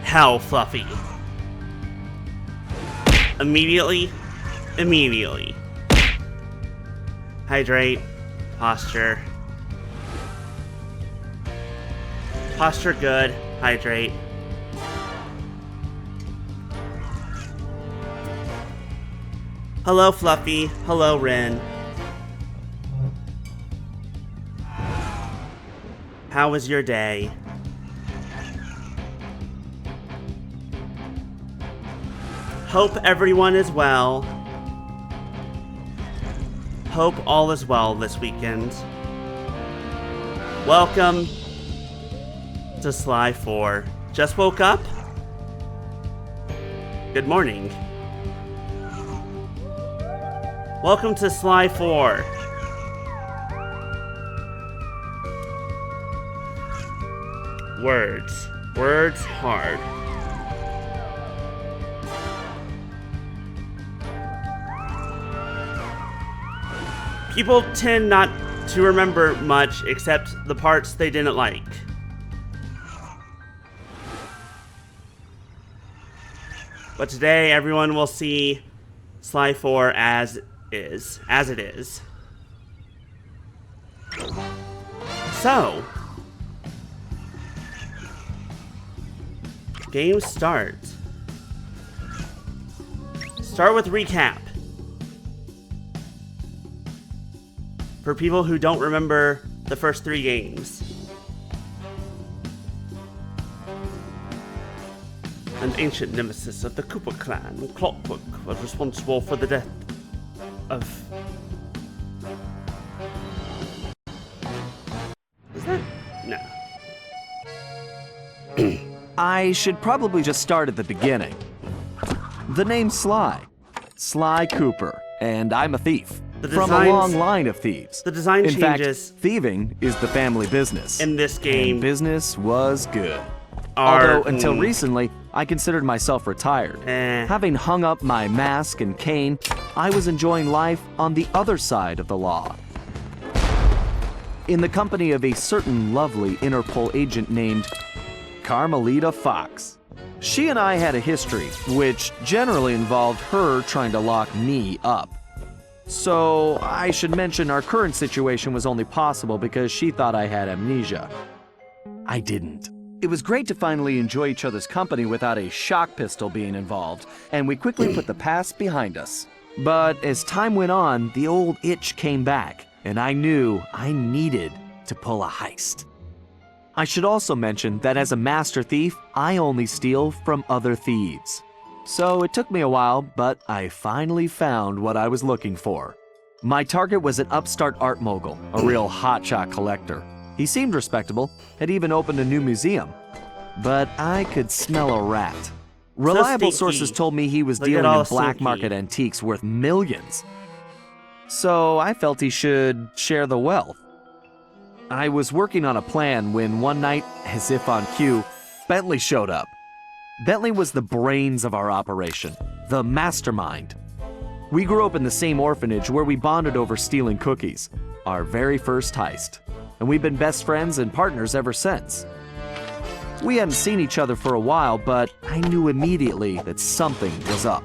hell, Fluffy. Immediately. Hydrate. Posture. Posture good. Hydrate. Hello, Fluffy. Hello, Rin. How was your day? Hope everyone is well. Hope all is well this weekend. Welcome to Sly 4. Just woke up? Good morning. Welcome to Sly 4. Words. Words hard. People tend not to remember much except the parts they didn't like. But today everyone will see Sly 4 as it is. So, game start. Start with recap. For people who don't remember the first 3 games. An ancient nemesis of the Cooper clan, Clockwork, was responsible for the death of... Is that? No. I should probably just start at the beginning. The name's Sly. Sly Cooper, and I'm a thief. From a long line of thieves. The design In changes. fact, thieving is the family business. In this game. And business was good. Although, until recently, I considered myself retired. Having hung up my mask and cane, I was enjoying life on the other side of the law. In the company of a certain lovely Interpol agent named Carmelita Fox. She and I had a history, which generally involved her trying to lock me up. So, I should mention our current situation was only possible because she thought I had amnesia. I didn't. It was great to finally enjoy each other's company without a shock pistol being involved, and we quickly put the past behind us. But as time went on, the old itch came back, and I knew I needed to pull a heist. I should also mention that as a master thief, I only steal from other thieves. So it took me a while, but I finally found what I was looking for. My target was an upstart art mogul, a real hotshot collector. He seemed respectable, had even opened a new museum. But I could smell a rat. Reliable sources told me he was dealing in black market antiques worth millions. So I felt he should share the wealth. I was working on a plan when one night, as if on cue, Bentley showed up. Bentley was the brains of our operation, the mastermind. We grew up in the same orphanage where we bonded over stealing cookies, our very first heist, and we've been best friends and partners ever since. We hadn't seen each other for a while, but I knew immediately that something was up.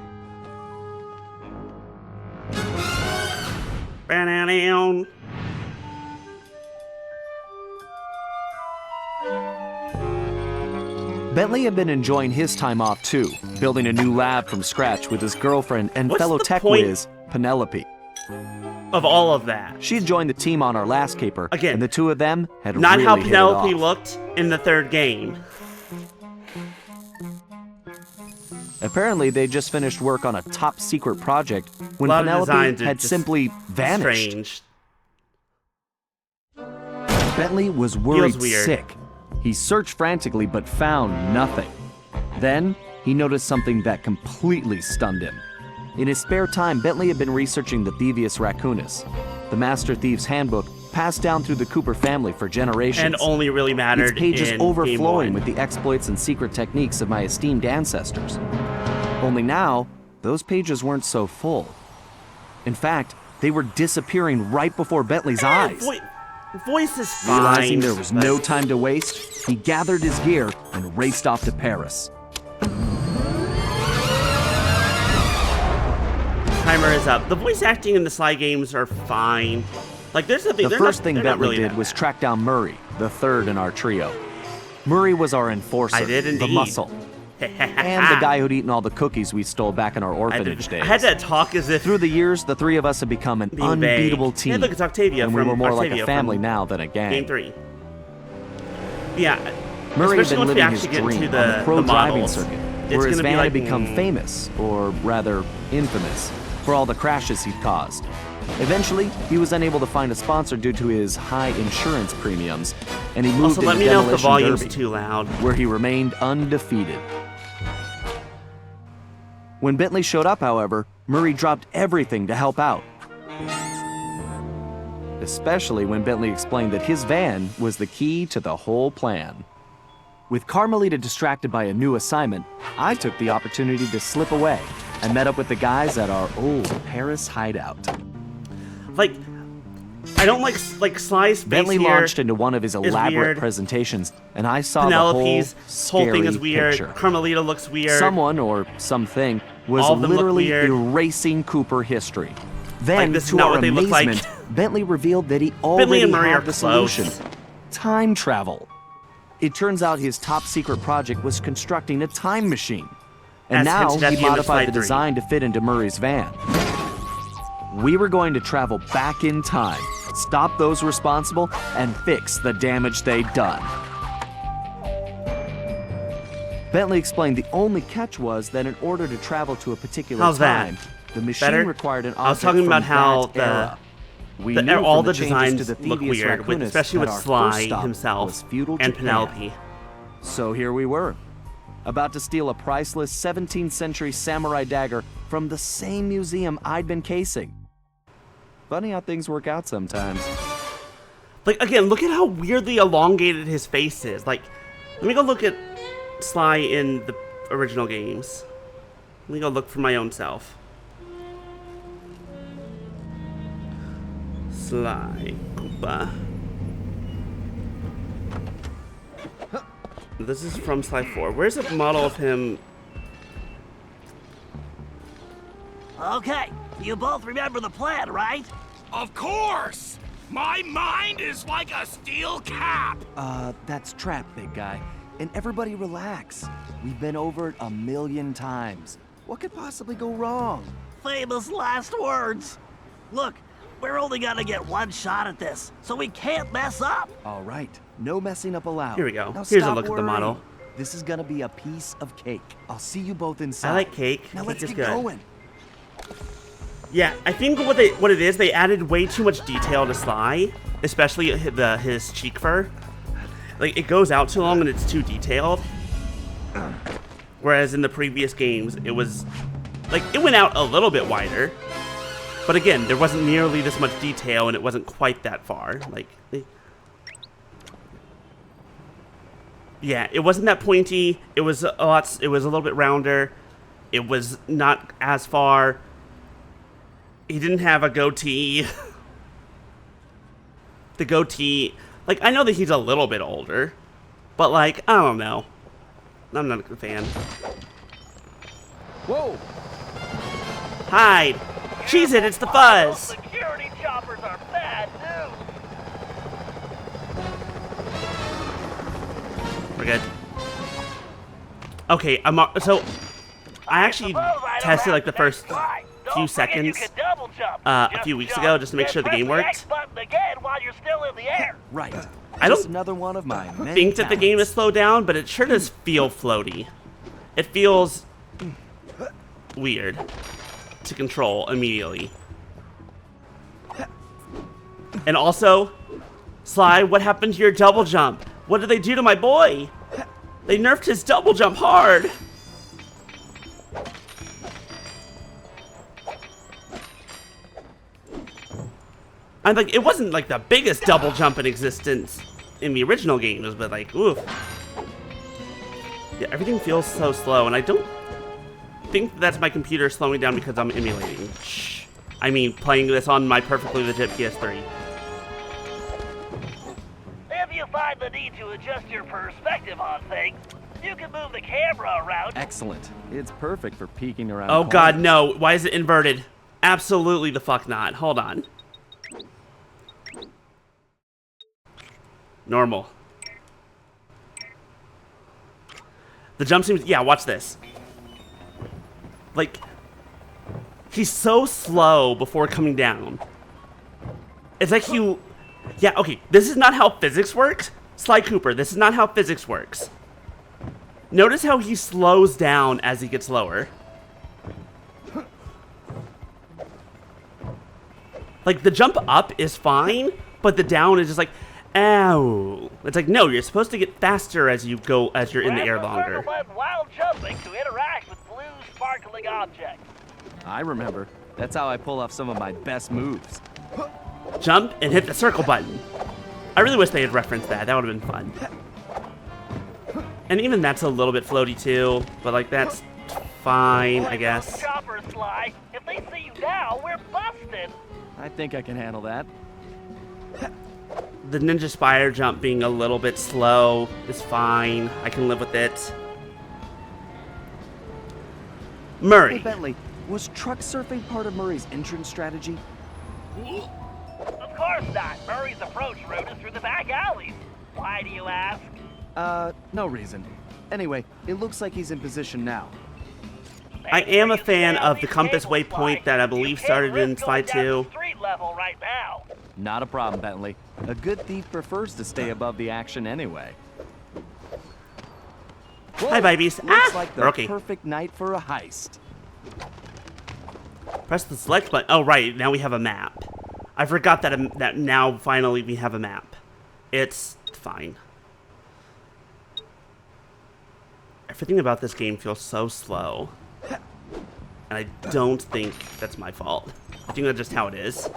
Bentley had been enjoying his time off too, building a new lab from scratch with his girlfriend and fellow tech whiz, Penelope. Of all of that. She had joined the team on our last caper, again, and the two of them had not really how hit it Penelope off. looked in the 3rd game. Apparently, they just finished work on a top-secret project when Penelope had simply vanished. Strange. Bentley was worried sick. He searched frantically but found nothing. Then, he noticed something that completely stunned him. In his spare time, Bentley had been researching the Thievius Raccoonus, the Master Thief's handbook passed down through the Cooper family for generations. And only really mattered its pages in overflowing with the exploits and secret techniques of my esteemed ancestors. Only now, those pages weren't so full. In fact, they were disappearing right before Bentley's eyes. Voice is fine. Realizing there was no time to waste, he gathered his gear and raced off to Paris. Timer is up. The voice acting in the Sly games are fine. Like, there's nothing. The first thing Bentley really did was track down Murray, the third in our trio. Murray was our enforcer, I did the indeed. muscle, and the guy who'd eaten all the cookies we stole back in our orphanage days. I had to talk as if Through the years, the three of us have become an unbeatable vague. team. Hey, look, it's Octavia and we from were more Octavia like a family from now than a gang. Game 3. Yeah, Murray had especially been once we living his actually get dream into on the pro the driving models, circuit, it's where his gonna be van like, had become famous, or rather, infamous, for all the crashes he'd caused. Eventually, he was unable to find a sponsor due to his high insurance premiums, and he moved Also, let into me know if the Demolition volume's Derby, too loud. where he remained undefeated. When Bentley showed up, however, Murray dropped everything to help out. Especially when Bentley explained that his van was the key to the whole plan. With Carmelita distracted by a new assignment, I took the opportunity to slip away and met up with the guys at our old Paris hideout. Like, I don't like Sly's face Bentley here launched into one of his elaborate weird. presentations, and I saw Penelope's the whole thing is scary weird. picture. Carmelita looks weird. Someone or something was All of them look literally weird. erasing Cooper history. Then, Like, this is to not our what they look like. amazement, Bentley revealed that he Bentley already and Murray had are the close. solution: time travel. It turns out his top secret project was constructing a time machine, and As now hinted at he the end of modified Slide the 3. design to fit into Murray's van. We were going to travel back in time, stop those responsible, and fix the damage they'd done. Bentley explained the only catch was that in order to travel to a particular How's that? time, the machine Better? required an object I was talking about from how that era. We the knew all from the changes designs to the look Thieves weird, with, Raccoonus especially that with our Sly first stop himself was feudal and Japan. Penelope. So here we were, about to steal a priceless 17th century samurai dagger from the same museum I'd been casing. Funny how things work out sometimes. Like, again, look at how weirdly elongated his face is. Like, let me go look at Sly in the original games. Let me go look for my own self. Sly Cooper. This is from Sly 4. Where's a model of him? Okay, you both remember the plan, right? Of course! My mind is like a steel cap! That's trap, big guy. And everybody relax. We've been over it 1,000,000 times. What could possibly go wrong? Famous last words. Look, we're only gonna get one shot at this, so we can't mess up. All right, no messing up allowed. Here we go. Now Here's a stop look at the worrying. model. This is gonna be a piece of cake. I'll see you both inside. I like cake. Now Cake let's is get good. going. Yeah, I think what it is, they added way too much detail to Sly, especially his cheek fur. Like, it goes out too long and it's too detailed. Whereas in the previous games, it was like it went out a little bit wider, but again, there wasn't nearly this much detail and it wasn't quite that far. Like, yeah, it wasn't that pointy. It was a lot. It was a little bit rounder. It was not as far. He didn't have a goatee. The goatee, like, I know that he's a little bit older, but, like, I don't know. I'm not a fan. Whoa! Hide! Cheese it, it's the fuzz! Security choppers are bad news. We're good. Okay, so I actually tested, like, the first few seconds a few weeks ago just to make sure the game worked. Right. I Just don't another one of my many think that the game is talents. slowed down, but it sure does feel floaty. It feels weird to control immediately. And also, Sly, what happened to your double jump? What did they do to my boy? They nerfed his double jump hard. I'm like, it wasn't like the biggest double jump in existence in the original games, but like, oof. Yeah, everything feels so slow, and I don't think that's my computer slowing down because I'm emulating. Shh. I mean, playing this on my perfectly legit PS3. If you find the need to adjust your perspective on things, you can move the camera around. Excellent. It's perfect for peeking around. Oh corners. god, no. Why is it inverted? Absolutely the fuck not. Hold on. Normal. The jump seems... Yeah, watch this. Like, he's so slow before coming down. It's like he... Yeah, okay, this is not how physics works. Sly Cooper, this is not how physics works. Notice how he slows down as he gets lower. Like, the jump up is fine, but the down is just like, ow. It's like, no, you're supposed to get faster as you go, as you're in the air longer. While jumping to interact with blue sparkling objects. I remember. That's how I pull off some of my best moves. Jump and hit the circle button. I really wish they had referenced that. That would have been fun. And even that's a little bit floaty too, but like that's fine, I guess. Choppers, Sly. If they see you now, we're busted. I think I can handle that. The Ninja Spire jump being a little bit slow is fine. I can live with it. Murray. Hey, Bentley, was truck surfing part of Murray's entrance strategy? Of course not. Murray's approach route is through the back alleys. Why do you ask? No reason. Anyway, it looks like he's in position now. I am a fan of the compass waypoint that I believe started in Sly 2. Street level right now. Not a problem, Bentley. A good thief prefers to stay above the action anyway. Whoa, Hi, babies. Looks like the okay. perfect night for a heist. Press the select button. Oh, right. Now we have a map. I forgot that that now finally we have a map. It's fine. Everything about this game feels so slow. And I don't think that's my fault. I think that's just how it is.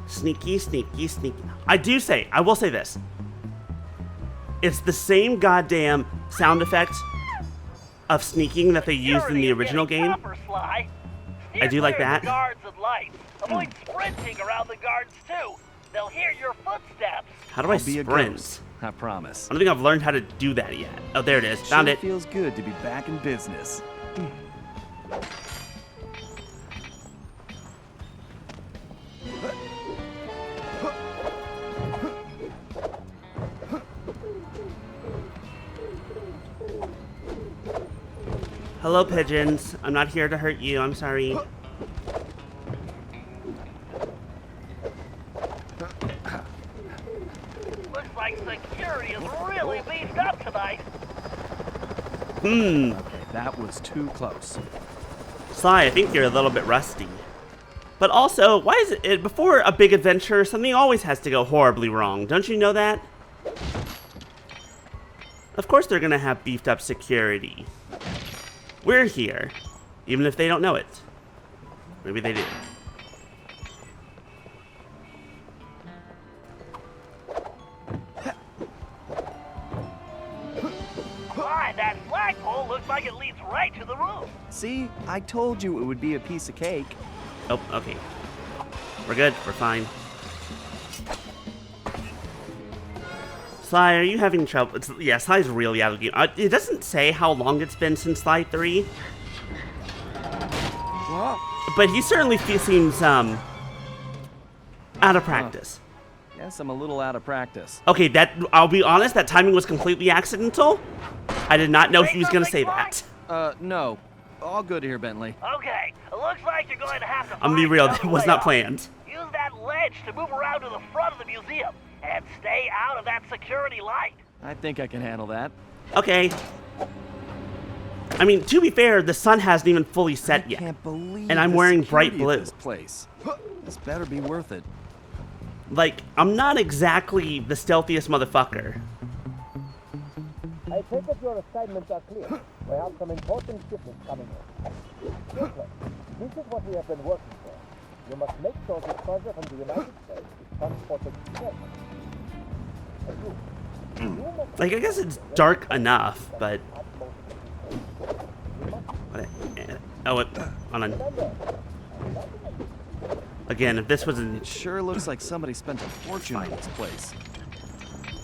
Sneaky, sneaky, sneaky. I will say this. It's the same goddamn sound effect of sneaking that they used in the original game. I do like that. Guards and lights. Avoid sprinting around the guards too. They'll hear your footsteps. How do I Be a sprint? ghost, I promise. I don't think I've learned how to do that yet. Oh, there it is. Found it. Feels good to be back in business. Hello, pigeons. I'm not here to hurt you. I'm sorry. Looks like security is really beefed up tonight. Okay, that was too close. Sly, I think you're a little bit rusty. But also, why is it before a big adventure, something always has to go horribly wrong? Don't you know that? Of course they're gonna have beefed up security. We're here, even if they don't know it. Maybe they do. Fine, that flagpole looks like it leads right to the roof. See, I told you it would be a piece of cake. Oh, okay. We're good. We're fine. Sly, are you having trouble? Yeah, Sly's really out of the game. It doesn't say how long it's been since Sly 3. What? But he certainly seems, out of practice. Yes, I'm a little out of practice. Okay, I'll be honest, that timing was completely accidental. I did not know he was gonna say that. No. All good here, Bentley. Okay, it looks like you're going to have to I'm gonna be real, that find was another not way up. planned. Use that ledge to move around to the front of the museum and stay out of that security light. I think I can handle that. Okay. I mean, to be fair, the sun hasn't even fully set I yet. can't believe And I'm the wearing bright security blue. at this place. This better be worth it. Like, I'm not exactly the stealthiest motherfucker. I take it your assignments are clear. We have some important shipments coming in. Simply, this is what we have been working for. You must make sure the treasure from the United States is transported safely. And you must Like, I guess it's dark enough, but... Oh, hold on. Again, if this was in... It sure looks like somebody spent a fortune on this place.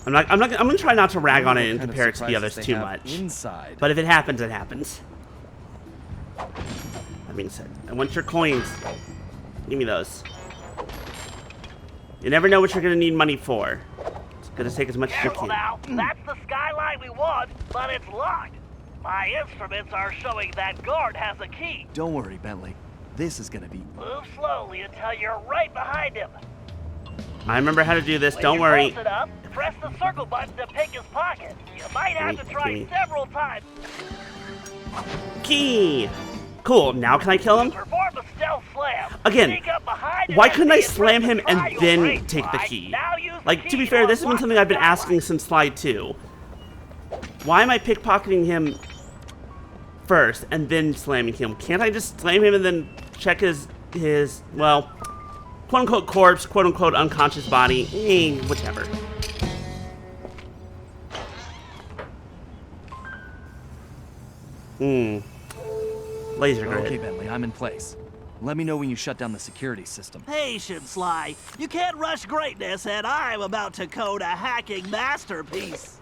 I'm gonna try not to rag on it and What kind of compare it to the surprises others they too have much. Inside. But if it happens, it happens. That being said, I want your coins. Give me those. You never know what you're gonna need money for. It's gonna take as much as you Careful can. now. That's the skyline we want, but it's locked. My instruments are showing that guard has a key. Don't worry, Bentley. This is gonna be. Move slowly until you're right behind him. I remember how to do this. When Don't you're worry. close enough, press the circle button to pick his pocket. You might have to try Gimme. several times. Key. Cool. Now can I kill him? Perform a stealth slam. Again, Sneak up behind him why and couldn't I press slam the him and triangle then ring take the slide. key? Now use the Like, to key be fair, this has been unlock something the I've been skyline. asking since Slide 2. Why am I pickpocketing him first and then slamming him? Can't I just slam him and then check his well, quote-unquote corpse, quote-unquote unconscious body? Whichever. Laser grid. Okay, Bentley, I'm in place. Let me know when you shut down the security system. Patience, Sly. You can't rush greatness, and I'm about to code a hacking masterpiece.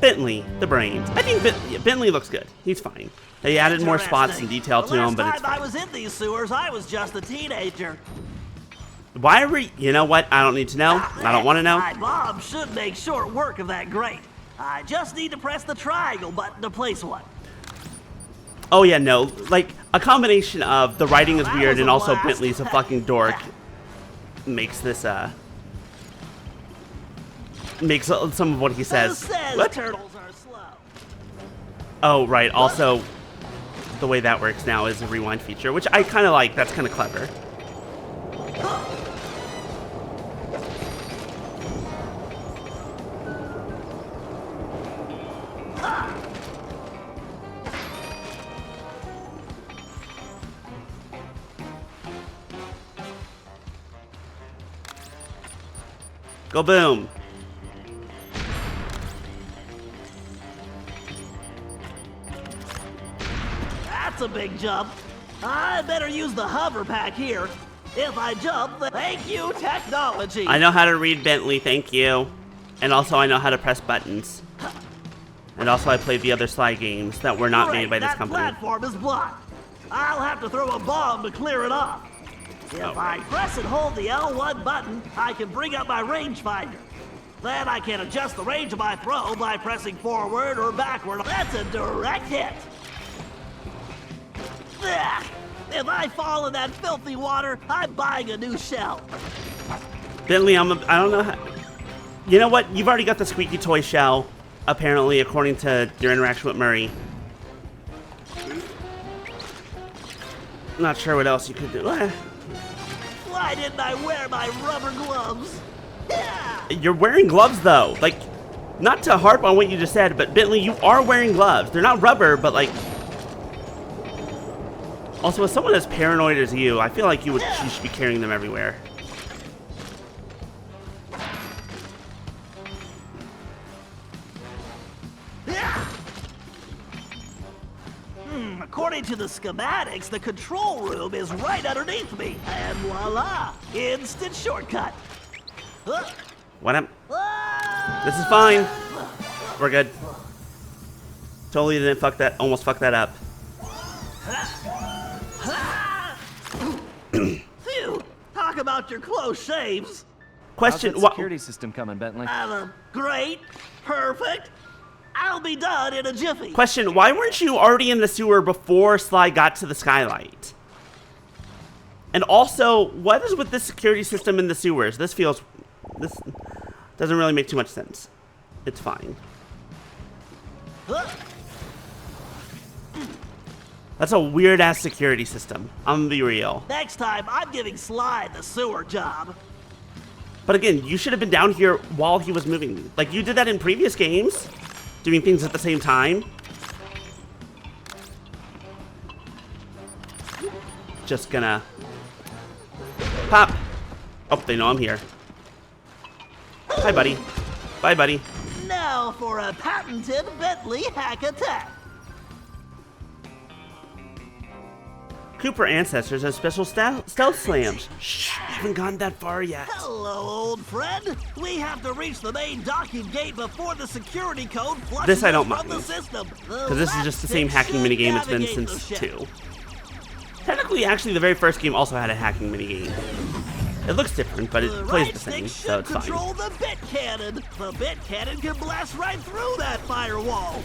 Bentley, the brains. I think Bentley looks good. He's fine. They added more spots and detail to him, but it's The last time I fine. was in these sewers, I was just a teenager. Why are we... You know what? I don't need to know. I don't want to know. My mom should make short work of that grate. I just need to press the triangle button to place one. Oh, yeah, no. Like, a combination of the writing is That weird was and a also blast. Bentley's a fucking dork makes this, makes some of what he Who says. says What? turtles are slow? Oh, right. Also, the way that works now is a rewind feature, which I kind of like. That's kind of clever. Go boom. That's a big jump. I better use the hover pack here. If I jump, thank you, technology. I know how to read Bentley, thank you. And also I know how to press buttons. And also I played the other Sly games that were not made by this that company. platform is blocked. I'll have to throw a bomb to clear it off. If I press and hold the L1 button, I can bring up my rangefinder. Then I can adjust the range of my throw by pressing forward or backward. That's a direct hit. Ugh. If I fall in that filthy water, I'm buying a new shell. Bentley, I don't know how... You know what? You've already got the squeaky toy shell, apparently, according to your interaction with Murray. Not sure what else you could do. Why didn't I wear my rubber gloves? Yeah. You're wearing gloves, though. Like, not to harp on what you just said, but Bentley, you are wearing gloves. They're not rubber, but like... Also, as someone as paranoid as you, I feel like you should be carrying them everywhere. According to the schematics, the control room is right underneath me. And voila, instant shortcut. What am... This is fine. We're good. Totally didn't almost fuck that up. Phew, talk about your close shaves. How's Question, that what... security system coming, Bentley? Great, perfect. I'll be done in a jiffy. Question, why weren't you already in the sewer before Sly got to the skylight? And also, what is with this security system in the sewers? This doesn't really make too much sense. It's fine. That's a weird-ass security system. I'm gonna be real. Next time, I'm giving Sly the sewer job. But again, you should have been down here while he was moving. Like, you did that in previous games, doing things at the same time. Just gonna pop. Oh, they know I'm here. Hi, buddy. Bye, buddy. Now for a patented Bentley hack attack. Cooper ancestors have special stealth slams. Shh, we haven't gotten that far yet. Hello, old friend. We have to reach the main docking gate before the security code flushes This I don't us from mind. the system. Because this is just the same hacking minigame it's been since 2. Technically, actually, the very first game also had a hacking minigame. It looks different, but it plays the same, so it's fine. Control the bit cannon. The bit cannon can blast right through that firewall.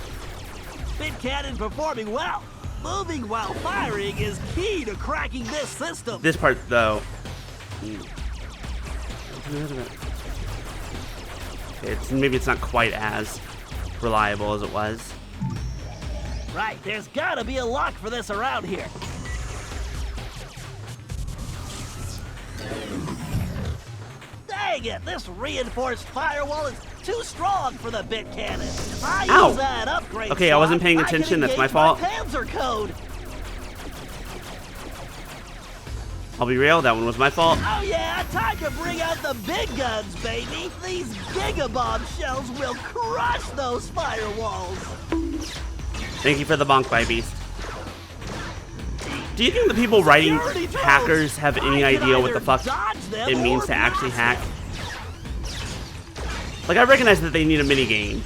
Bit cannon performing well. Moving while firing is key to cracking this system. This part, though. Maybe it's not quite as reliable as it was. Right, there's gotta be a lock for this around here. Dang it, this reinforced firewall is too strong for the bit cannon. If I Ow. use that upgrade Okay, I wasn't slot, paying I can attention, that's my engage fault. Panzer code. I'll be real, that one was my fault. Oh yeah, time to bring out the big guns, baby. These gigabomb shells will crush those firewalls. Thank you for the bonk, by beast. Do you think the people writing Security drones. hackers have any I can idea what the either fuck dodge them it means or to actually blast hack? Like, I recognize that they need a minigame.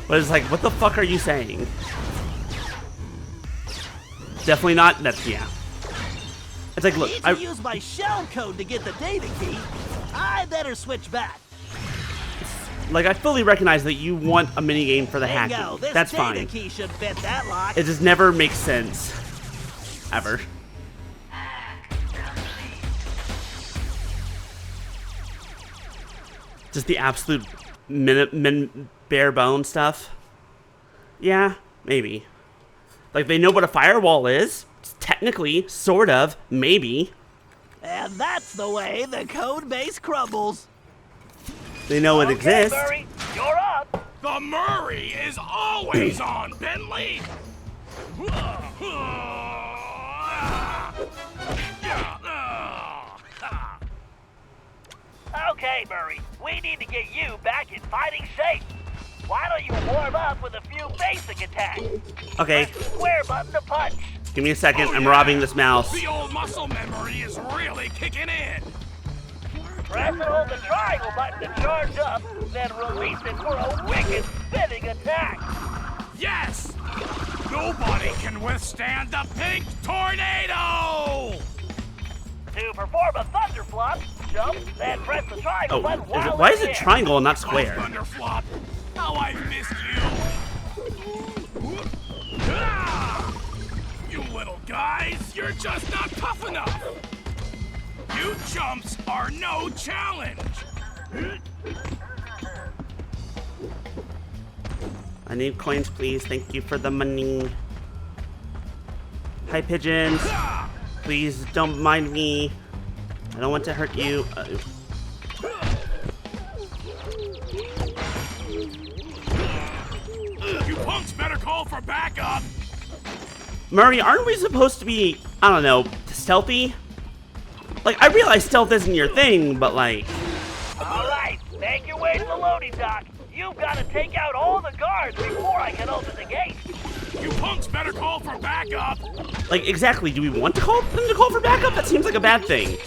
But it's like, what the fuck are you saying? Definitely not, that's, yeah. It's like, look, Need to use my shell code to get the data key. I better switch back. I fully recognize that you want a minigame for the Bingo, hacking. this That's data fine. key should fit that lock. It just never makes sense. Ever. Just the absolute bare bone stuff. Yeah, maybe. Like, they know what a firewall is. Technically, sort of, maybe. And that's the way the code base crumbles. They know it exists. Murray, you're up. The Murray is always on, Bentley! Okay, Murray, we need to get you back in fighting shape. Why don't you warm up with a few basic attacks? Okay, Press the square button to punch. give me a second. Oh, I'm yeah. robbing this mouse. The old muscle memory is really kicking in! Press and hold the triangle button to charge up, then release it for a wicked spinning attack. Yes! Nobody can withstand the pink tornado! To perform a thunderflop, jump, then press the triangle Oh, button while why in is it the air. triangle and not Oh, square? Thunderflop! How I missed you! Ah! You little guys, you're just not tough enough! You chumps are no challenge! I need coins, please. Thank you for the money. Hi, pigeons. Ah! Please don't mind me. I don't want to hurt you. You punks better call for backup! Murray, aren't we supposed to be, I don't know, stealthy? Like, I realize stealth isn't your thing, but like... All right, make your way to the loading dock. You've got to take out all the guards before I can open the gate. You punks better call for backup! Like, exactly, do we want to call them to call for backup? That seems like a bad thing.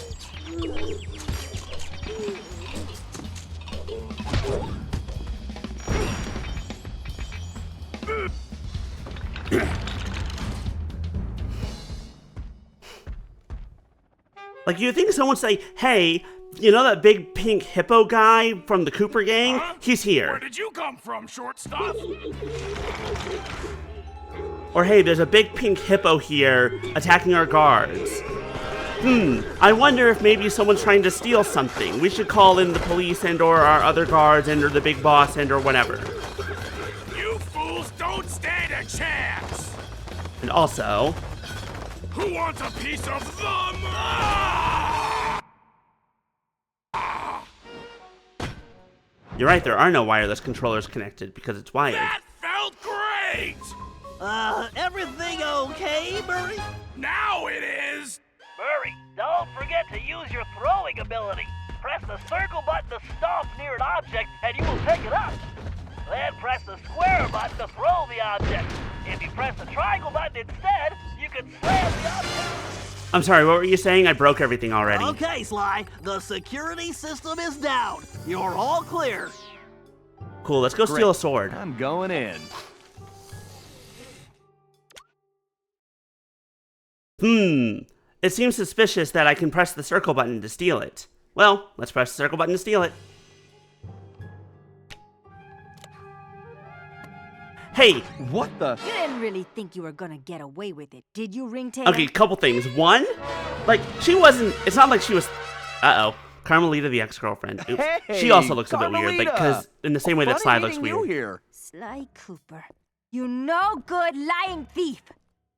Like, you think someone would say, hey, you know that big pink hippo guy from the Cooper gang? Huh? He's Where here. did you come from, short stuff? Or hey, there's a big pink hippo here attacking our guards. I wonder if maybe someone's trying to steal something. We should call in the police and or our other guards and or the big boss and or whatever. You fools don't stand a chance! And also, Who wants a piece of them? you're right, there are no wireless controllers connected because it's wired. That felt great! Everything okay, Murray? Now it is! Murray, don't forget to use your throwing ability. Press the circle button to stomp near an object, and you will pick it up. Then press the square button to throw the object. If you press the triangle button instead, you can I'm sorry, what were you saying? I broke everything already. Okay, Sly, the security system is down. You're all clear. Cool, let's go steal a sword. I'm going in. It seems suspicious that I can press the circle button to steal it. Well, let's press the circle button to steal it. Hey! What the? You didn't really think you were gonna get away with it, did you, Ringtail? Okay, couple things. One, like, she wasn't, it's not like she was, uh-oh. Carmelita, the ex-girlfriend. Oops. Hey, she also looks a bit weird, Carmelita! because in the same way that Sly Funny looks meeting you weird. here. Sly Cooper, you no good lying thief.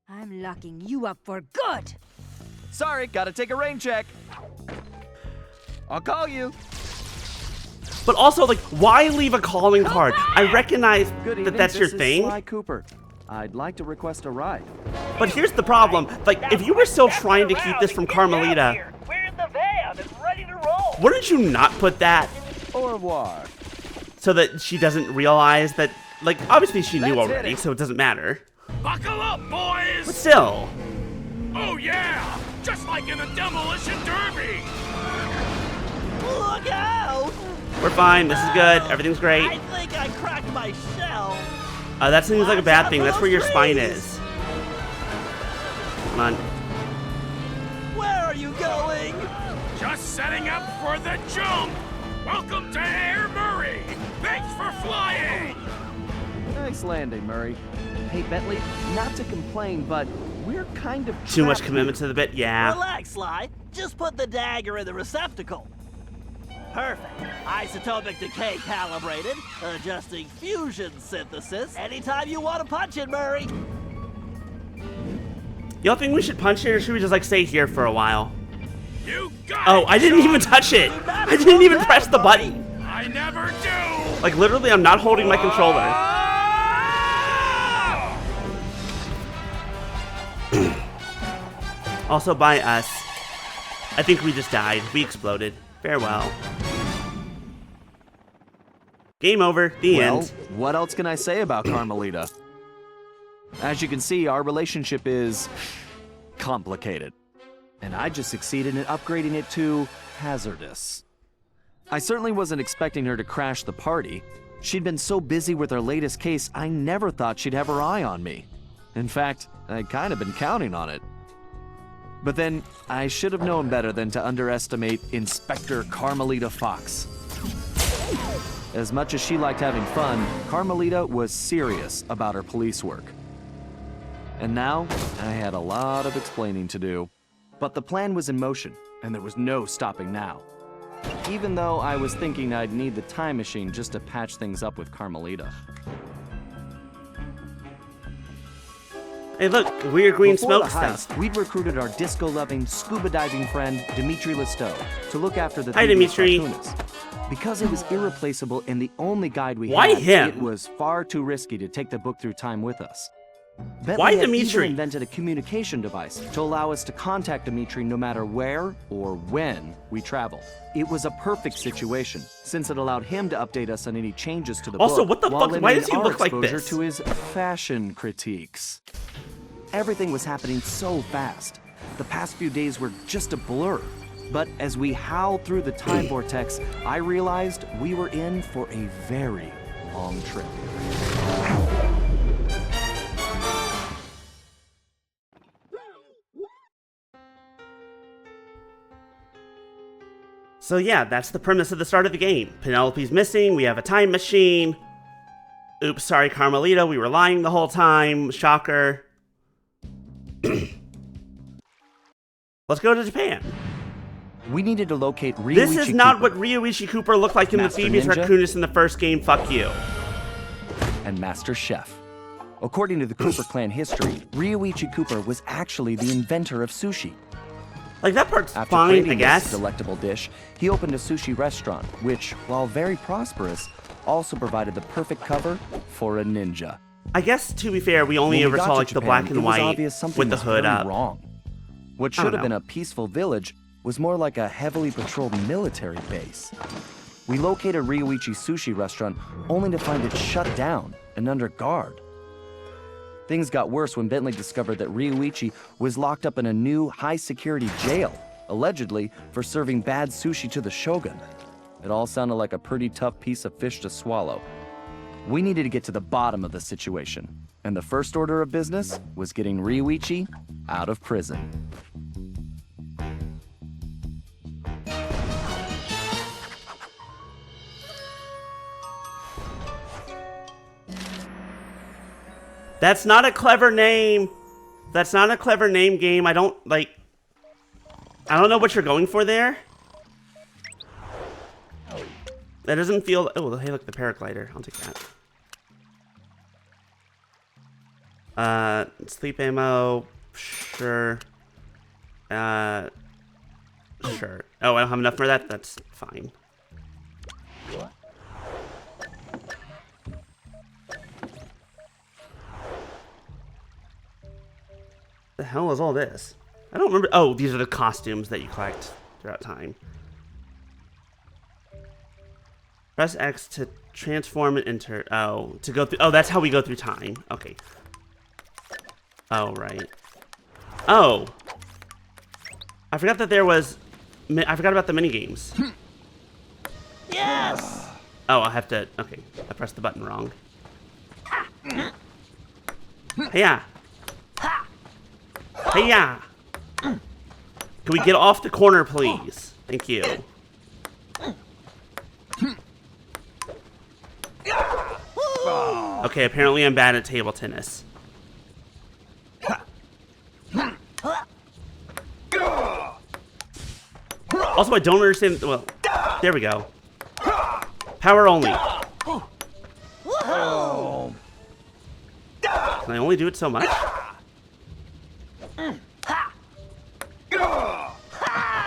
I'm locking you up for good. Sorry, gotta take a rain check. I'll call you. But also, like, why leave a calling card? I recognize Good that evening, that's your this is thing, Sly Cooper. I'd like to request a ride. but here's the problem. Like, if you were still trying to keep this from Carmelita, We're in the van and ready to roll. wouldn't you not put that Au revoir. so that she doesn't realize that, like, obviously she knew Let's hit already, it. so it doesn't matter. Buckle up, boys! But still, Oh yeah! Just like in the Demolition Derby! Look out! we're fine, this is good, everything's great. I think I cracked my shell. That seems like a bad thing, that's where your spine is. Come on. Where are you going? Just setting up for the jump! Welcome to Air Murray! Thanks for flying! Nice landing, Murray. Hey, Bentley, not to complain, but we're kind of Too much trapped commitment to the bit, yeah. Relax, Sly. Just put the dagger in the receptacle. Perfect. Isotopic decay calibrated. Adjusting fusion synthesis. Anytime you want to punch it, Murray. Y'all think we should punch it, or should we just, like, stay here for a while? You got Oh, it, I didn't son. even touch it! I didn't even press the button! I never do! Like, literally, I'm not holding my controller. Ah! Also, by us. I think we just died. We exploded. Farewell. Game over. The Well, end. what else can I say about Carmelita? As you can see, our relationship is complicated. And I just succeeded in upgrading it to hazardous. I certainly wasn't expecting her to crash the party. She'd been so busy with her latest case, I never thought she'd have her eye on me. In fact, I'd kind of been counting on it. But then, I should have known better than to underestimate Inspector Carmelita Fox. As much as she liked having fun, Carmelita was serious about her police work. And now, I had a lot of explaining to do. But the plan was in motion, and there was no stopping now. Even though I was thinking I'd need the time machine just to patch things up with Carmelita. Hey, look. Weird green Before smoke the heist, stuff. we'd recruited our disco-loving, scuba-diving friend, Dimitri Lestow, to look after the Hi, Thieves Dimitri. cartoonist. Because it was irreplaceable and the only guide we Why had, him? it was far too risky to take the book through time with us. Bentley Why had Dimitri? even invented a communication device to allow us to contact Dimitri no matter where or when we traveled. It was a perfect situation, since it allowed him to update us on any changes to the Also, book, what the while fuck- why does limiting he our look like exposure this? to his fashion critiques. Everything was happening so fast. The past few days were just a blur. But as we howled through the time vortex, I realized we were in for a very long trip. So yeah, that's the premise of the start of the game. Penelope's missing, we have a time machine. Oops, sorry Carmelita, we were lying the whole time. Shocker. Let's go to Japan. We needed to locate Ryuichi This is not Cooper what Ryuichi Cooper looked like in the Master Thieves Ninja? Raccoonus in the first game, fuck you. and Master Chef. According to the Cooper clan history, Ryuichi Cooper was actually the inventor of sushi. Like, that part's After fine, creating I guess. this delectable dish, he opened a sushi restaurant, which, while very prosperous, also provided the perfect cover for a ninja. I guess, to be fair, we only When we ever got saw, to like, the Japan, black it and was white obvious something with the was hood very up. wrong. What I don't should have been know. a peaceful village was more like a heavily patrolled military base. We located Ryuichi's sushi restaurant only to find it shut down and under guard. Things got worse when Bentley discovered that Ryuichi was locked up in a new high-security jail, allegedly for serving bad sushi to the shogun. It all sounded like a pretty tough piece of fish to swallow. We needed to get to the bottom of the situation, and the first order of business was getting Ryuichi out of prison. That's not a clever name. That's not a clever name, game. I don't know what you're going for there. That doesn't feel... Oh, hey, look, the paraglider. I'll take that. Sleep ammo. Sure. Sure. Oh, I don't have enough for that? That's fine. The hell is all this? I don't remember. Oh, these are the costumes that you collect throughout time. Press X to transform and enter. Oh, to go through. Oh, that's how we go through time. Okay. Oh, right. Oh. I forgot that there was. I forgot about the mini games. Yes! Oh, I have to. Okay. I pressed the button wrong. Hey-ya. Hey-ya. Can we get off the corner, please? Thank you. Okay, apparently I'm bad at table tennis. Also, I don't understand. Well, there we go. Power only. Can I only do it so much?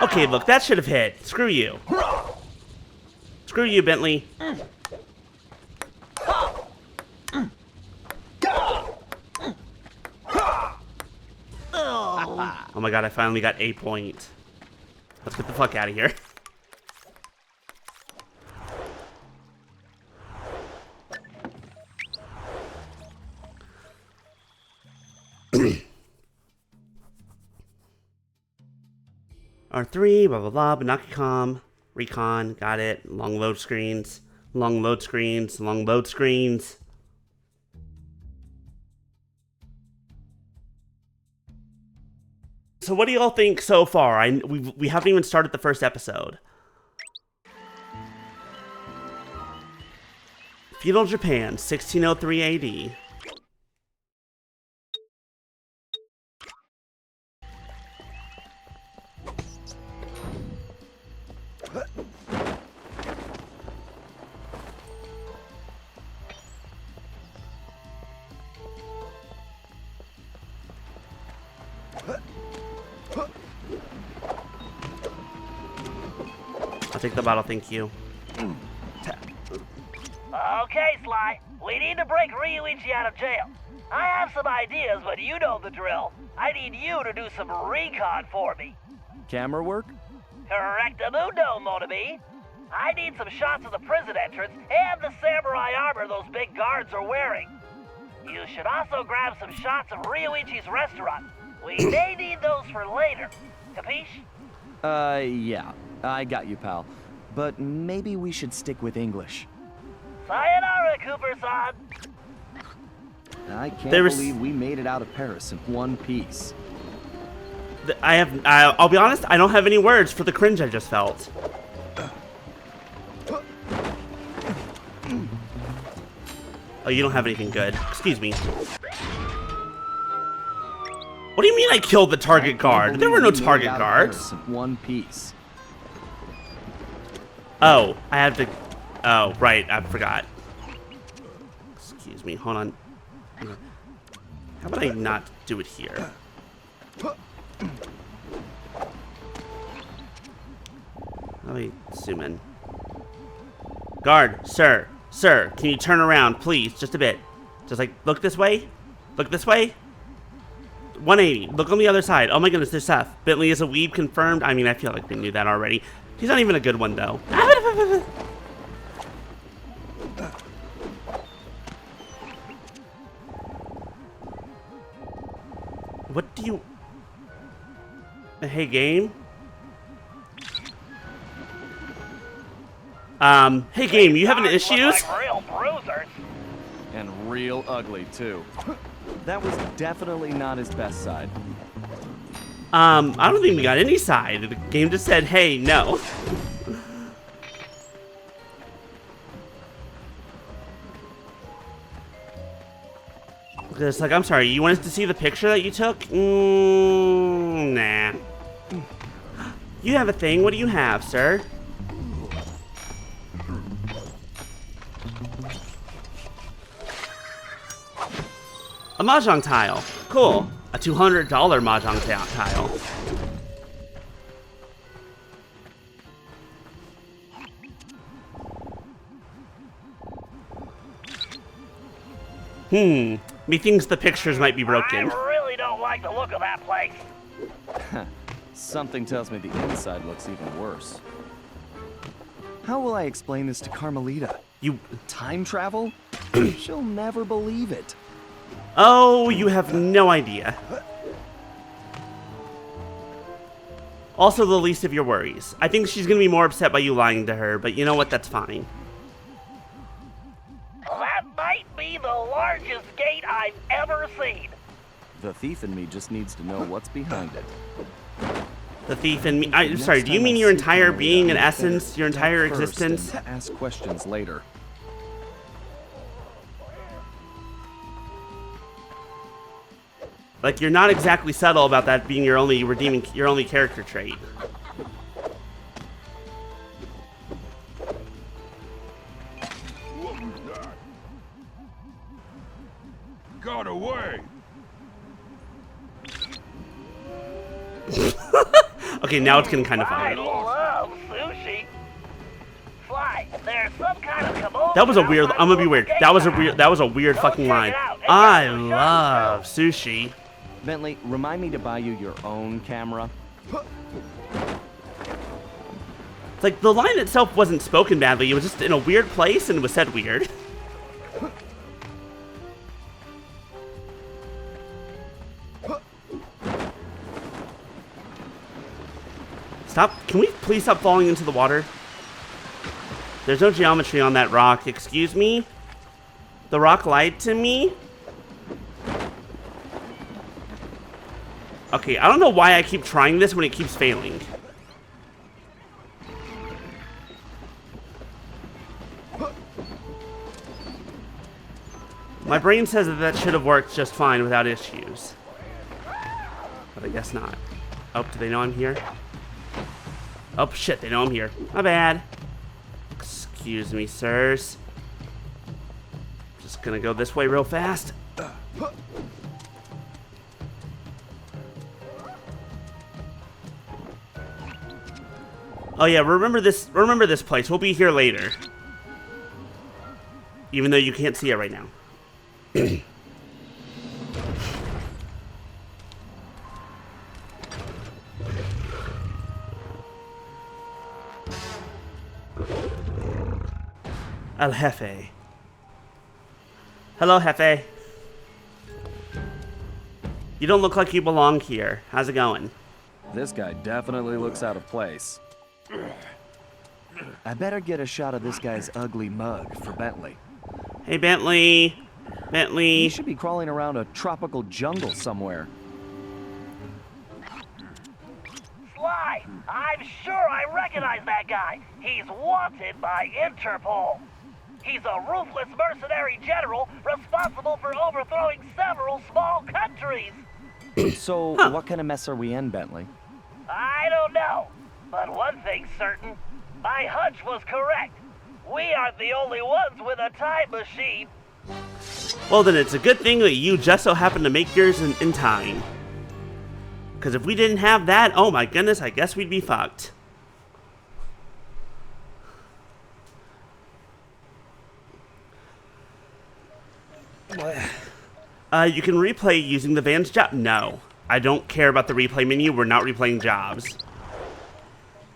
Okay, look, that should have hit. Screw you. Screw you, Bentley. Oh my god, I finally got a point. Let's get the fuck out of here. R3, blah blah blah, Banaki-com, recon, got it. Long load screens, long load screens, long load screens. So what do y'all think so far? We haven't even started the first episode. Feudal Japan, 1603 AD. I'll take the bottle, thank you. Okay, Sly. We need to break Ryuichi out of jail. I have some ideas, but you know the drill. I need you to do some recon for me. Camera work? Correctamundo, Motobi. I need some shots of the prison entrance and the samurai armor those big guards are wearing. You should also grab some shots of Ryuichi's restaurant. We may need those for later. Capiche? Yeah. I got you, pal. But maybe we should stick with English. Sayonara, Cooper-san. I can't believe we made it out of Paris in one piece. I'll be honest, I don't have any words for the cringe I just felt. Oh, you don't have anything good. Excuse me. What do you mean I killed the target guard? There were no target guards. One piece. Oh, I have to... Oh, right, I forgot. Excuse me, hold on. How about I not do it here? Let me zoom in. Guard, sir, can you turn around, please, just a bit? Just like, look this way? Look this way? 180, look on the other side. Oh my goodness, there's Seth. Bentley is a weeb, confirmed. I mean, I feel like we knew that already. He's not even a good one, though. what do you... Hey, game? Hey, game, you having issues? Like real bruisers. And real ugly, too. That was definitely not his best side. I don't think we got any side. The game just said, hey, no. It's like, I'm sorry, you wanted to see the picture that you took? Nah. You have a thing. What do you have, sir? A mahjong tile. Cool. A $200 mahjong tile. Methinks the pictures might be broken. I really don't like the look of that place. Something tells me the inside looks even worse. How will I explain this to Carmelita? You... Time travel? She'll never believe it. Oh, you have no idea. Also, the least of your worries. I think she's gonna be more upset by you lying to her, but you know what? That's fine. That might be the largest gate I've ever seen. The thief in me just needs to know what's behind it. The thief in me. I'm sorry, do you mean your entire being and essence, your entire existence? To ask questions later. Like, you're not exactly subtle about that being your only character trait. Got away. Okay, now it's getting kind of I funny. love sushi. Sly, there's some kind of commotion. That was a weird. I'm gonna be weird. That was a weird Go fucking check line. it out. It I gets the love sushi. Bentley, remind me to buy you your own camera. It's like the line itself wasn't spoken badly. It was just in a weird place and it was said weird. Stop. Can we please stop falling into the water? There's no geometry on that rock. Excuse me? The rock lied to me? Okay, I don't know why I keep trying this when it keeps failing. My brain says that that should have worked just fine without issues. But I guess not. Oh, do they know I'm here? Oh, shit, they know I'm here. My bad. Excuse me, sirs. Just gonna go this way real fast. Oh yeah, remember this place. We'll be here later. Even though you can't see it right now. El Jefe. Hello, Jefe. You don't look like you belong here. How's it going? This guy definitely looks out of place. I better get a shot of this guy's ugly mug for Bentley. Hey, Bentley. He Bentley. should be crawling around a tropical jungle somewhere. Sly, I'm sure I recognize that guy. He's wanted by Interpol. He's a ruthless mercenary general responsible for overthrowing several small countries. So, what kind of mess are we in, Bentley? I don't know, but one thing's certain. My hunch was correct. We aren't the only ones with a time machine. Well, then it's a good thing that you just so happen to make yours in time. Because if we didn't have that, oh my goodness, I guess we'd be fucked. You can replay using the Van's job. No, I don't care about the replay menu. We're not replaying jobs.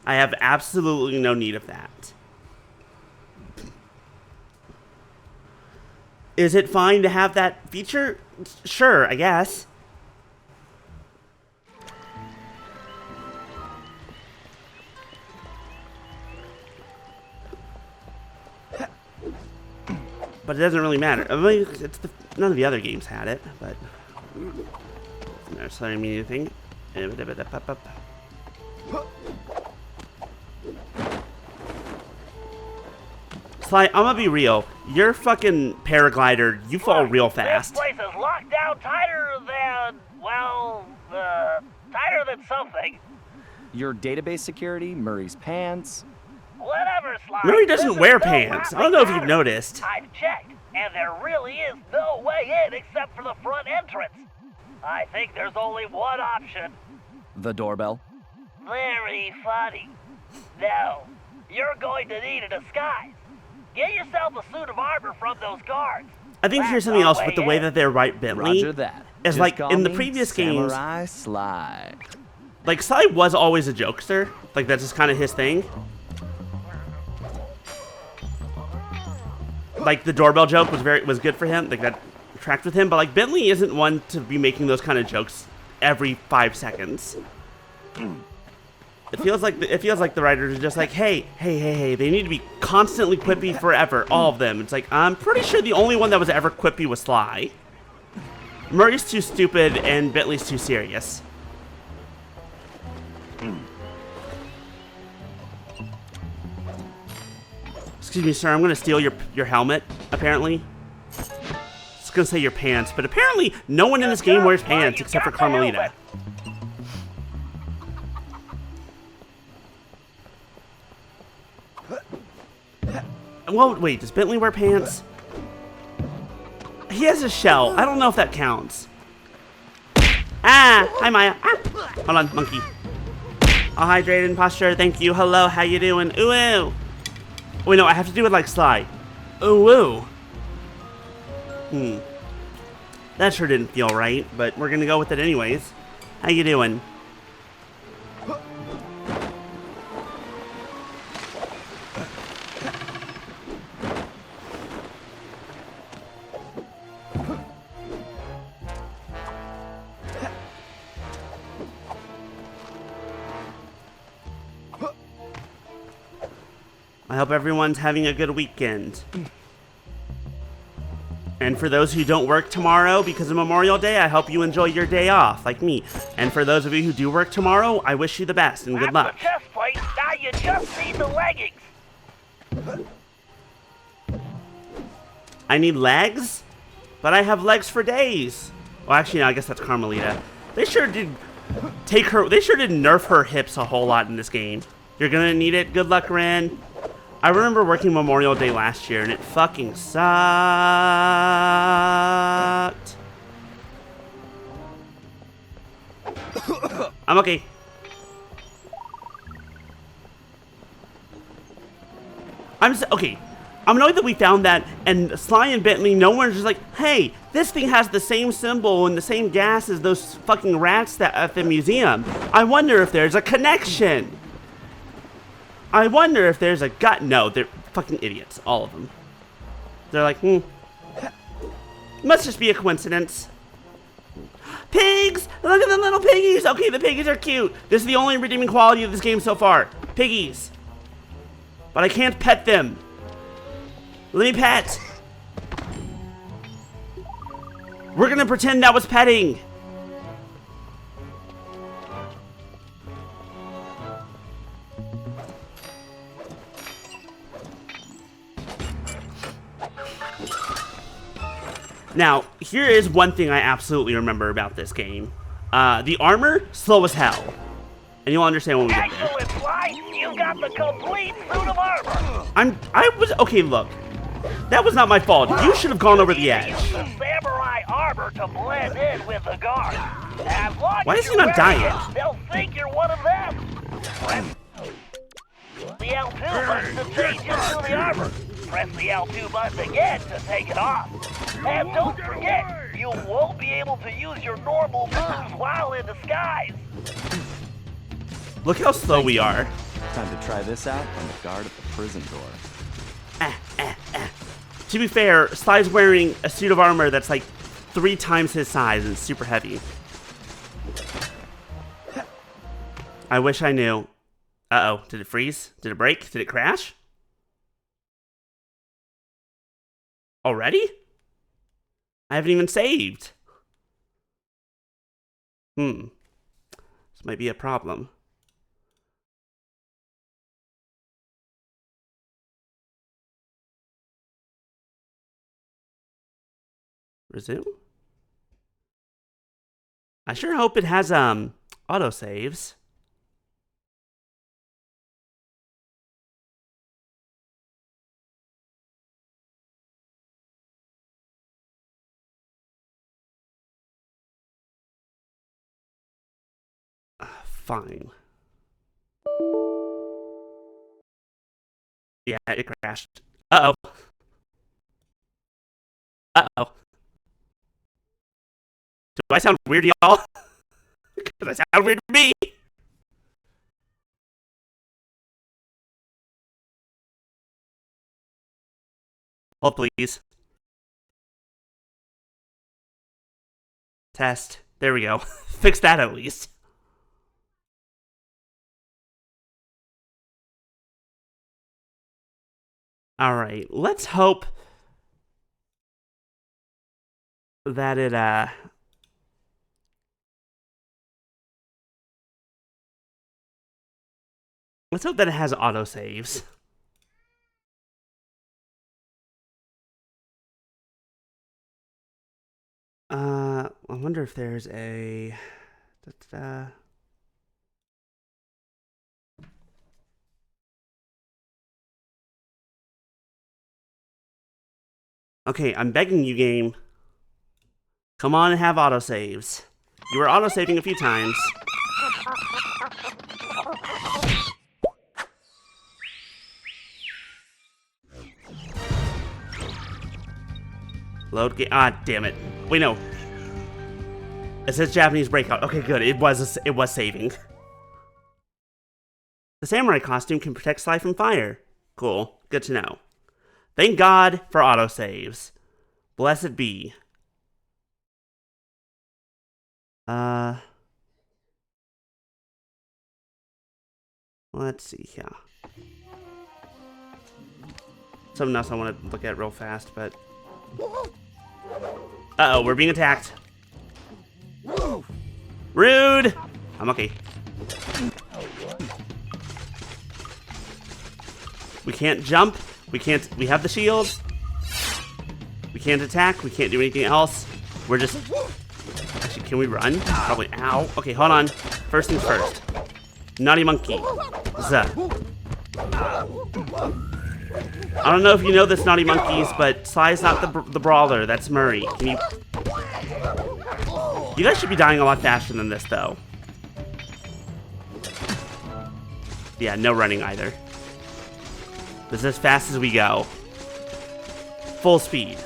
I have absolutely no need of that. Is it fine to have that feature? Sure, I guess. But it doesn't really matter. I mean, none of the other games had it, but doesn't necessarily mean anything. Sly, I'm gonna be real. Your fucking paraglider, you fall real fast. This place is locked down tighter than, well, tighter than something. Your database security, Murray's pants. Whatever, Sly. Murray doesn't This is wear no pants. I laughing don't know if you've matter. noticed. I've checked, and there really is no way in except for the front entrance. I think there's only one option. The doorbell. Very funny. No, you're going to need a disguise. Get yourself a suit of armor from those guards. I think here's something else with the way that they're right, Bentley. Roger that. Is Just like call in the me previous games, Samurai Sly. like Sly was always a jokester. Like that's just kind of his thing. Like the doorbell joke was good for him. Like that tracked with him. But like Bentley isn't one to be making those kind of jokes every 5 seconds. It feels like the writers are just like, hey, they need to be constantly quippy forever, all of them. It's like, I'm pretty sure the only one that was ever quippy was Sly. Murray's too stupid and Bentley's too serious. Excuse me, sir, I'm gonna steal your helmet, apparently. It's gonna say your pants, but apparently no one in this game wears pants except for Carmelita. Well, wait, does Bentley wear pants? He has a shell. I don't know if that counts. Ah! Hi, Maya. Ah! Hold on, monkey. All hydrated and posture. Thank you. Hello, how you doing? Ooh, ooh. Wait, no, I have to do it like Sly. Ooh, ooh. That sure didn't feel right, but we're gonna go with it anyways. How you doing? I hope everyone's having a good weekend. And for those who don't work tomorrow because of Memorial Day, I hope you enjoy your day off, like me. And for those of you who do work tomorrow, I wish you the best and good luck. The chest plate. Now you just need the leggings. I need legs? But I have legs for days. Well, actually, no, I guess that's Carmelita. They sure did nerf her hips a whole lot in this game. You're gonna need it. Good luck, Ren. I remember working Memorial Day last year, and it fucking sucked. I'm okay. Okay. I'm annoyed that we found that, and Sly and Bentley, no one's just like, hey, this thing has the same symbol and the same gas as those fucking rats that at the museum. I wonder if there's a connection. I wonder if there's a gut. No, they're fucking idiots, all of them. They're like, must just be a coincidence. Pigs! Look at the little piggies! Okay, the piggies are cute. This is the only redeeming quality of this game so far. Piggies. But I can't pet them. Let me pet. We're gonna pretend that was petting. Now, here is one thing I absolutely remember about this game. The armor, slow as hell. And you'll understand when we get there. Excellent, Sly. You got the complete suit of armor. Okay, look. That was not my fault. You should have gone over the edge. Use the samurai armor to blend in with the guard. As long Why as is he you're not wearing dying? it, they'll think you're one of them. Press the L2 button to change into the armor. Press the L2 button again to take it off. And don't forget, you won't be able to use your normal moves while in disguise. Look how slow we are. Time to try this out on the guard at the prison door. To be fair, Sly's wearing a suit of armor that's like 3 times his size and super heavy. I wish I knew. Uh-oh, did it freeze? Did it break? Did it crash? Already? I haven't even saved. This might be a problem. Resume? I sure hope it has, autosaves. Fine. Yeah, it crashed. Uh-oh. Uh-oh. Do I sound weird, y'all? Does I sound weird to me? Hold, please. Test. There we go. Fix that at least. Alright, let's hope that it, let's hope that it has autosaves. I wonder if there's a... Okay, I'm begging you, game. Come on and have autosaves. You were autosaving a few times. Load game. Ah, damn it. Wait, no. It says Japanese breakout. Okay, good. It was saving. The samurai costume can protect Sly from fire. Cool. Good to know. Thank God for autosaves. Blessed be. Let's see here. Something else I want to look at real fast, but... Uh-oh, we're being attacked. Rude! I'm okay. We can't jump. We have the shield. We can't attack. We can't do anything else. We're just... Actually, can we run? Probably. Ow. Okay, hold on. First things first. Naughty monkey. Zuh. I don't know if you know this, Naughty Monkeys, but Sly's not the brawler. That's Murray. Can you... You guys should be dying a lot faster than this, though. Yeah, no running either. This is as fast as we go. Full speed.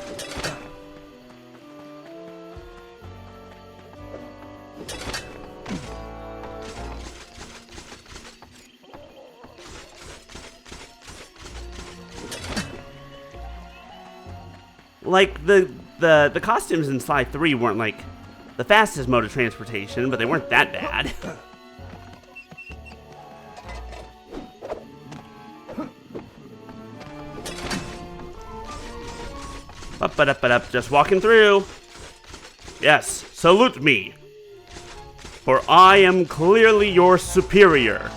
Like, the costumes in Sly 3 weren't, like, the fastest mode of transportation, but they weren't that bad. Up, just walking through. Yes, salute me. For I am clearly your superior.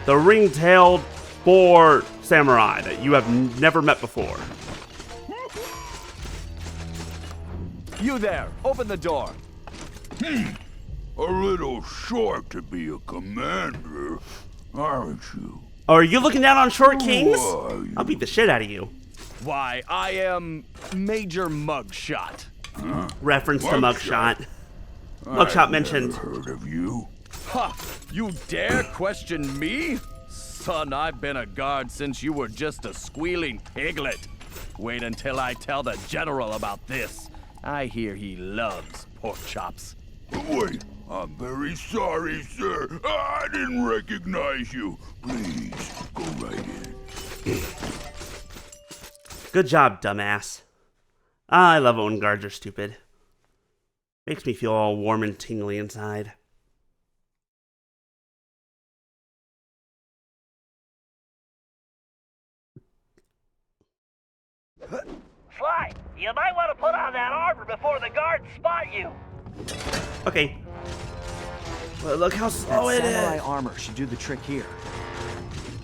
The ring-tailed boar samurai that you have never met before. You there, open the door. A little short to be a commander, aren't you? Are you looking down on short kings? Who are you? I'll beat the shit out of you. Why, I am Major Mugshot. Reference to Mugshot? Mugshot. Mugshot mentioned. Heard of you? Ha! You dare question me? Son, I've been a guard since you were just a squealing piglet. Wait until I tell the general about this. I hear he loves pork chops. Wait, I'm very sorry, sir. I didn't recognize you. Please, go right in. Good job, dumbass. I love it when guards are stupid. Makes me feel all warm and tingly inside. Sly, You might want to put on that armor before the guards spot you. Okay. Well, look how slow That it samurai is. armor should do the trick here.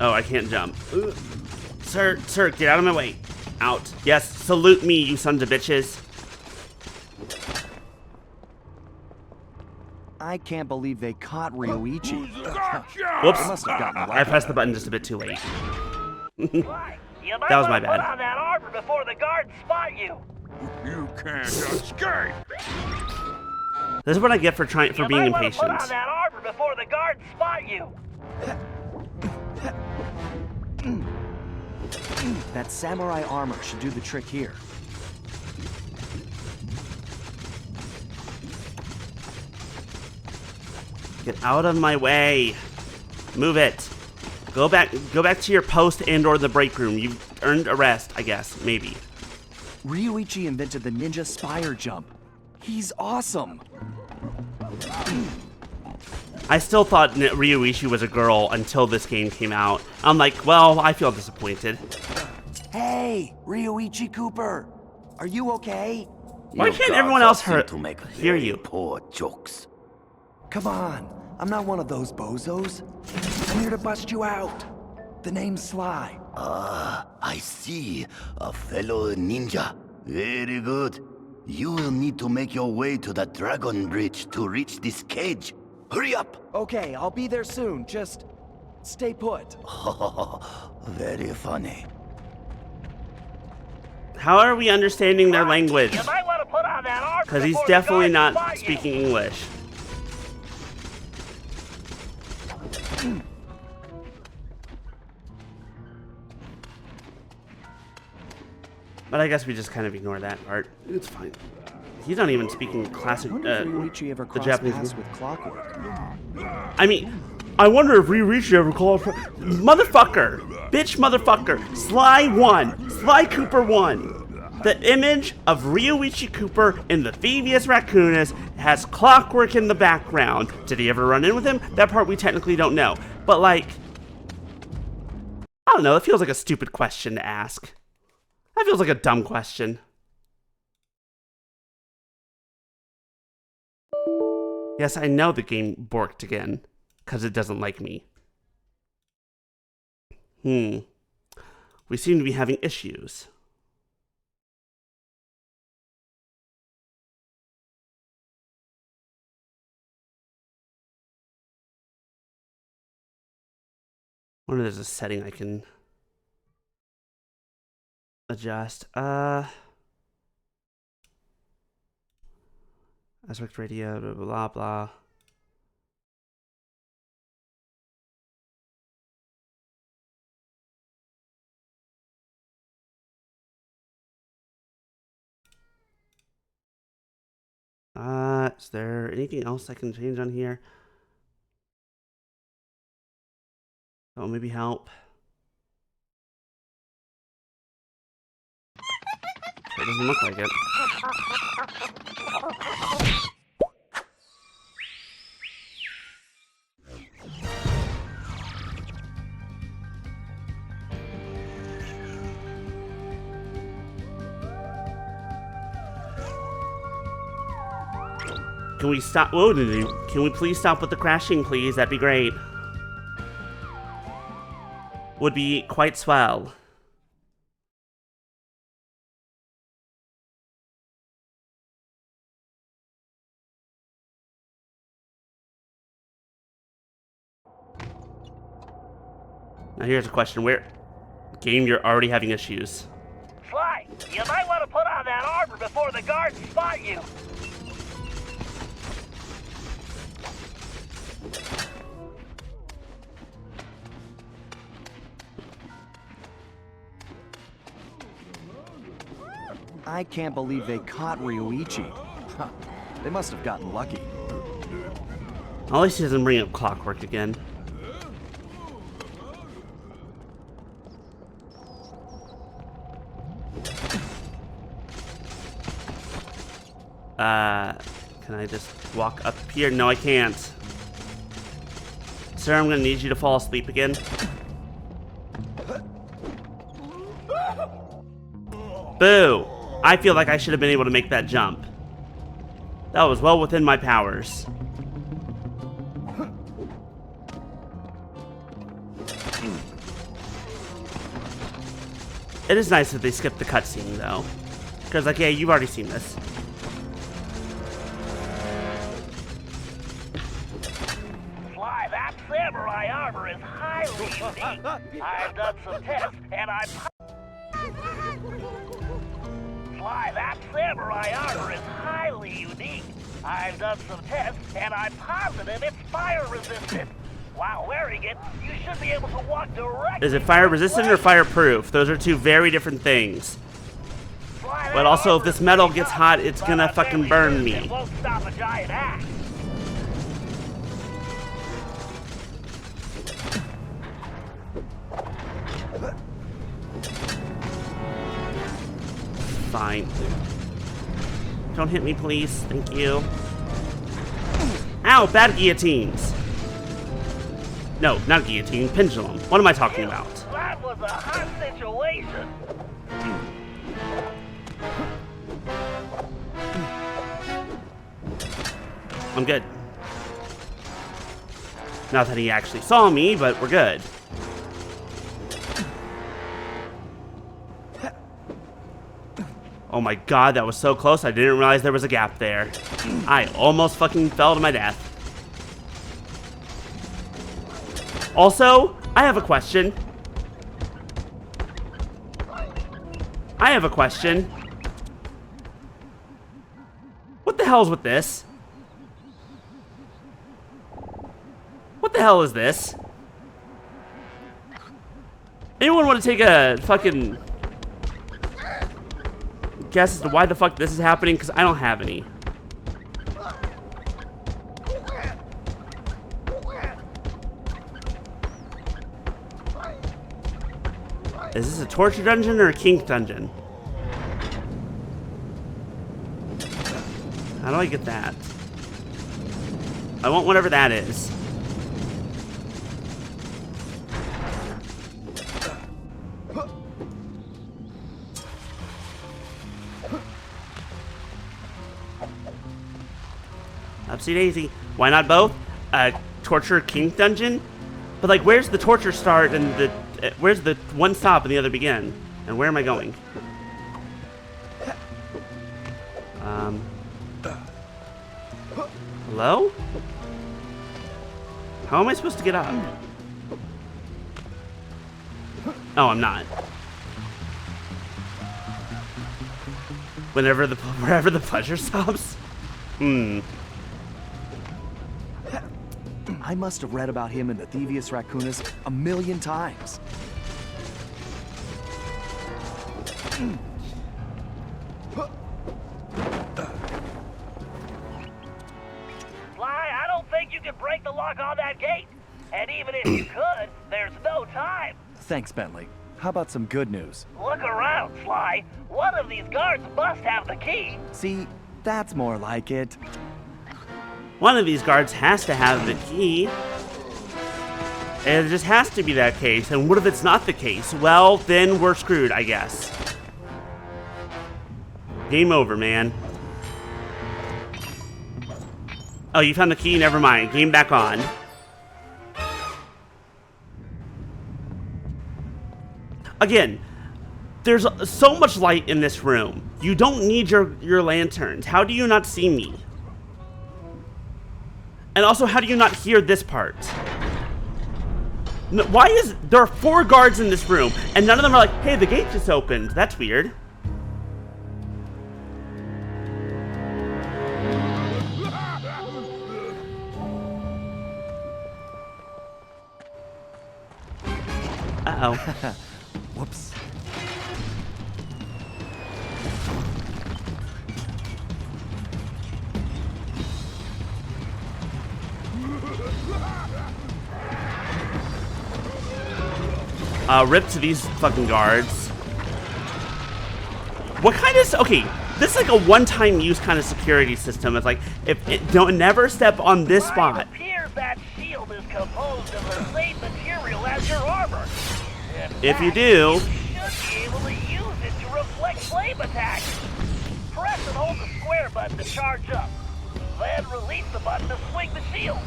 Oh, I can't jump. Sir, get out of my way. Out. Yes, salute me, you sons of bitches. I can't believe they caught Ryoichi. Gotcha! Whoops. They must have gotten I lucky. pressed the button just a bit too late. Why? You might That was want my to put bad. on that armor before the guards spot you. You can't escape! This is what I get for being You might want to put on impatient. that armor before the guards spot you. That samurai armor should do the trick here. Get out of my way. Move it. Go back to your post and/or the break room. You've earned a rest, I guess. Maybe. Ryoichi invented the ninja spire jump. He's awesome. I still thought Ryoichi was a girl until this game came out. I'm like, well, I feel disappointed. Hey, Ryoichi Cooper. Are you okay? Why You can't gods everyone all else seem hear to make hear very you? Poor jokes. Come on. I'm not one of those bozos. I'm here to bust you out. The name's Sly. I see. A fellow ninja. Very good. You will need to make your way to the Dragon Bridge to reach this cage. Hurry up! Okay, I'll be there soon. Just stay put. Very funny. How are we understanding their language? You might want to put on that armor Because he's before the definitely guards not spot you. speaking English. But I guess we just kind of ignore that part. It's fine. He's not even speaking classic, I wonder if Ryoichi ever the crossed Japanese. paths with Clockwork. I mean, I wonder if Ryoichi ever called for... Motherfucker! Bitch motherfucker! Sly 1! Sly Cooper 1! The image of Ryoichi Cooper in the Thieves Raccoonus has Clockwork in the background. Did he ever run in with him? That part we technically don't know. But like... I don't know, it feels like a stupid question to ask. That feels like a dumb question. Yes, I know the game borked again, because it doesn't like me. We seem to be having issues. I wonder if there's a setting I can adjust. Aspect radio, blah, blah, blah. Is there anything else I can change on here? Oh, maybe help. Sure doesn't look like it. Can we stop? Whoa, can we please stop with the crashing, please? That'd be great. Would be quite swell. Now here's a question. Where... Game, you're already having issues. Sly, you might want to put on that armor before the guards spot you. I can't believe they caught Ryoichi. Huh. They must have gotten lucky. At least he doesn't bring up Clockwork again. Can I just walk up here? No, I can't. Sir, I'm gonna need you to fall asleep again. Boo! I feel like I should have been able to make that jump. That was well within my powers. It is nice that they skipped the cutscene, though. Because, like, yeah, you've already seen this. Sly, that samurai armor is highly unique. I've done some tests, and Sly, that samurai armor is highly unique. I've done some tests, and I'm positive it's fire resistant. While wearing it, you should be able to walk directly. Is it fire resistant or fireproof? Those are two very different things. But also, if this metal gets hot, it's gonna fucking burn me. It won't stop a giant axe. Fine. Don't hit me, please. Thank you. Ow, bad guillotines. No, not guillotine, pendulum. What am I talking about? That was a hot situation. I'm good. Not that he actually saw me, but we're good. Oh my god, that was so close. I didn't realize there was a gap there. I almost fucking fell to my death. Also, I have a question. What the hell is with this? What the hell is this? Anyone want to take a fucking guess as to why the fuck this is happening? Because I don't have any. Is this a torture dungeon or a kink dungeon? How do I get that? I want whatever that is. Upsy daisy. Why not both? Torture kink dungeon? But like, where's the torture start and the where's the one stop and the other begin? And where am I going? Hello? How am I supposed to get up? Oh, I'm not. Wherever the pleasure stops? I must have read about him in the Thievius Raccoonus a million times. Sly, I don't think you can break the lock on that gate. And even if you could, there's no time. Thanks, Bentley. How about some good news? Look around, Sly. One of these guards must have the key. See, that's more like it. One of these guards has to have the key. And it just has to be that case. And what if it's not the case? Well, then we're screwed, I guess. Game over, man. Oh, you found the key? Never mind. Game back on. Again, there's so much light in this room. You don't need your lanterns. How do you not see me? And also, how do you not hear this part? No, why is there are 4 guards in this room and none of them are like, hey, the gate just opened? That's weird. Uh-oh. Whoops. Rip to these fucking guards. What kind of... Okay, this is like a one-time use kind of security system. It's like, if it, don't never step on this spot. It appears that shield is composed of the same material as your armor. If you do... You should be able to use it to reflect flame attacks. Press and hold the square button to charge up. Then release the button to swing the shield.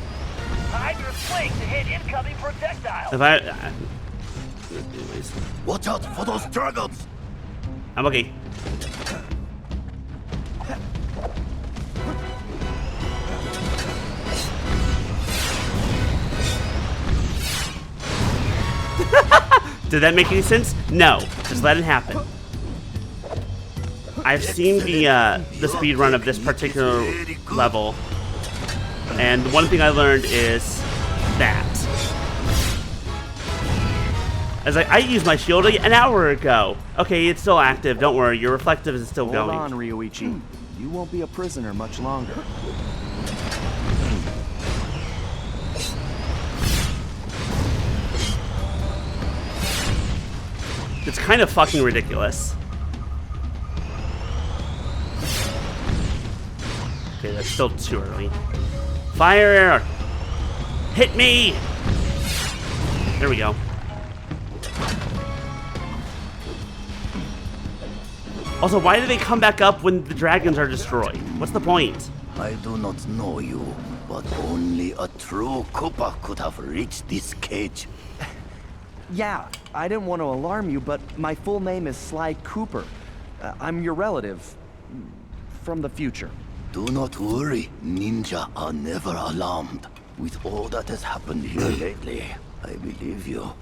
Time your swing to hit incoming projectiles. If I... anyways. Watch out for those dragons! I'm okay. Did that make any sense? No. Just let it happen. I've seen the speed run of this particular level, and the one thing I learned is that. I was like, I used my shield an hour ago. Okay, it's still active. Don't worry, your reflective is still going. Hold on, Ryoichi. You won't be a prisoner much longer. It's kind of fucking ridiculous. Okay, that's still too early. Fire! Hit me! There we go. Also, why do they come back up when the dragons are destroyed? What's the point? I do not know you, but only a true Koopa could have reached this cage. Yeah, I didn't want to alarm you, but my full name is Sly Cooper. I'm your relative from the future. Do not worry, ninja are never alarmed. With all that has happened here lately, I believe you.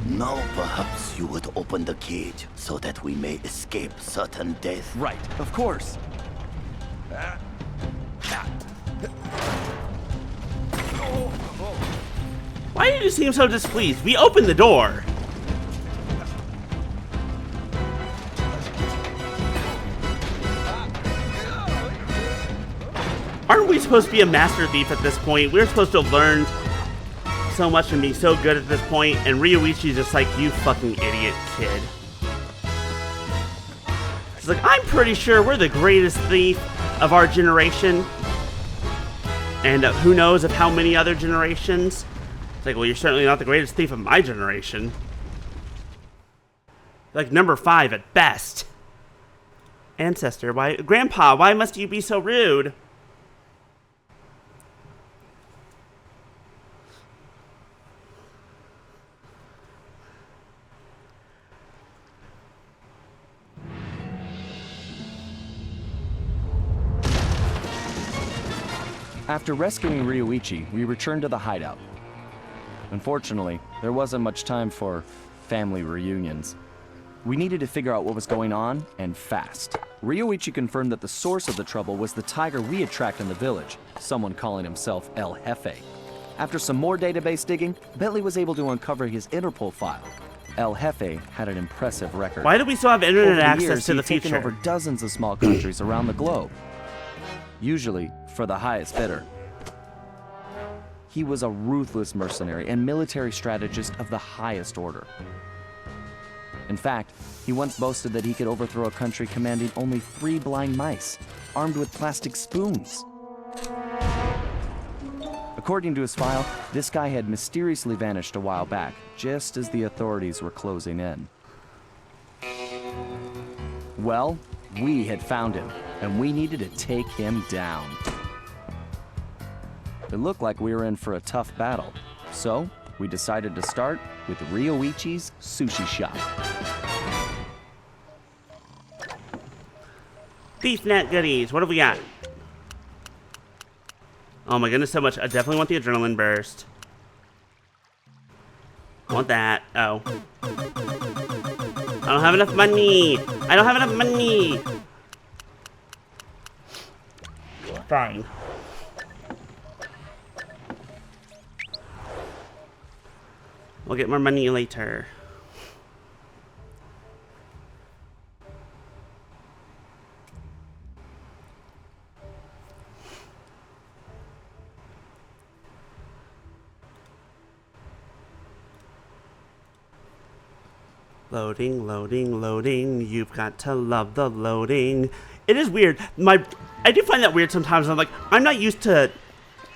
Now perhaps you would open the cage so that we may escape certain death. Right, of course. Why do you seem so displeased? We opened the door. Aren't we supposed to be a master thief at this point? We're supposed to have learned so much and be so good at this point, and Ryoichi's just like, you fucking idiot kid. He's like, I'm pretty sure we're the greatest thief of our generation. And who knows of how many other generations. It's like, well, you're certainly not the greatest thief of my generation. Like number 5 at best. Ancestor, why, Grandpa, why must you be so rude? After rescuing Ryoichi, we returned to the hideout. Unfortunately, there wasn't much time for family reunions. We needed to figure out what was going on, and fast. Ryoichi confirmed that the source of the trouble was the tiger we had tracked in the village, someone calling himself El Jefe. After some more database digging, Bentley was able to uncover his Interpol file. El Jefe had an impressive record. Why do we still have internet Over the access years, to the he'd taken future? over dozens of small countries around the globe, usually for the highest bidder. He was a ruthless mercenary and military strategist of the highest order. In fact, he once boasted that he could overthrow a country commanding only 3 blind mice, armed with plastic spoons. According to his file, this guy had mysteriously vanished a while back, just as the authorities were closing in. Well, we had found him, and we needed to take him down. It looked like we were in for a tough battle, so we decided to start with Ryoichi's sushi shop. Thief net goodies. What have we got? Oh my goodness, so much. I definitely want the adrenaline burst. I want that. Oh. I don't have enough money. I don't have enough money. Fine. We'll get more money later. Loading, loading, loading. You've got to love the loading. It is weird. I do find that weird sometimes. I'm like, I'm not used to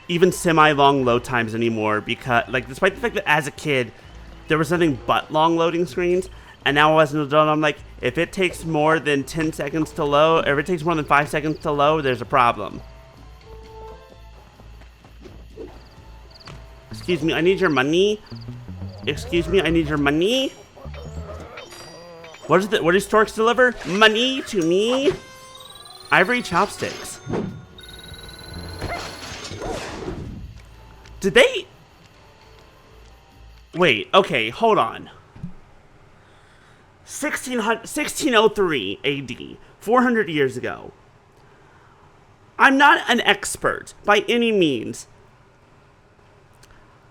even semi-long load times anymore because, like, despite the fact that as a kid, there was nothing but long loading screens. And now as an adult, I'm like, if it takes more than 10 seconds to load, or if it takes more than 5 seconds to load, there's a problem. Excuse me, I need your money. Excuse me, I need your money. What do storks deliver? Money to me? Ivory chopsticks. Did they... Wait, okay, hold on. 1603 AD, 400 years ago. I'm not an expert by any means.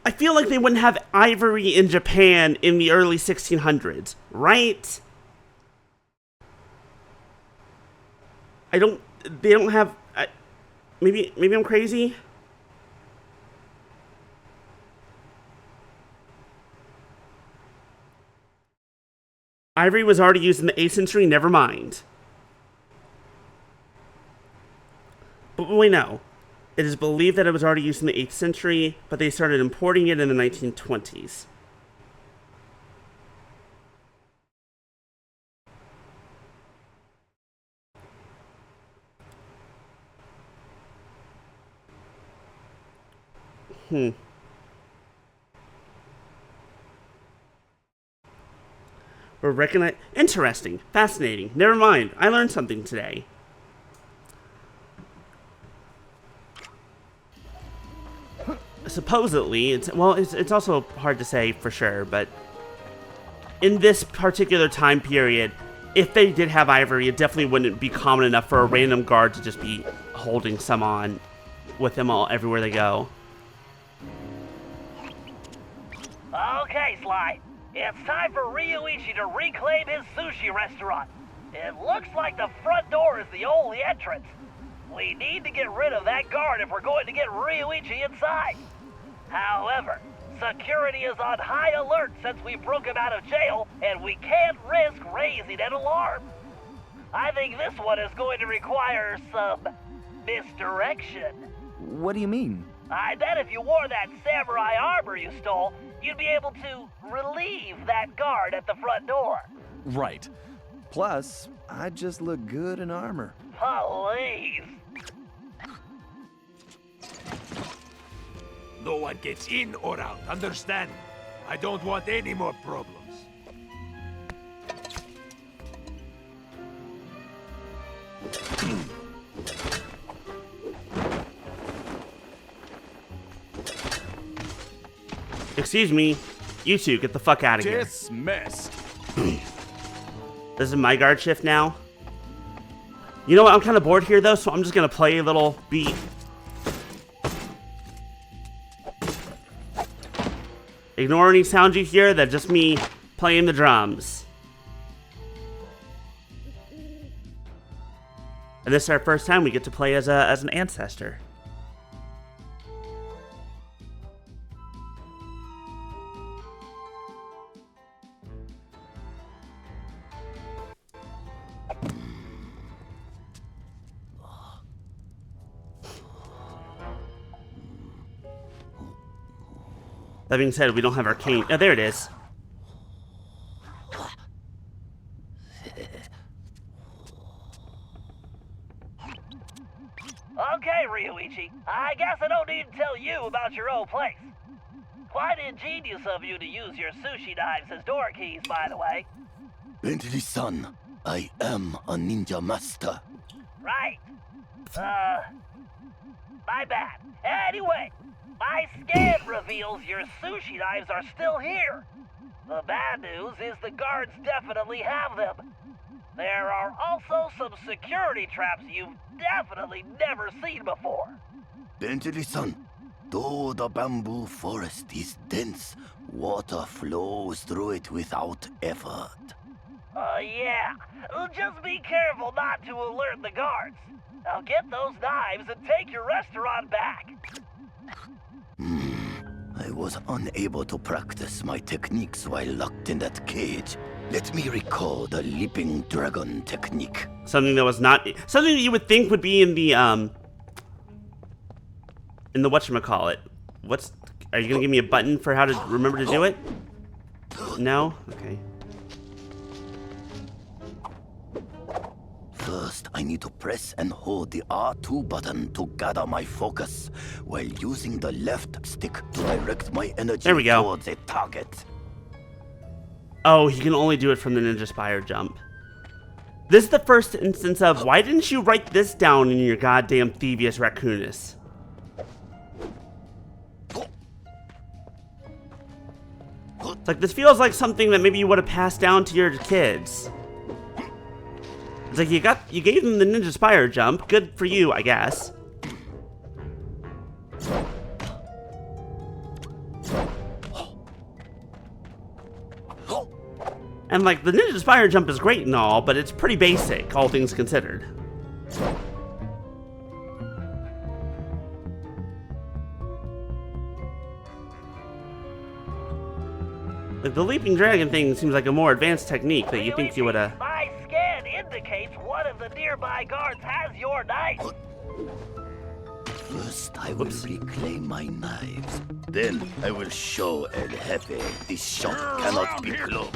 I feel like they wouldn't have ivory in Japan in the early 1600s, right? They don't have, maybe I'm crazy? Ivory was already used in the 8th century, never mind. But we know. It is believed that it was already used in the 8th century, but they started importing it in the 1920s. We're recognizing... Interesting. Fascinating. Never mind. I learned something today. Supposedly, it's also hard to say for sure, but in this particular time period, if they did have ivory, it definitely wouldn't be common enough for a random guard to just be holding some on with them all everywhere they go. Okay, Sly. It's time for Ryuichi to reclaim his sushi restaurant. It looks like the front door is the only entrance. We need to get rid of that guard if we're going to get Ryuichi inside. However, security is on high alert since we broke him out of jail, and we can't risk raising an alarm. I think this one is going to require some misdirection. What do you mean? I bet if you wore that samurai armor you stole, you'd be able to relieve that guard at the front door. Right. Plus, I just look good in armor. Please. No one gets in or out, understand? I don't want any more problems. Excuse me. You two, get the fuck out of here. Dismissed. This is my guard shift now. You know what? I'm kind of bored here, though, so I'm just going to play a little beat. Ignore any sound you hear. That's just me playing the drums. And this is our first time we get to play as an ancestor. That being said, we don't have our cane. Oh, there it is. Okay, Ryuichi. I guess I don't need to tell you about your old place. Quite ingenious of you to use your sushi knives as door keys, by the way. Bentley-san, I am a ninja master. Right. My bad. Anyway, my scan reveals your sushi knives are still here. The bad news is the guards definitely have them. There are also some security traps you've definitely never seen before. Bentley-san, though the bamboo forest is dense, water flows through it without effort. Yeah. Just be careful not to alert the guards. Now get those knives and take your restaurant back. I was unable to practice my techniques while locked in that cage. Let me recall the leaping dragon technique. Something that was not... Something that you would think would be in the whatchamacallit. Are you gonna give me a button for how to remember to do it? No? Okay. First, I need to press and hold the R2 button to gather my focus, while using the left stick to direct my energy There we go. towards a target. Oh, he can only do it from the Ninja Spire jump. This is the first instance of, why didn't you write this down in your goddamn Thievius Raccoonus? It's like, this feels like something that maybe you would have passed down to your kids. It's like, you gave them the Ninja Spire jump. Good for you, I guess. And like, the Ninja Spire jump is great and all, but it's pretty basic, all things considered. Like, the leaping dragon thing seems like a more advanced technique that you think you would have. My scan indicates one of the nearby guards has your knife. First, I will reclaim my knives. Then, I will show El Jefe this shop cannot be closed.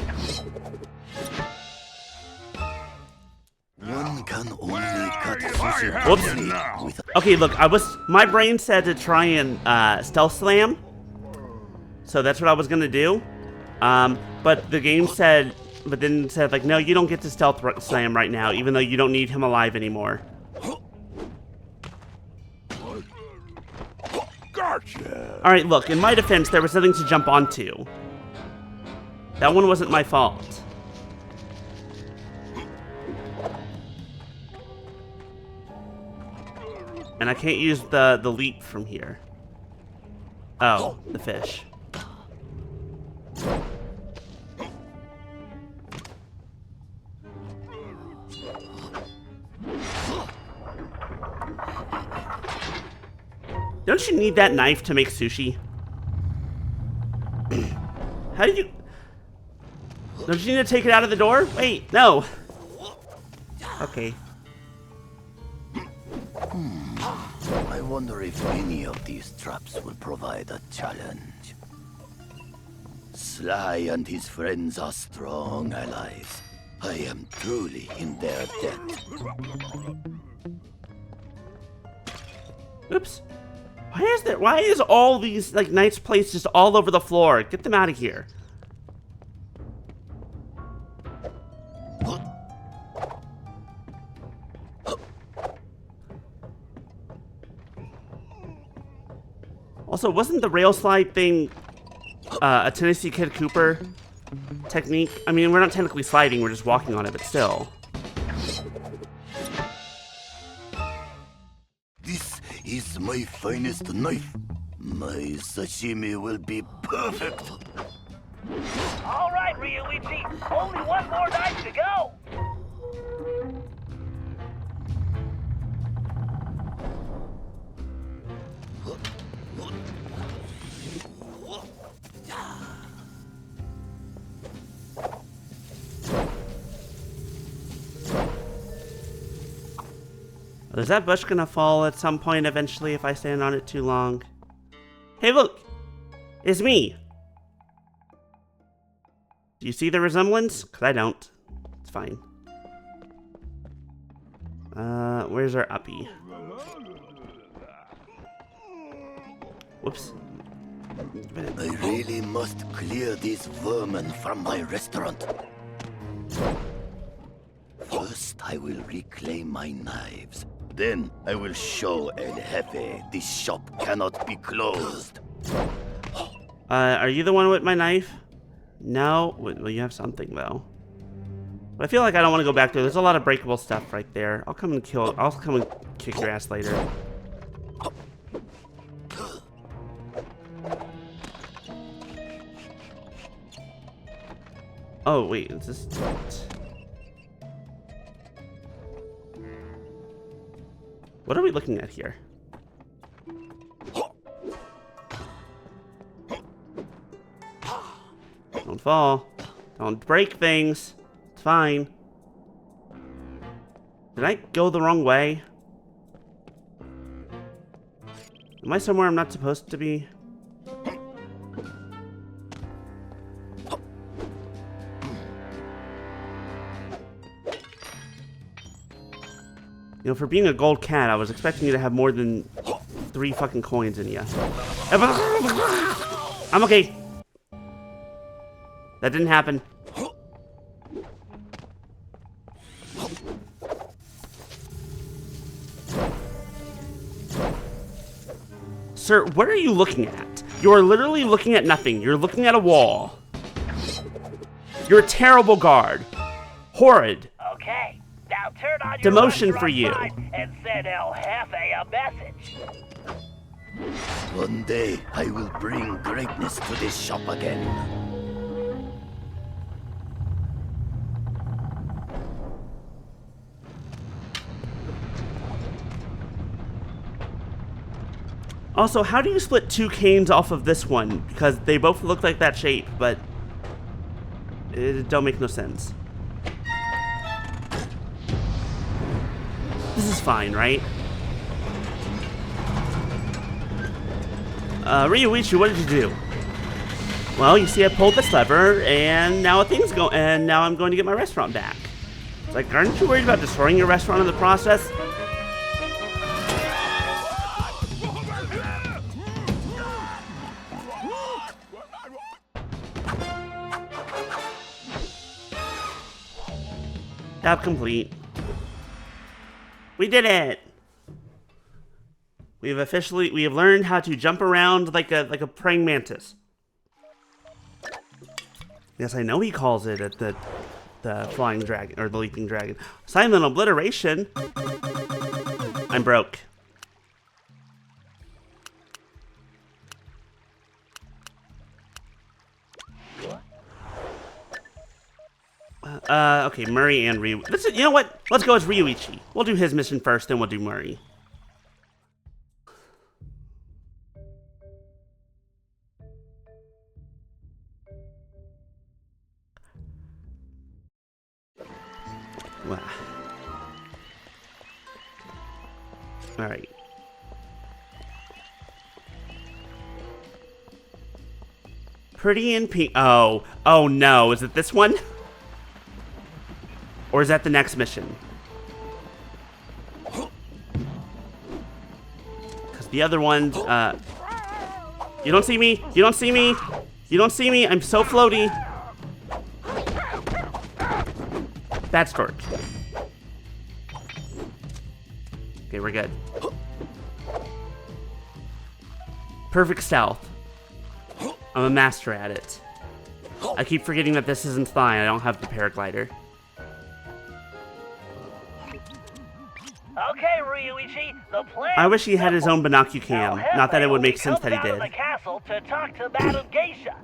One can only cut sushi Whoops. with Okay, look, my brain said to try and stealth slam, so that's what I was gonna do. But the game said, like, no, you don't get to stealth slam right now, even though you don't need him alive anymore. Gotcha. All right, look, in my defense, there was nothing to jump onto. That one wasn't my fault. And I can't use the leap from here. Oh, the fish. Don't you need that knife to make sushi? How do you... Don't you need to take it out of the door? Wait, no. Okay. I wonder if any of these traps will provide a challenge. Sly and his friends are strong allies. I am truly in their debt. Oops. Why is all these, like, knights placed just all over the floor? Get them out of here. Also, wasn't the rail slide thing a Tennessee Kid Cooper technique? I mean, we're not technically sliding, we're just walking on it, but still. This is my finest knife. My sashimi will be perfect. All right, Ryuichi. Only one more knife to go. Is that bush gonna fall at some point eventually if I stand on it too long? Hey, look! It's me! Do you see the resemblance? Because I don't. It's fine. Where's our uppie? Whoops. I really must clear these vermin from my restaurant. First, I will reclaim my knives. Then, I will show El Jefe this shop cannot be closed. Are you the one with my knife? No? Well, you have something, though. But I feel like I don't want to go back there. There's a lot of breakable stuff right there. I'll come and kick your ass later. Oh, wait, is this... What are we looking at here? Don't fall. Don't break things. It's fine. Did I go the wrong way? Am I somewhere I'm not supposed to be? You know, for being a gold cat, I was expecting you to have more than 3 fucking coins in you. I'm okay. That didn't happen. Sir, what are you looking at? You are literally looking at nothing. You're looking at a wall. You're a terrible guard. Horrid. Okay, now turn on your Demotion for restaurant you. sign and send El Jefe a message. One day, I will bring greatness to this shop again. Also, how do you split 2 canes off of this one? Because they both look like that shape, but it don't make no sense. This is fine, right? Ryuichi, what did you do? Well, you see, I pulled this lever, and now now I'm going to get my restaurant back. It's like, aren't you worried about destroying your restaurant in the process? Tab complete. We did it! We have learned how to jump around like a praying mantis. Yes, I know he calls it at the flying dragon, or the leaping dragon. Silent obliteration. I'm broke. Okay, Murray and Ryu. You know what? Let's go as Ryuichi. We'll do his mission first, then we'll do Murray. Wow. Alright. Pretty in pink. Oh no. Is it this one? Or is that the next mission? Because the other ones, you don't see me? You don't see me? You don't see me? I'm so floaty. Bad stork. Okay, we're good. Perfect stealth. I'm a master at it. I keep forgetting that this isn't flying. I don't have the paraglider. Okay, Ryuichi, the plan. I wish he had his own binocucam. Not that it would make sense that he did. The castle to talk to Madame Geisha.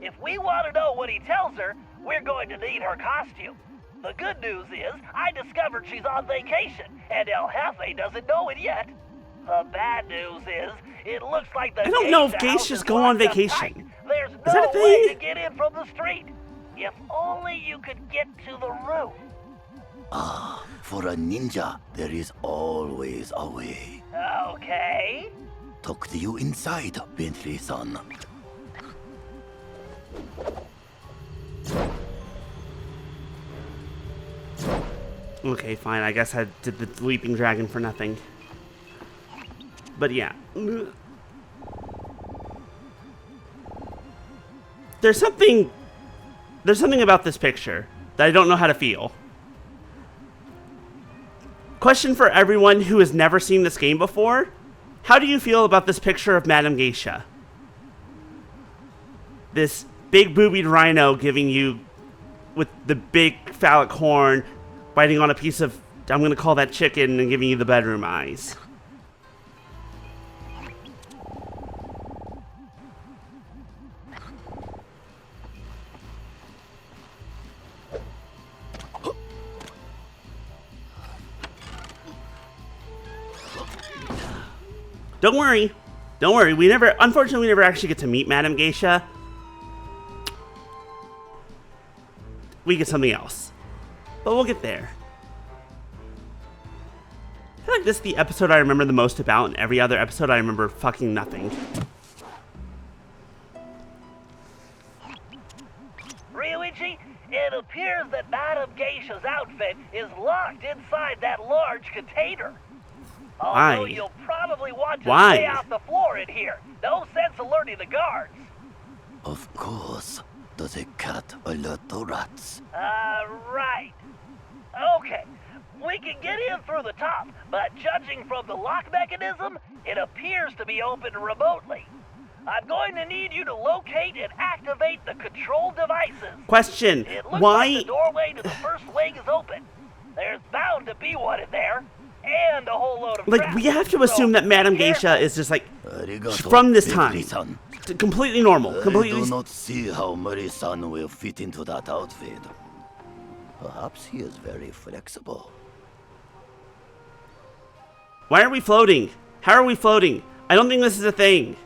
If we want to know what he tells her, we're going to need her costume. The good news is, I discovered she's on vacation, and El Jefe doesn't know it yet. The bad news is, it looks like the I don't know if Geisha house geishas is go on locked up vacation. tight. There's Is that no a way thing? to get in from the street. If only you could get to the roof. Ah, for a ninja, there is always a way. Okay. Talk to you inside, Bentley-san. Okay, fine. I guess I did the leaping dragon for nothing. But yeah. There's something about this picture that I don't know how to feel. Question for everyone who has never seen this game before. How do you feel about this picture of Madame Geisha? This big boobied rhino giving you, with the big phallic horn, biting on a piece of, I'm going to call that chicken, and giving you the bedroom eyes. Don't worry. Don't worry. Unfortunately, we never actually get to meet Madame Geisha. We get something else. But we'll get there. I feel like this is the episode I remember the most about, and every other episode I remember fucking nothing. Ryuichi, It appears that Madame Geisha's outfit is locked inside that large container. Although Why? you'll probably want to Why? stay off the floor in here. No sense alerting the guards. Of course. Does a cat alert the rats? Right. Okay. We can get in through the top, but judging from the lock mechanism, it appears to be open remotely. I'm going to need you to locate and activate the control devices. Question. It looks Why? like the doorway to the first wing is open. There's bound to be one in there, and a whole load of Like, traps. we have to assume that Madame Geisha is just like from this time. Completely normal. I Completely. do not see how Mori-san will fit into that outfit. Perhaps he is very flexible. Why are we floating? How are we floating? I don't think this is a thing.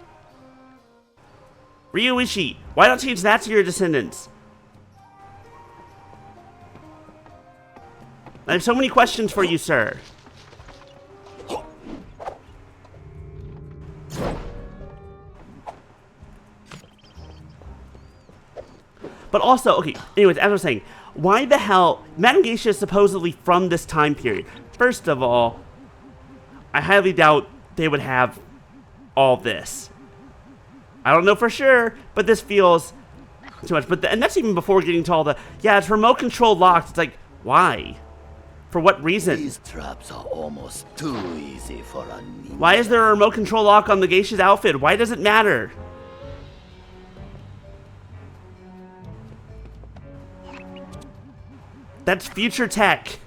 Ryuichi, why not change that to your descendants? I have so many questions for you, sir. But also, okay, anyways, as I was saying, why the hell, Madame Geisha is supposedly from this time period. First of all, I highly doubt they would have all this. I don't know for sure, but this feels too much. But and that's even before getting to all the, yeah, it's remote control locked. It's like, why? For what reason? These traps are almost too easy for a ninja. Why is there a remote control lock on the geisha's outfit? Why does it matter? That's future tech.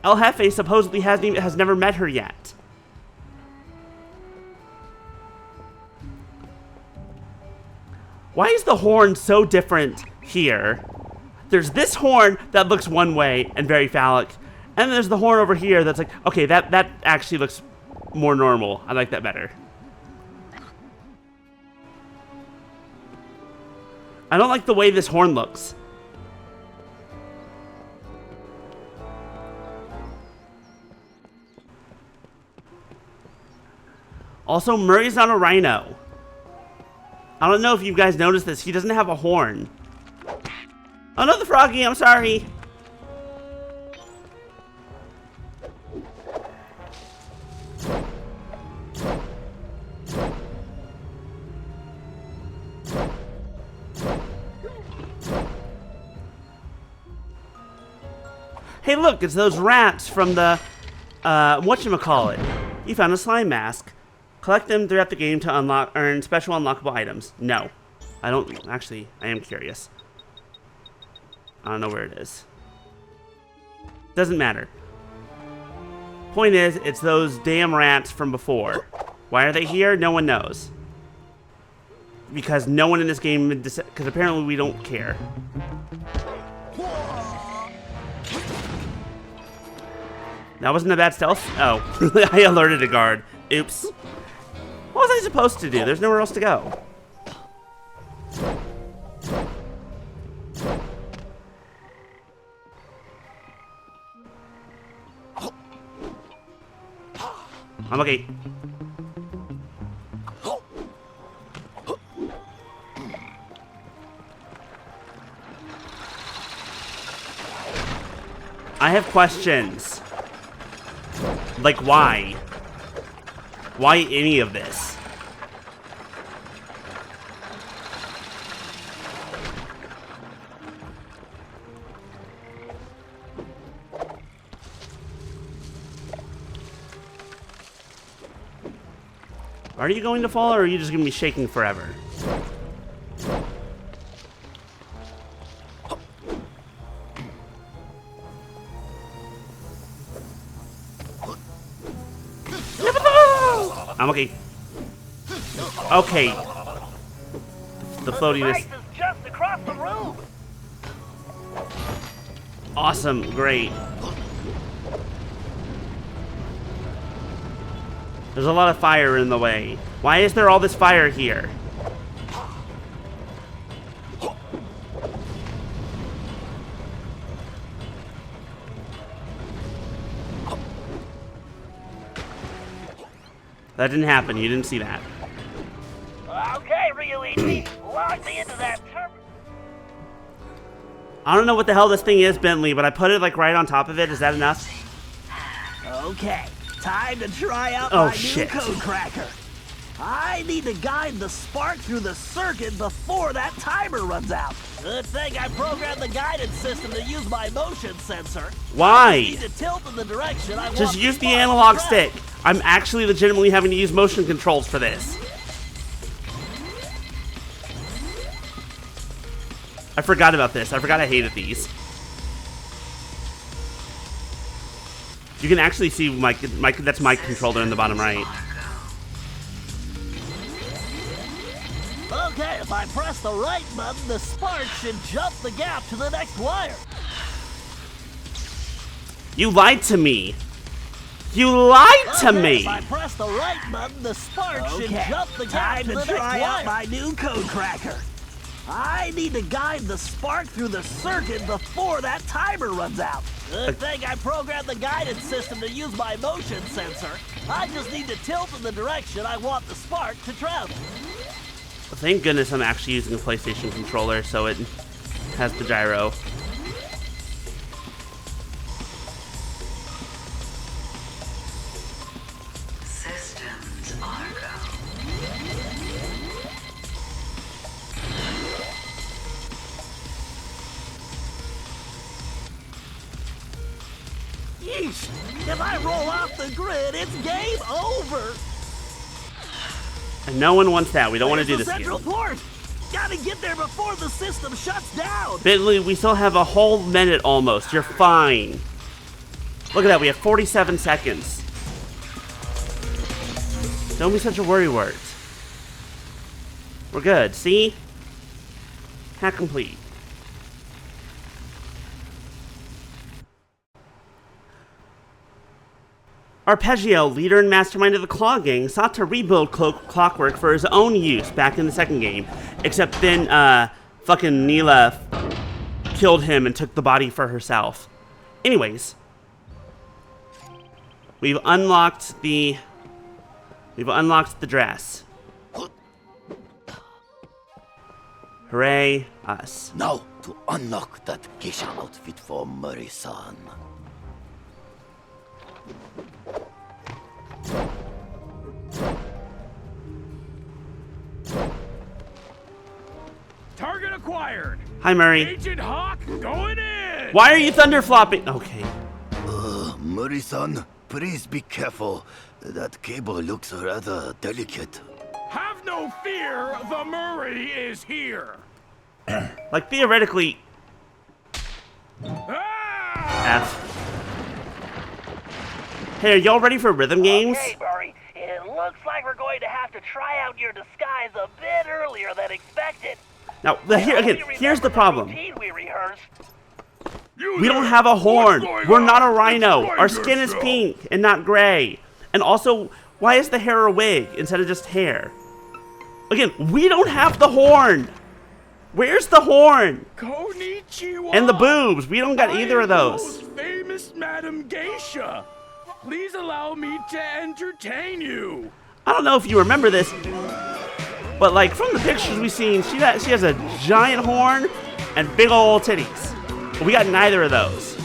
El Jefe supposedly has never met her yet. Why is the horn so different here? There's this horn that looks one way and very phallic, and then there's the horn over here that's like, okay, that actually looks more normal. I like that better. I don't like the way this horn looks. Also, Murray's not a rhino. I don't know if you guys noticed this. He doesn't have a horn. Oh no, the froggy, I'm sorry. Hey look, it's those rats from the, whatchamacallit. You found a slime mask. Collect them throughout the game to earn special unlockable items. No. I don't, actually, I am curious. I don't know where it is. Doesn't matter. Point is, it's those damn rats from before. Why are they here? No one knows. Because no one in this game, because apparently we don't care. That wasn't a bad stealth? Oh, I alerted a guard. Oops. What was I supposed to do? There's nowhere else to go. I'm okay. I have questions. Like, why? Why any of this? Are you going to fall, or are you just going to be shaking forever? I'm okay. Okay. The floatiness. Is just across the room. Awesome. Great. There's a lot of fire in the way. Why is there all this fire here? That didn't happen. You didn't see that. Okay, Ryuichi, lock me into that turret. I don't know what the hell this thing is, Bentley, but I put it like right on top of it. Is that enough? Okay, time to try out Oh, my shit. new code cracker. I need to guide the spark through the circuit before that timer runs out. Good thing I programmed the guidance system to use my motion sensor. Why? I need to tilt in the direction I Just want use the spark to analog travel. stick. I'm actually legitimately having to use motion controls for this. I forgot about this. I forgot I hated these. You can actually see that's my controller in the bottom right. Okay, if I press the right button, the spark should jump the gap to the next wire. You lied to me. You lied to Okay, me. if I press the right button, the spark should jump the gap to the next wire. My new code cracker. I need to guide the spark through the circuit before that timer runs out. Good thing I programmed the guidance system to use my motion sensor. I just need to tilt in the direction I want the spark to travel. Thank goodness I'm actually using a PlayStation controller, so it has the gyro. Systems Argo. Yeesh! If I roll off the grid, it's game over! And no one wants that. We don't want to do There's this the central again. port! Gotta get there before the system shuts down! Bentley, we still have a whole minute almost. You're fine. Look at that. We have 47 seconds. Don't be such a worrywart. We're good. See? Hack complete. Arpeggio, leader and mastermind of the Claw Gang, sought to rebuild Clockwork for his own use back in the second game, except then, fucking Neela killed him and took the body for herself. Anyways, we've unlocked the dress. Hooray, us. Now, to unlock that geisha outfit for Murray-san. Target acquired. Hi, Murray. Agent Hawk going in. Why are you thunder flopping? Okay. Murray-san, please be careful. That cable looks rather delicate. Have no fear. The Murray is here. Like, theoretically, Ah! F. Hey, are y'all ready for rhythm games? Okay, Murray, it looks like we're going to have to try out your disguise a bit earlier than expected. Now, here's the problem. Routine we rehearsed. We don't have a horn. We're not a rhino. Our skin is pink and not gray. And also, why is the hair a wig instead of just hair? Again, we don't have the horn. Where's the horn? Konnichiwa. And the boobs. We don't got either of those. Most famous Madam Geisha. Please allow me to entertain you. I don't know if you remember this, but like from the pictures we've seen, she has a giant horn and big old titties. But we got neither of those.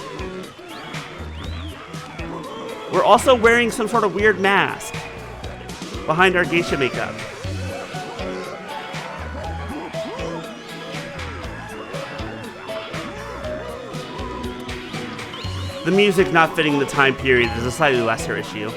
We're also wearing some sort of weird mask behind our geisha makeup. The music not fitting the time period is a slightly lesser issue.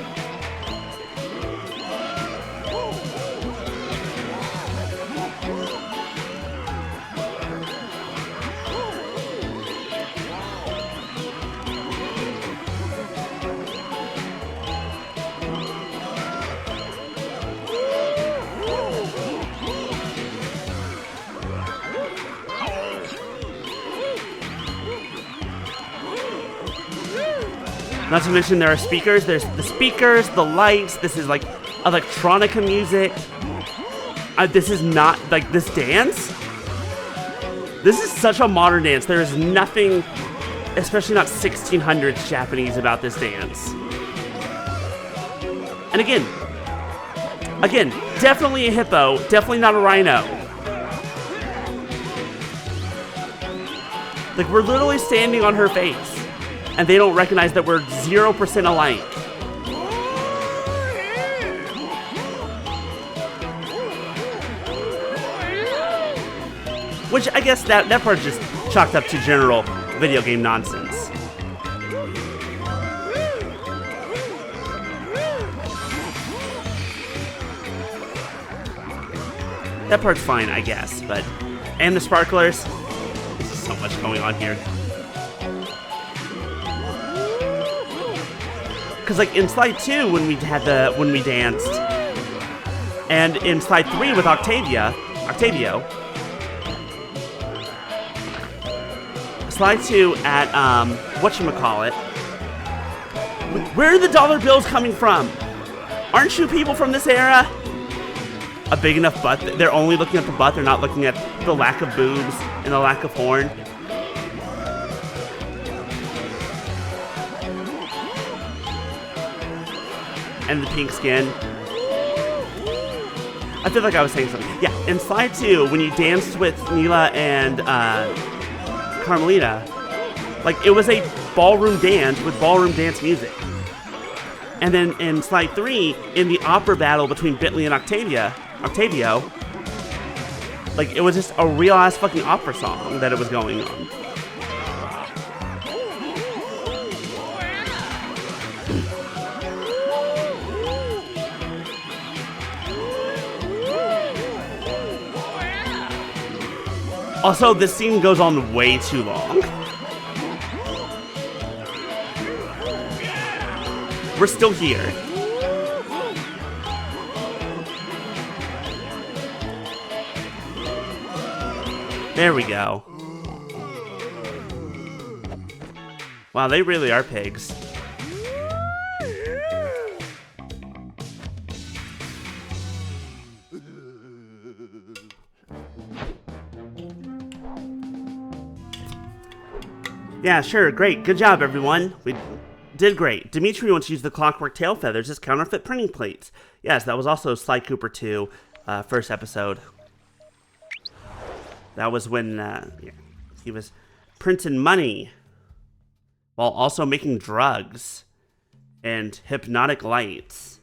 Not to mention there are speakers. There's the speakers, the lights. This is like electronica music. This is not like this dance. This is such a modern dance. There is nothing, especially not 1600s Japanese about this dance. And again, definitely a hippo. Definitely not a rhino. Like, we're literally standing on her face, and they don't recognize that we're 0% alike. Which, I guess that part's just chalked up to general video game nonsense. That part's fine, I guess, but... And the sparklers. There's so much going on here. Because, like, in Sly 2, when we danced, and in Sly 3 with Octavio, Sly 2 at, whatchamacallit, where are the dollar bills coming from? Aren't you people from this era? A big enough butt. They're only looking at the butt. They're not looking at the lack of boobs and the lack of horn. And the pink skin. I feel like I was saying something. Yeah, in Sly 2, when you danced with Mila and Carmelita, like, it was a ballroom dance with ballroom dance music. And then in Sly 3, in the opera battle between Bentley and Octavio, like, it was just a real-ass fucking opera song that it was going on. Also, this scene goes on way too long. We're still here. There we go. Wow, they really are pigs. Yeah, sure, great. Good job, everyone. We did great. Dimitri wants to use the clockwork tail feathers as counterfeit printing plates. Yes, that was also Sly Cooper 2, first episode. That was when he was printing money while also making drugs and hypnotic lights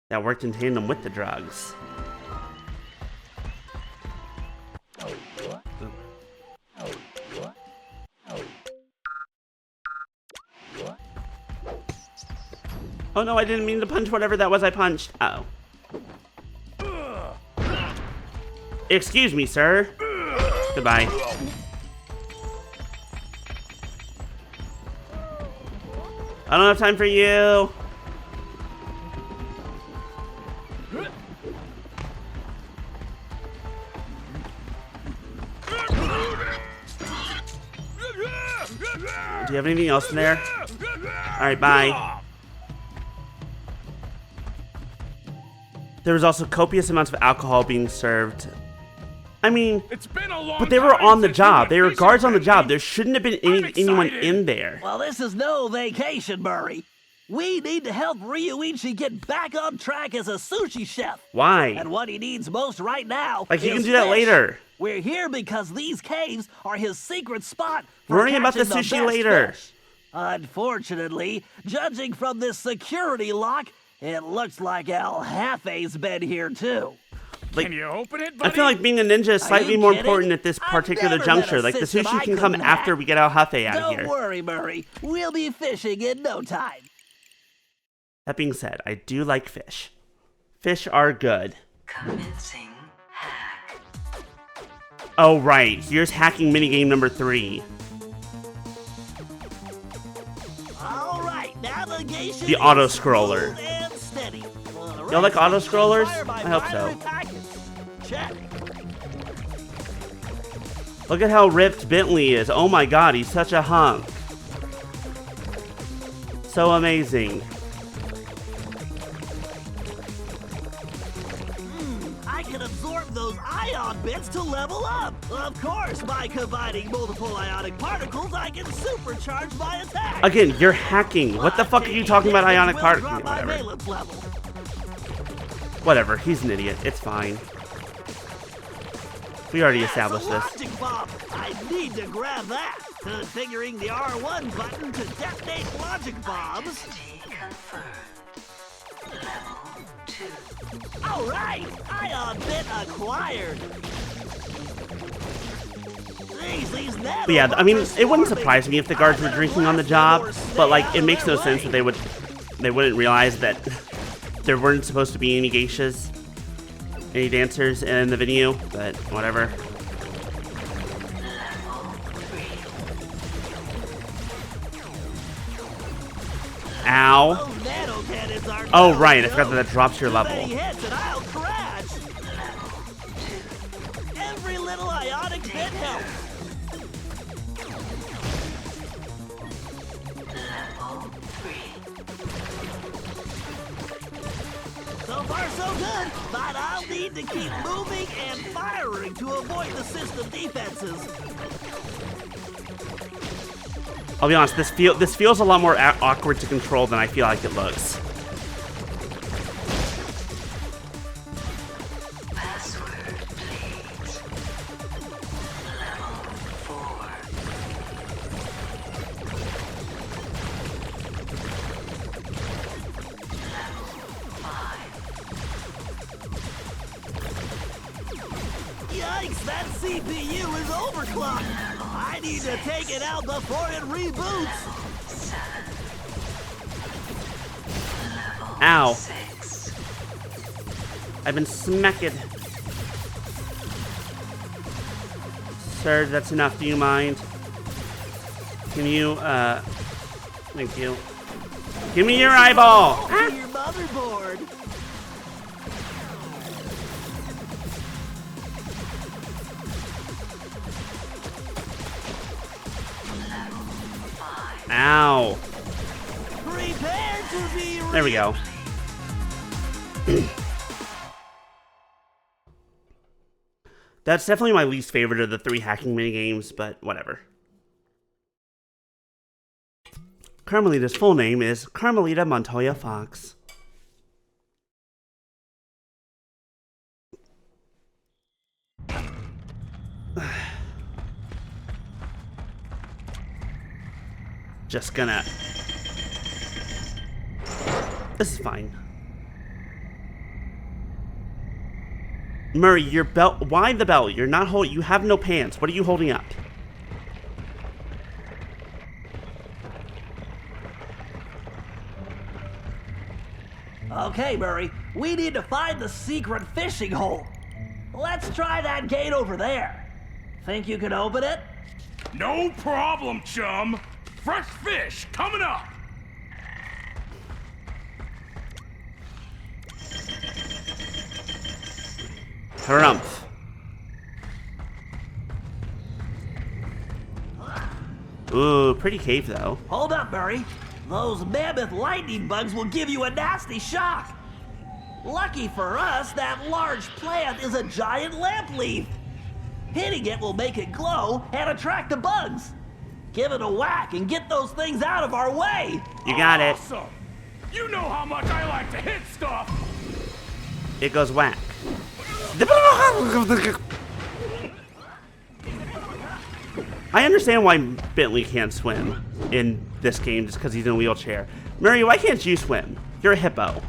that worked in tandem with the drugs. Oh no, I didn't mean to punch whatever that was I punched. Uh-oh. Excuse me, sir. Goodbye. I don't have time for you. Do you have anything else in there? Alright, bye. There was also copious amounts of alcohol being served. I mean, It's been a long but they were time on the since you job. went They were fishing guards on the with job. me. There shouldn't have been I'm anyone excited. in there. Well, this is no vacation, Murray. We need to help Ryuichi get back on track as a sushi chef. Why? And what he needs most right now Like, he is can do that fish. later. We're here because these caves are his secret spot for Worrying about the catching sushi best later. fish. Unfortunately, judging from this security lock, it looks like El Jefe's been here too. Like, Can you open it, buddy? I feel like being a ninja is slightly you more kidding? important at this I've particular never met a juncture. Like, the system sushi I can come couldn't after hack. we get El Jefe out of Don't here. worry, Murray. We'll be fishing in no time. That being said, I do like fish. Fish are good. Commencing hack. Oh, right. Here's hacking minigame number 3. All right, navigation. The auto-scroller. is smooth and steady. Y'all like auto-scrollers? Fire by I hope so. primary packets. Check. Look at how ripped Bentley is. Oh my god, he's such a hunk. So amazing. I can absorb those ion bits to level up. Of course, by combining multiple ionic particles, I can supercharge my attack. Again, you're hacking. What the fuck are you talking about ionic Will particles? drop my Whatever. valence level. Whatever, he's an idiot. It's fine. We already That's established a this. logic bomb. I need to grab that. Configuring the R1 button to detonate logic bombs. Identity confirmed. Level 2. All right, I bit acquired. These But yeah, I mean, it wouldn't surprise me if the guards were drinking on the job, but like, it makes no sense that they wouldn't realize that there weren't supposed to be any geishas, any dancers in the venue, but whatever. Ow. Oh, right, I forgot that drops your level. Every little ionic bit helps. So far, so good, but I'll need to keep moving and firing to avoid the system defenses. I'll be honest, this feels a lot more awkward to control than I feel like it looks. Password, please. Level 4. Yikes, that CPU is overclocked. I need to take it out before it reboots. Ow. 6. I've been smacked. Sir, that's enough. Do you mind? Can you, thank you. Give me your eyeball! Ah. Your motherboard. Ow. Prepare to be There we go. That's definitely my least favorite of the 3 hacking minigames, but whatever. Carmelita's full name is Carmelita Montoya Fox. Just gonna... This is fine. Murray, your belt... Why the belt? You're not holding... You have no pants. What are you holding up? Okay, Murray, we need to find the secret fishing hole. Let's try that gate over there. Think you can open it? No problem, chum. Fresh fish coming up. Harumph. Ooh, pretty cave though. Hold up, Murray. Those mammoth lightning bugs will give you a nasty shock. Lucky for us, that large plant is a giant lamp leaf. Hitting it will make it glow and attract the bugs. Give it a whack and get those things out of our way. You got it. Awesome. You know how much I like to hit stuff. It goes whack. I understand why Bentley can't swim in this game just because he's in a wheelchair. Murray, why can't you swim? You're a hippo.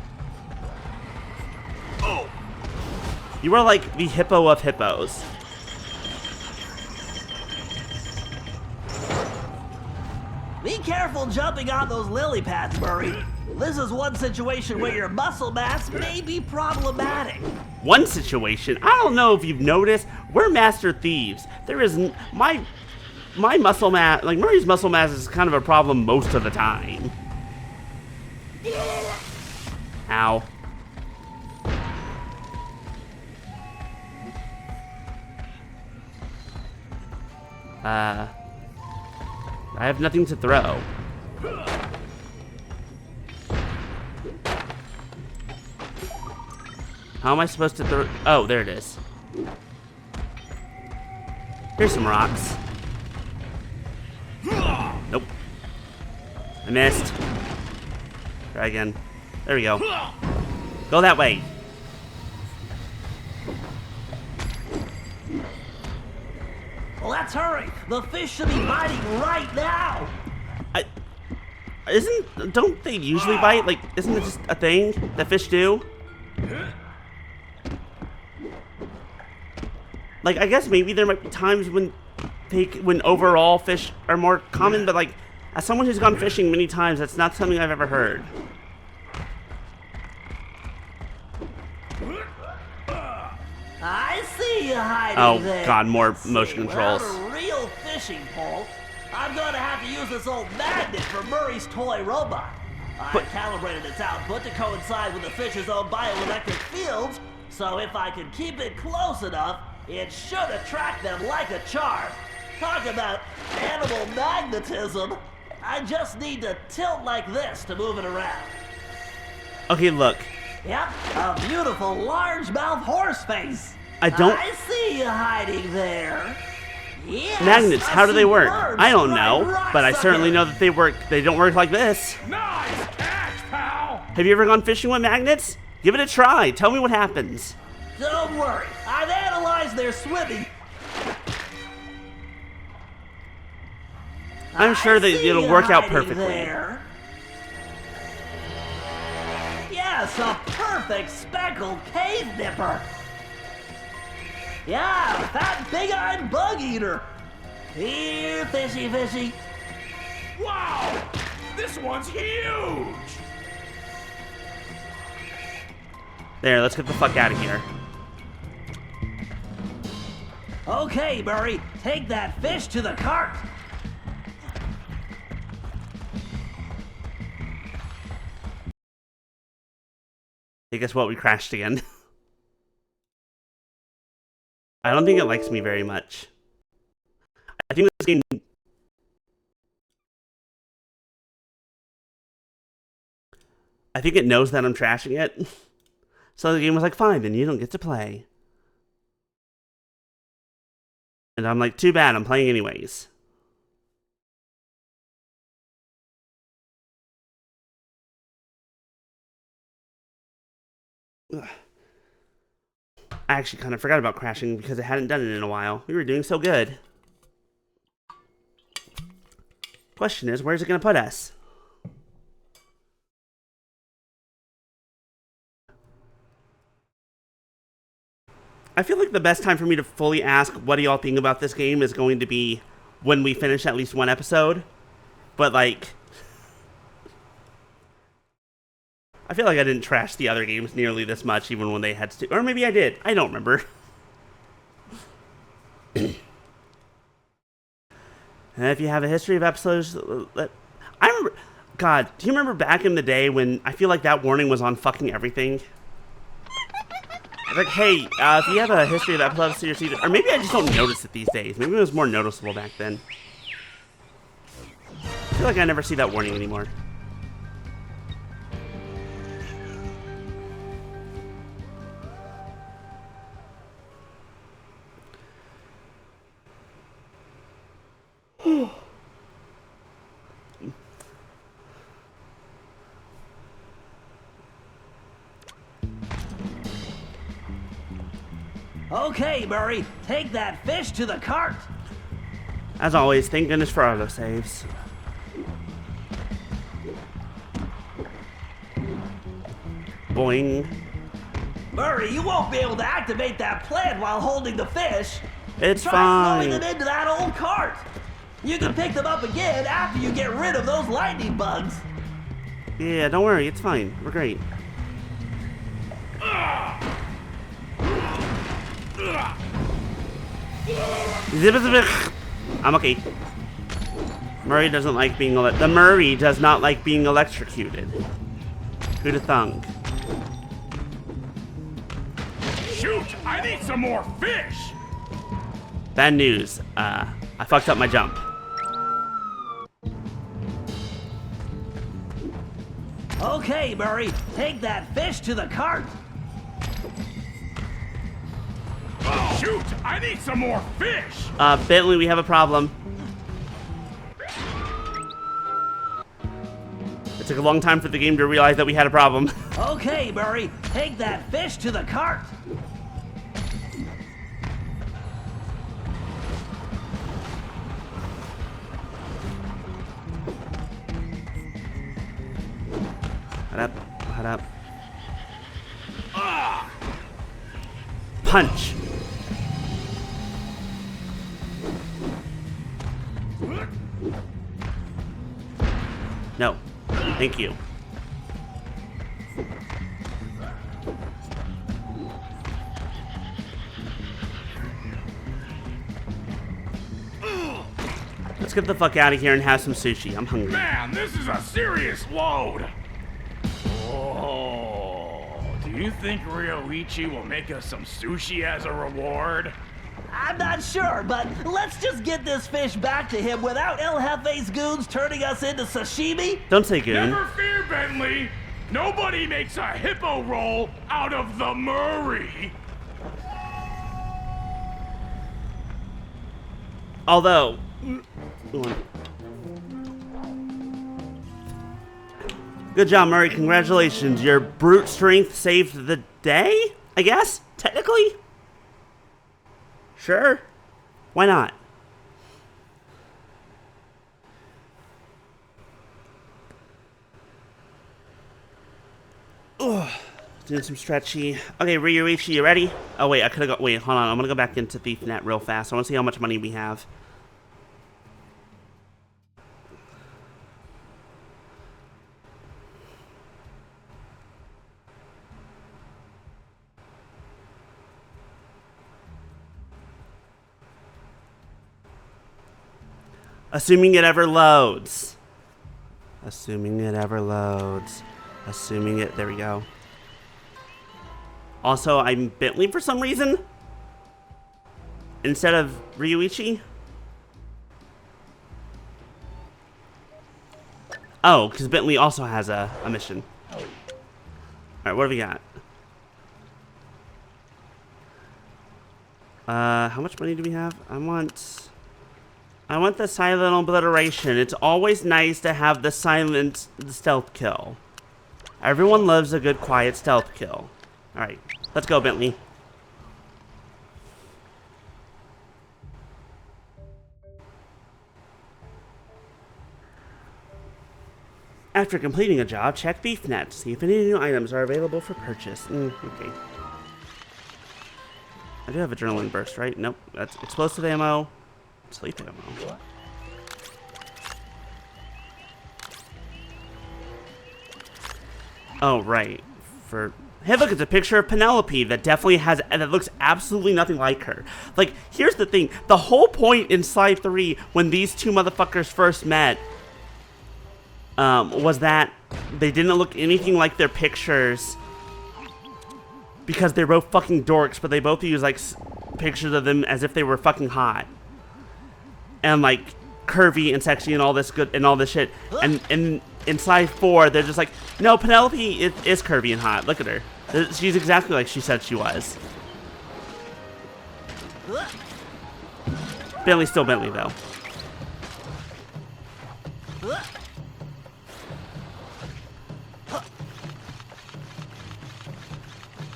Oh. You are like the hippo of hippos. Be careful jumping on those lily pads, Murray. This is one situation where your muscle mass may be problematic. One situation? I don't know if you've noticed, we're master thieves. There is my muscle mass, like Murray's muscle mass is kind of a problem most of the time. Ow. I have nothing to throw. How am I supposed to throw? Oh, there it is. Here's some rocks. Nope. I missed. Try again. There we go. Go that way. Let's hurry. The fish should be biting right now. Don't they usually bite? Like, isn't it just a thing that fish do? Like, I guess maybe there might be times when overall fish are more common, but like, as someone who's gone fishing many times, that's not something I've ever heard. I see you hiding there. Oh God, more motion controls. Without a real fishing pole, I'm going to have to use this old magnet for Murray's toy robot. I calibrated its output to coincide with the fish's own bioelectric fields, so if I can keep it close enough, it should attract them like a charm. Talk about animal magnetism. I just need to tilt like this to move it around. Okay, look. Yep, a beautiful largemouth horse face. I see you hiding there. Yes, magnets, how do they work? I don't know, rock but I sucker. certainly know that they work. They don't work like this. Nice catch, pal! Have you ever gone fishing with magnets? Give it a try. Tell me what happens. Don't worry, I've analyzed their swimming. I'm sure that it'll work out perfectly. There. Yes, a perfect speckled cave nipper. Yeah, fat big-eyed bug eater. Here, fishy, fishy. Wow! This one's huge! There, let's get the fuck out of here. Okay, Murray, take that fish to the cart. Hey, guess what? We crashed again. I don't think it likes me very much. I think this game... I think it knows that I'm trashing it. So the game was like, fine, then you don't get to play. And I'm like, too bad, I'm playing anyways. Ugh. I actually kind of forgot about crashing because I hadn't done it in a while. We were doing so good. Question is, where's it going to put us? I feel like the best time for me to fully ask what do y'all think about this game is going to be when we finish at least one episode. But like... I feel like I didn't trash the other games nearly this much, even when they had to. Or maybe I did. I don't remember. And if you have a history of episodes... I remember... God, do you remember back in the day when I feel like that warning was on fucking everything? Like, hey, if you have a history of episodes to your season... Or maybe I just don't notice it these days. Maybe it was more noticeable back then. I feel like I never see that warning anymore. Okay, Murray, take that fish to the cart. As always, thank goodness for auto saves. Boing. Murray, you won't be able to activate that plan while holding the fish. It's Try fine. throwing them into that old cart. You can pick them up again after you get rid of those lightning bugs. Yeah, don't worry, it's fine. We're great. I'm okay. Murray doesn't like being the Murray does not like being electrocuted. Who'd have thunk? Shoot! I need some more fish! Bad news. I fucked up my jump. Okay, Murray, take that fish to the cart. Shoot! I need some more fish! Bentley, we have a problem. It took a long time for the game to realize that we had a problem. Okay, Murray, take that fish to the cart. cut up. Punch. No. Thank you. Let's get the fuck out of here and have some sushi. I'm hungry. Man, this is a serious load. Oh, do you think Ryoichi will make us some sushi as a reward? I'm not sure, but let's just get this fish back to him without El Jefe's goons turning us into sashimi. Don't say goon. Never fear, Bentley. Nobody makes a hippo roll out of the Murray. Although, good job, Murray. Congratulations. Your brute strength saved the day, I guess, technically. Sure. Why not? Ugh. Doing some stretchy. Okay, Ryoichi, you ready? Oh, wait, I could have got. Wait, hold on. I'm going to go back into ThiefNet real fast. I want to see how much money we have. Assuming it ever loads. Assuming it ever loads. Assuming it. There we go. Also, I'm Bentley for some reason. Instead of Ryoichi. Oh, because Bentley also has a mission. Alright, what do we got? How much money do we have? I want the silent obliteration. It's always nice to have the silent stealth kill. Everyone loves a good quiet stealth kill. Alright, let's go, Bentley. After completing a job, check BeefNet to see if any new items are available for purchase. Okay. I do have adrenaline burst, right? Nope. That's explosive ammo. Sleep ammo. Oh, right. Hey, look, it's a picture of Penelope that definitely has, and that looks absolutely nothing like her. Like, here's the thing. The whole point in Sly 3, when these two motherfuckers first met, was that they didn't look anything like their pictures because they're both fucking dorks, but they both use, like, pictures of them as if they were fucking hot. And, like, curvy and sexy and all this good and all this shit. And in Sly 4, they're just like, no, Penelope is curvy and hot. Look at her. She's exactly like she said she was. Bentley's still Bentley, though.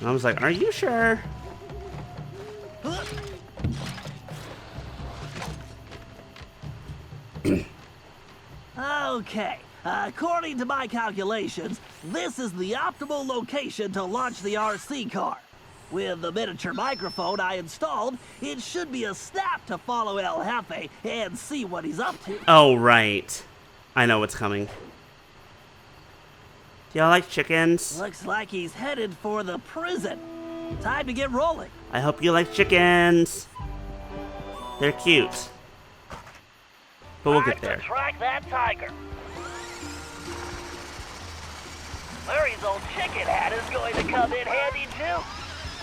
I was like, are you sure? Okay, according to my calculations, this is the optimal location to launch the RC car. With the miniature microphone I installed, it should be a snap to follow El Jefe and see what he's up to. Oh, right. I know what's coming. Do y'all like chickens? Looks like he's headed for the prison. Time to get rolling. I hope you like chickens. They're cute. But we'll get there. Track that tiger. Murray's old chicken hat is going to come in handy too.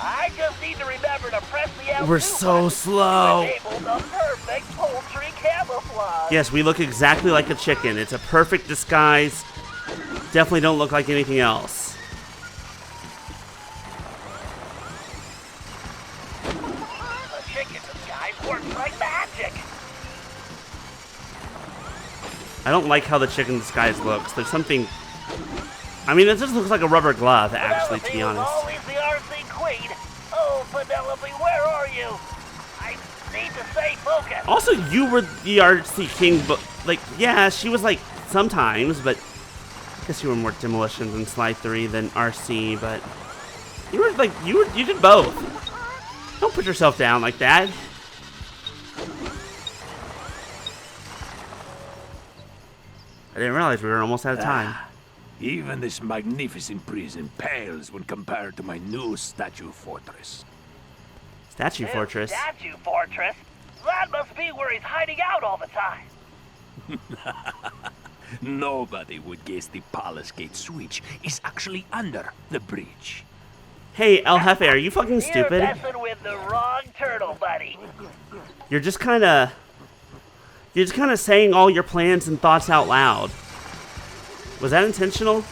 I just need to remember to press the L2 We're so slow. to enable the perfect poultry camouflage. Yes, we look exactly like a chicken. It's a perfect disguise. Definitely don't look like anything else. The chicken disguise works like magic. I don't like how the chicken disguise looks. There's something... I mean, it just looks like a rubber glove, actually, to be honest. Always the RC queen. Oh, Penelope, where are you? I need to stay focused. Also, you were the RC king, but, like, yeah, she was, like, sometimes, but... guess you were more demolition than Sly 3 than RC, but you were like you did both. Don't put yourself down like that. I didn't realize we were almost out of time. Even this magnificent prison pales when compared to my new statue fortress. Statue Fortress. Statue Fortress? That must be where he's hiding out all the time. Nobody would guess the Palace Gate switch is actually under the bridge. Hey, El Jefe, are you fucking You're stupid? messing with the wrong turtle, buddy. You're just kind of saying all your plans and thoughts out loud. Was that intentional?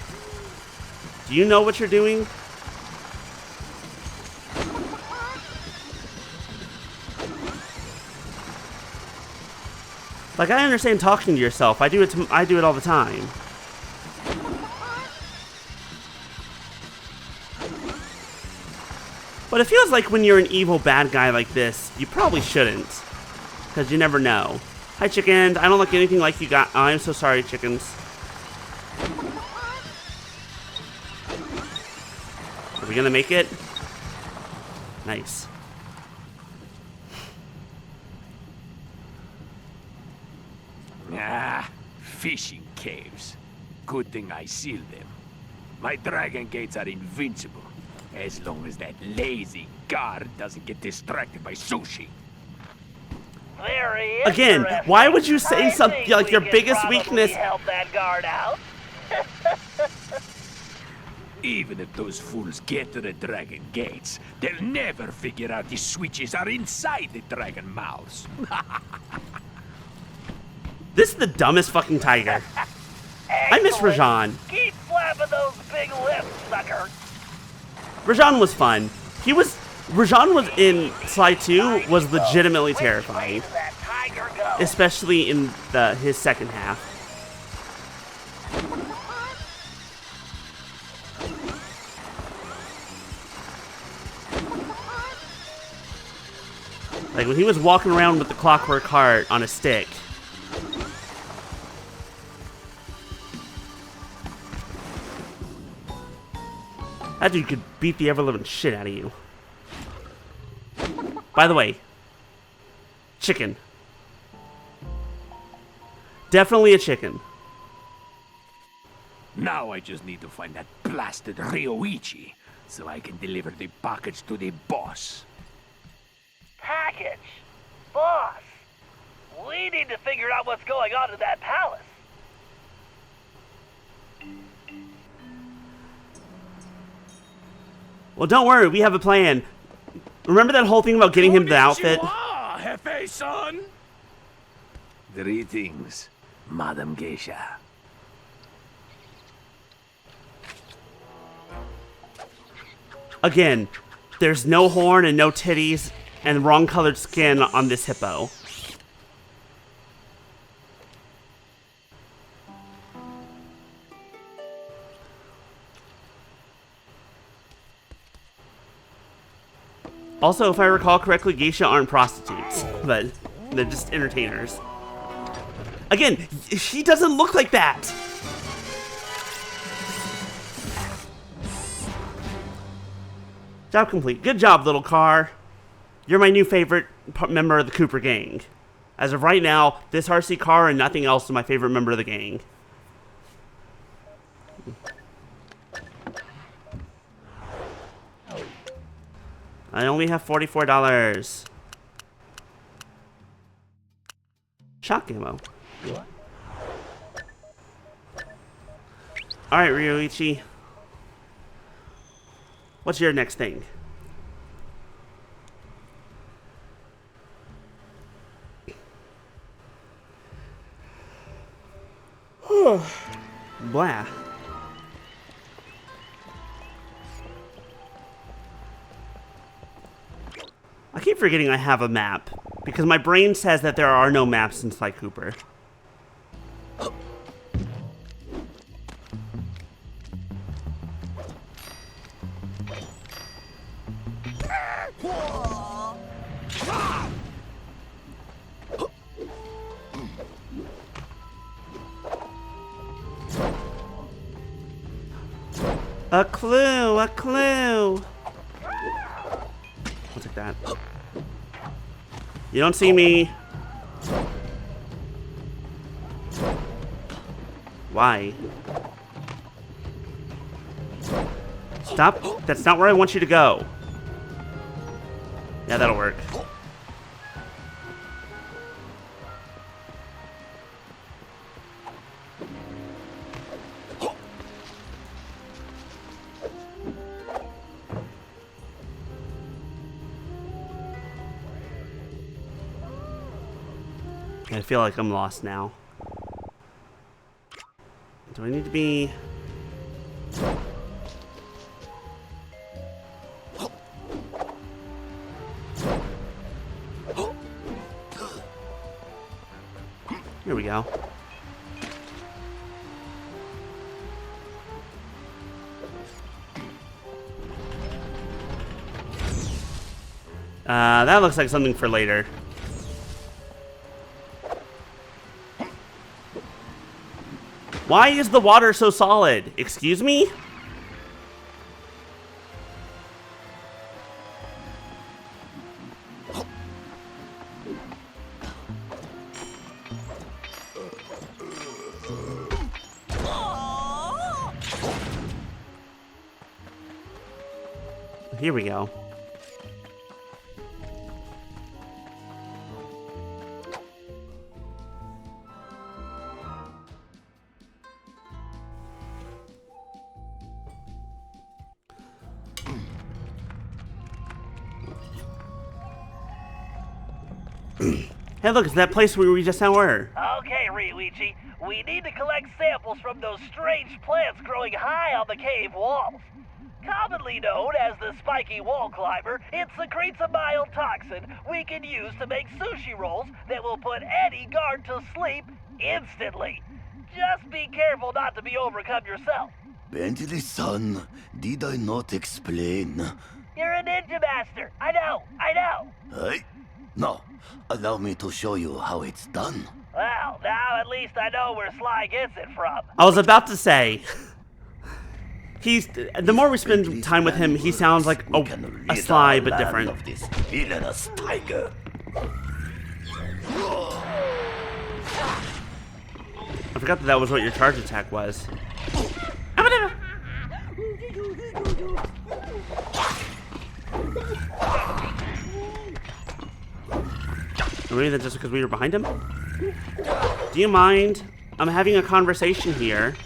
Do you know what you're doing? Like, I understand talking to yourself. I do it all the time. But it feels like when you're an evil bad guy like this, you probably shouldn't. Because you never know. Hi, chickens. I don't look anything like you got. Oh, I'm so sorry, chickens. Are we gonna make it? Nice. Fishing caves. Good thing I sealed them. My dragon gates are invincible, as long as that lazy guard doesn't get distracted by sushi. Very Again, why would you say I something think like we your could biggest probably weakness? help that guard out. Even if those fools get to the dragon gates, they'll never figure out the switches are inside the dragon mouths. This is the dumbest fucking tiger. I miss Rajan. Keep flapping those big lips, sucker. Rajan was fun. Rajan was in Sly 2 was legitimately terrifying. That tiger go. Especially in his second half. Like when he was walking around with the clockwork heart on a stick. That dude could beat the ever-living shit out of you. By the way, chicken. Definitely a chicken. Now I just need to find that blasted Ryoichi, so I can deliver the package to the boss. Package? Boss? We need to figure out what's going on in that palace. Well, don't worry, we have a plan. Remember that whole thing about getting him the outfit? Jefe-san! Greetings, Madam Geisha. Again, there's no horn and no titties and wrong colored skin on this hippo. Also, if I recall correctly, geisha aren't prostitutes, but they're just entertainers. Again, she doesn't look like that! Job complete. Good job, little car. You're my new favorite member of the Cooper gang. As of right now, this RC car and nothing else is my favorite member of the gang. I only have $44. Shock ammo. Alright, Ryoichi. What's your next thing? Blah. I keep forgetting I have a map, because my brain says that there are no maps in Sly Cooper. A clue, a clue. I'll take that. You don't see me. Why? Stop. That's not where I want you to go. Yeah, that'll work. I feel like I'm lost now. Do I need to be... Here we go. That looks like something for later. Why is the water so solid? Excuse me? Here we go. Hey, look, it's that place where we just now were. Okay, Ryuichi. We need to collect samples from those strange plants growing high on the cave walls. Commonly known as the spiky wall climber, it secretes a mild toxin we can use to make sushi rolls that will put any guard to sleep instantly. Just be careful not to be overcome yourself. Bentley-san, did I not explain? You're a ninja master. I know. Hey? No. Allow me to show you how it's done. Well, now at least I know where Sly gets it from. I was about to say, the more we spend time with him, he sounds like a Sly, but different. Of this villainous tiger. I forgot that was what your charge attack was. Maybe that's just because we were behind him? Do you mind? I'm having a conversation here.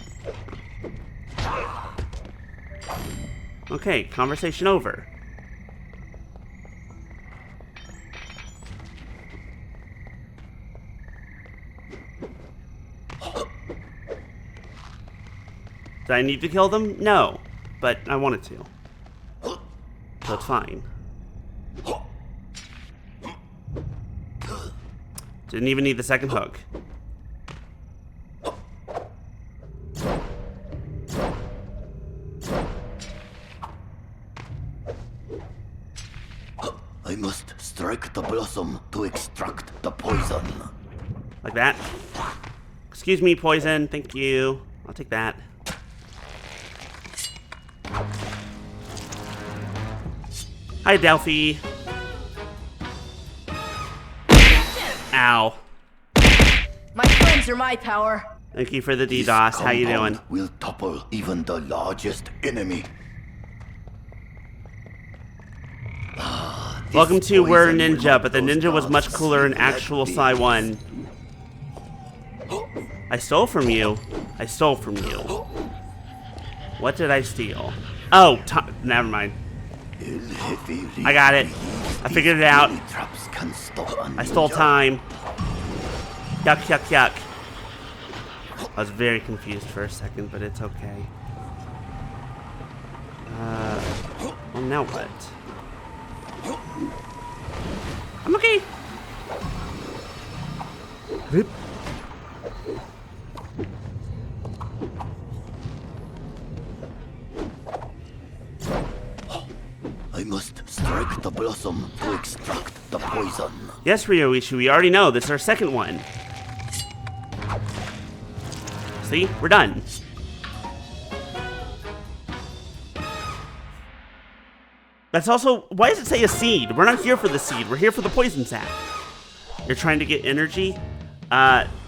Okay, conversation over. Did I need to kill them? No, but I wanted to. So it's fine. Didn't even need the second hook. I must strike the blossom to extract the poison. Like that? Excuse me, poison. Thank you. I'll take that. Hi, Delphi. Ow. My friends are my power. Thank you for the DDoS. How you doing? Will topple even the largest enemy. Welcome to We're Ninja, but the ninja was much cooler in actual Sly 1. I stole from you. I stole from you. What did I steal? Oh, never mind. I got it. I figured it out. I stole time. Yuck, yuck, yuck. I was very confused for a second, but it's okay. Well, now what? I'm okay. Oop. I must strike the blossom to extract the poison. Yes, Ryoichi, we already know. This is our second one. See? We're done. That's also, why does it say a seed? We're not here for the seed. We're here for the poison sap. You're trying to get energy.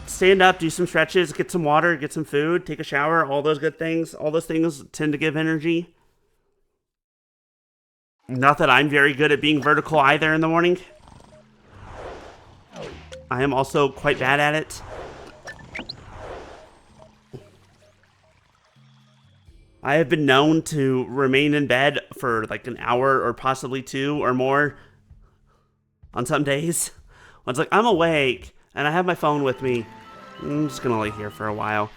Stand up, do some stretches, get some water, get some food, take a shower, all those good things. All those things tend to give energy. Not that I'm very good at being vertical either in the morning. I am also quite bad at it. I have been known to remain in bed for like an hour or possibly 2 or more on some days. When it's like, I'm awake and I have my phone with me. I'm just gonna lay here for a while.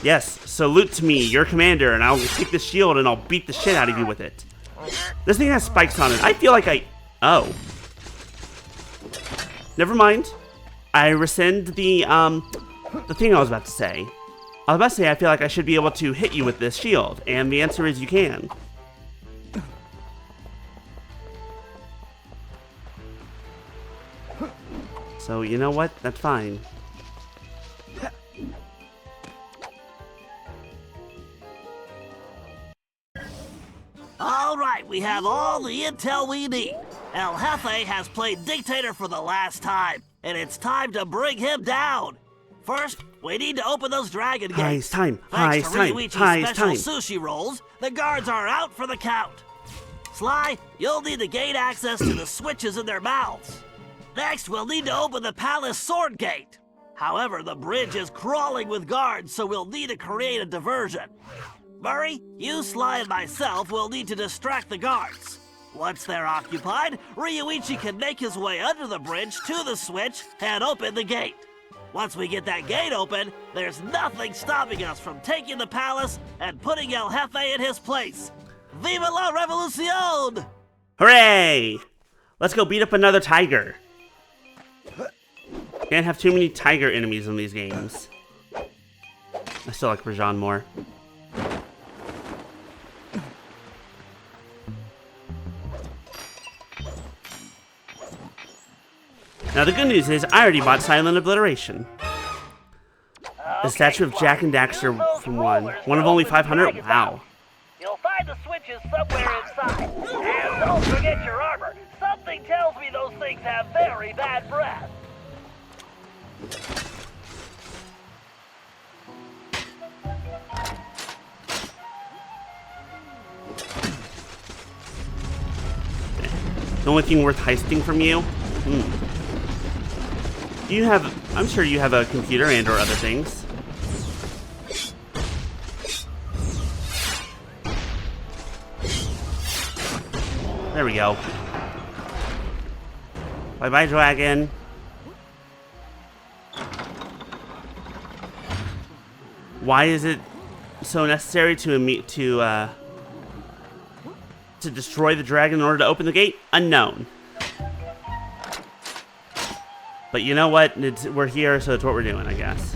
Yes, salute to me, your commander, and I'll take the shield and I'll beat the shit out of you with it. This thing has spikes on it. I feel like oh. Never mind. I rescind the thing I was about to say. I was about to say I feel like I should be able to hit you with this shield, and the answer is you can. So, you know what? That's fine. All right, we have all the intel we need. El Jefe has played dictator for the last time, and it's time to bring him down. First, we need to open those dragon gates. Hi, it's time. Thanks to Hi, Ryuichi's it's time. special sushi rolls, the guards are out for the count. Sly, you'll need to gain access to the switches in their mouths. Next, we'll need to open the palace sword gate. However, the bridge is crawling with guards, so we'll need to create a diversion. Murray, you, Sly, and myself will need to distract the guards. Once they're occupied, Ryuichi can make his way under the bridge to the switch and open the gate. Once we get that gate open, there's nothing stopping us from taking the palace and putting El Jefe in his place. Viva la revolucion! Hooray! Let's go beat up another tiger. Can't have too many tiger enemies in these games. I still like Rajan more. Now the good news is I already bought Silent Obliteration. The statue of Jack and Daxter from one of only 500? Wow. You'll find the switches somewhere inside. And don't forget your armor. Something tells me those things have very bad breath. The only thing worth heisting from you? You have, I'm sure you have a computer and or other things. There we go. Bye-bye, dragon. Why is it so necessary to destroy the dragon in order to open the gate? Unknown. But you know what? We're here, so it's what we're doing, I guess.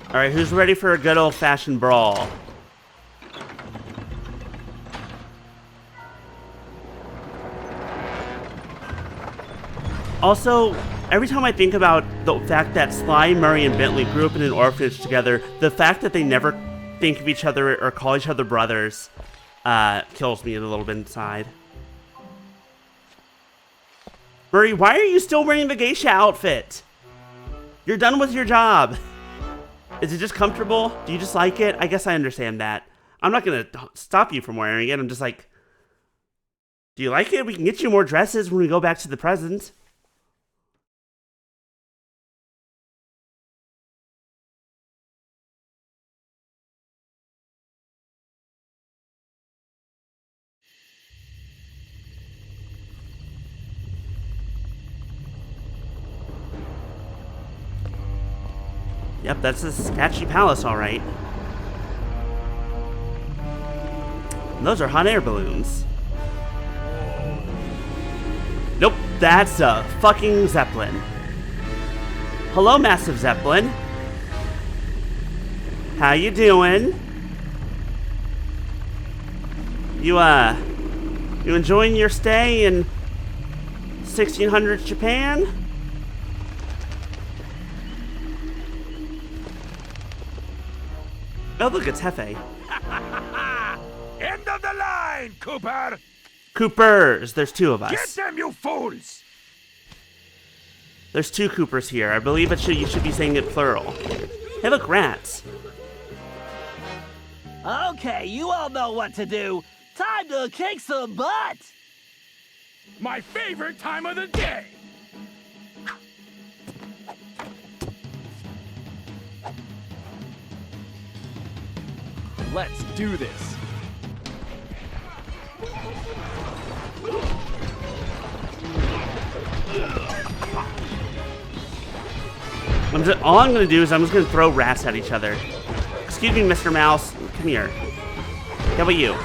Alright, who's ready for a good old-fashioned brawl? Also, every time I think about the fact that Sly, Murray, and Bentley grew up in an orphanage together, the fact that they never think of each other or call each other brothers kills me a little bit inside. Murray, why are you still wearing the geisha outfit? You're done with your job. Is it just comfortable? Do you just like it? I guess I understand that. I'm not going to stop you from wearing it. I'm just like, do you like it? We can get you more dresses when we go back to the present. Yep, that's a sketchy palace, all right. And those are hot air balloons. Nope, that's a fucking Zeppelin. Hello, Massive Zeppelin. How you doing? You enjoying your stay in 1600s Japan? Oh, look, it's Hefe. End of the line, Cooper! Coopers, there's two of Get us. them, you fools! There's two Coopers here. I believe you should be saying it plural. Hey, look, rats. Okay, you all know what to do. Time to kick some butt! My favorite time of the day! Let's do this. All I'm gonna do is I'm just gonna throw rats at each other. Excuse me, Mr. Mouse. Come here. How about you?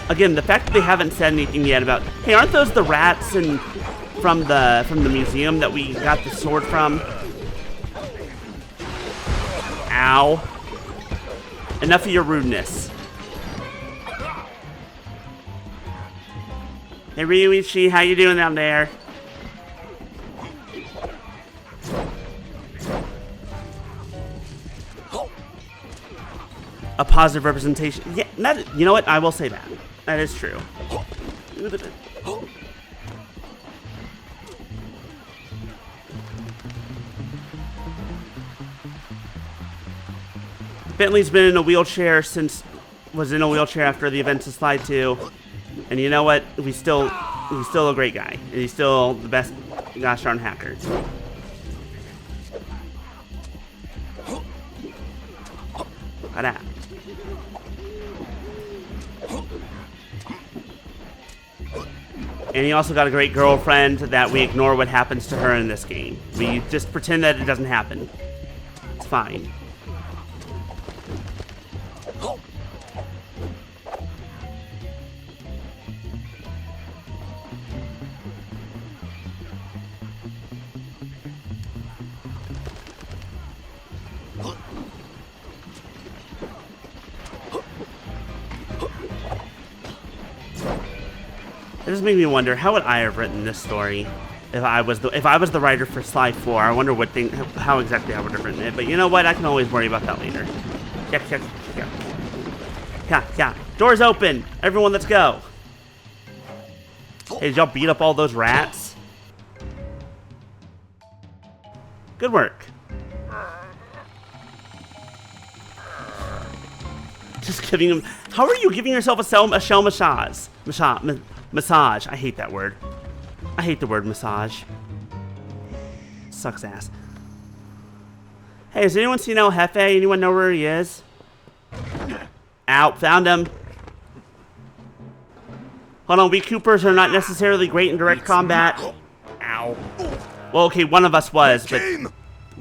Again, the fact that they haven't said anything yet about, hey, aren't those the rats from the museum that we got the sword from? Ow. Enough of your rudeness. Hey, Ryuichi, how you doing down there? A positive representation. Yeah, you know what? I will say that. That is true. Bentley's been in a wheelchair was in a wheelchair after the events of Sly 2. And you know what? He's still a great guy. And he's still the best gosh darn hacker. Look at that. And he also got a great girlfriend that we ignore what happens to her in this game. We just pretend that it doesn't happen. It's fine. It just made me wonder, how would I have written this story if I was the writer for Sly 4? I wonder how exactly I would have written it. But you know what? I can always worry about that later. Yeah. Doors open. Everyone, let's go. Hey, did y'all beat up all those rats? Good work. Just giving him. How are you giving yourself a shell massage? Massage. I hate that word. I hate the word massage. Sucks ass. Hey, has anyone seen El Jefe? Anyone know where he is? Ow, found him. Hold on, we Coopers are not necessarily great in direct combat. Ow. Well, okay, one of us was, but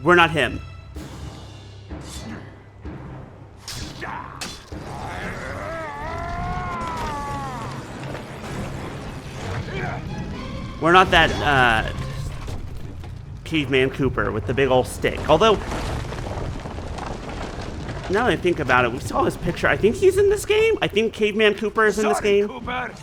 we're not him. We're not that, Caveman Cooper with the big old stick. Although, now that I think about it, we saw his picture. I think he's in this game. I think Caveman Cooper is in this game. Cooper,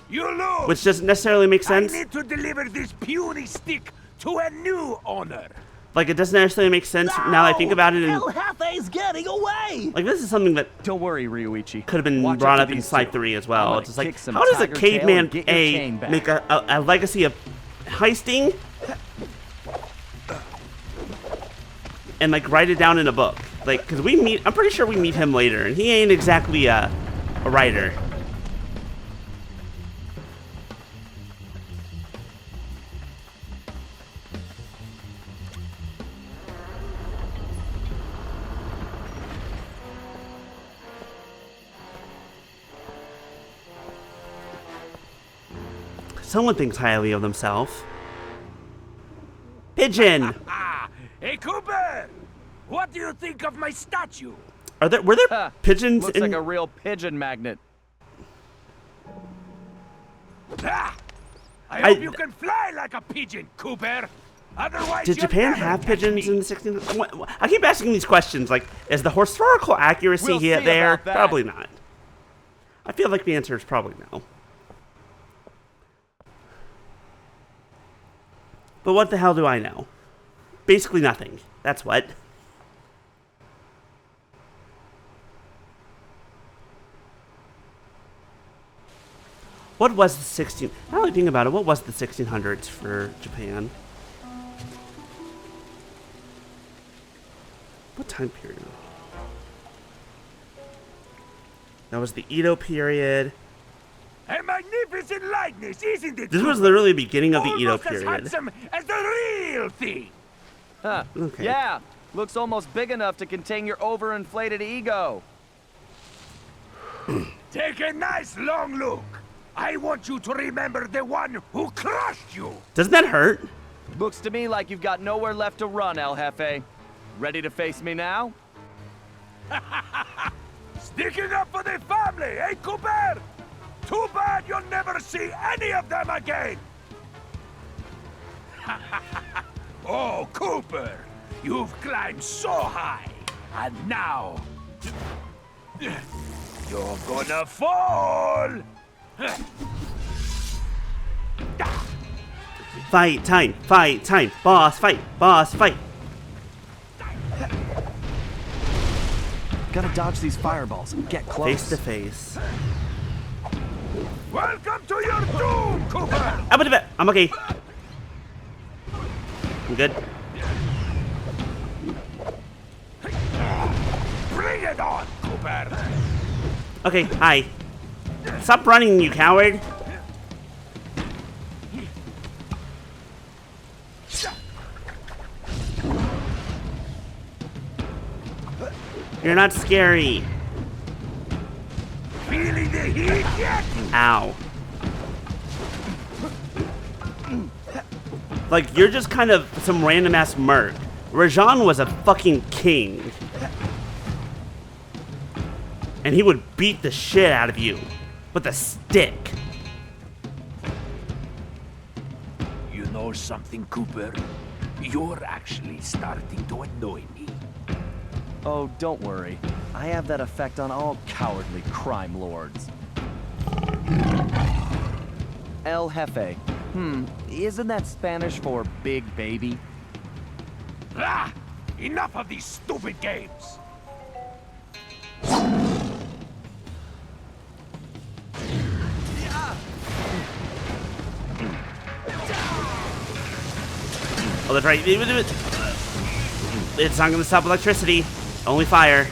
you lose. Which doesn't necessarily make sense. I need to deliver this puny stick to a new owner. Like, it doesn't necessarily make sense now that I think about it. El Jefe's getting away! Like, this is something that Don't worry, Ryuichi. could have been brought up in Sly 3 as well. It's just like, some how does a tiger tail Caveman and get your chain back. make a legacy of heisting and, like, write it down in a book? Like, because I'm pretty sure we meet him later, and he ain't exactly a writer. Someone thinks highly of themselves. Pigeon! Hey, Cooper! What do you think of my statue? Were there pigeons Looks in... like a real pigeon magnet. I I hope you can fly like a pigeon, Cooper. Otherwise, Did you'll Japan never have catch pigeons me. in the 1600s? I keep asking these questions. Like, is the historical accuracy We'll here see there? about that. Probably not. I feel like the answer is probably no. But what the hell do I know? Basically nothing. That's what. What was the 16... Now that I think about it, what was the 1600s for Japan? What time period? That was the Edo period. A magnificent likeness, isn't it? This was Cooper? literally the beginning of the Edo Almost as period. handsome as the real thing. Huh. Okay. Yeah, looks almost big enough to contain your overinflated ego. Take a nice long look. I want you to remember the one who crushed you. Doesn't that hurt? Looks to me like you've got nowhere left to run, El Jefe. Ready to face me now? Sticking up for the family, eh, Cooper? Too bad you'll never see any of them again. Oh, Cooper, you've climbed so high, and now you're gonna fall. Fight time, boss fight. Gotta dodge these fireballs. Get close. Face to face. Welcome to your doom, Cooper. I'm okay. I'm good. Bring it on, Cooper. Okay, hi. Stop running, you coward. You're not scary. Feeling the heat yet? Ow. Like, you're just kind of some random ass merc. Rajan was a fucking king. And he would beat the shit out of you with a stick. You know something, Cooper? You're actually starting to annoy me. Oh, don't worry. I have that effect on all cowardly crime lords. El Jefe. Isn't that Spanish for big baby? Ah! Enough of these stupid games! Oh, that's right. It's not gonna stop electricity. Only fire.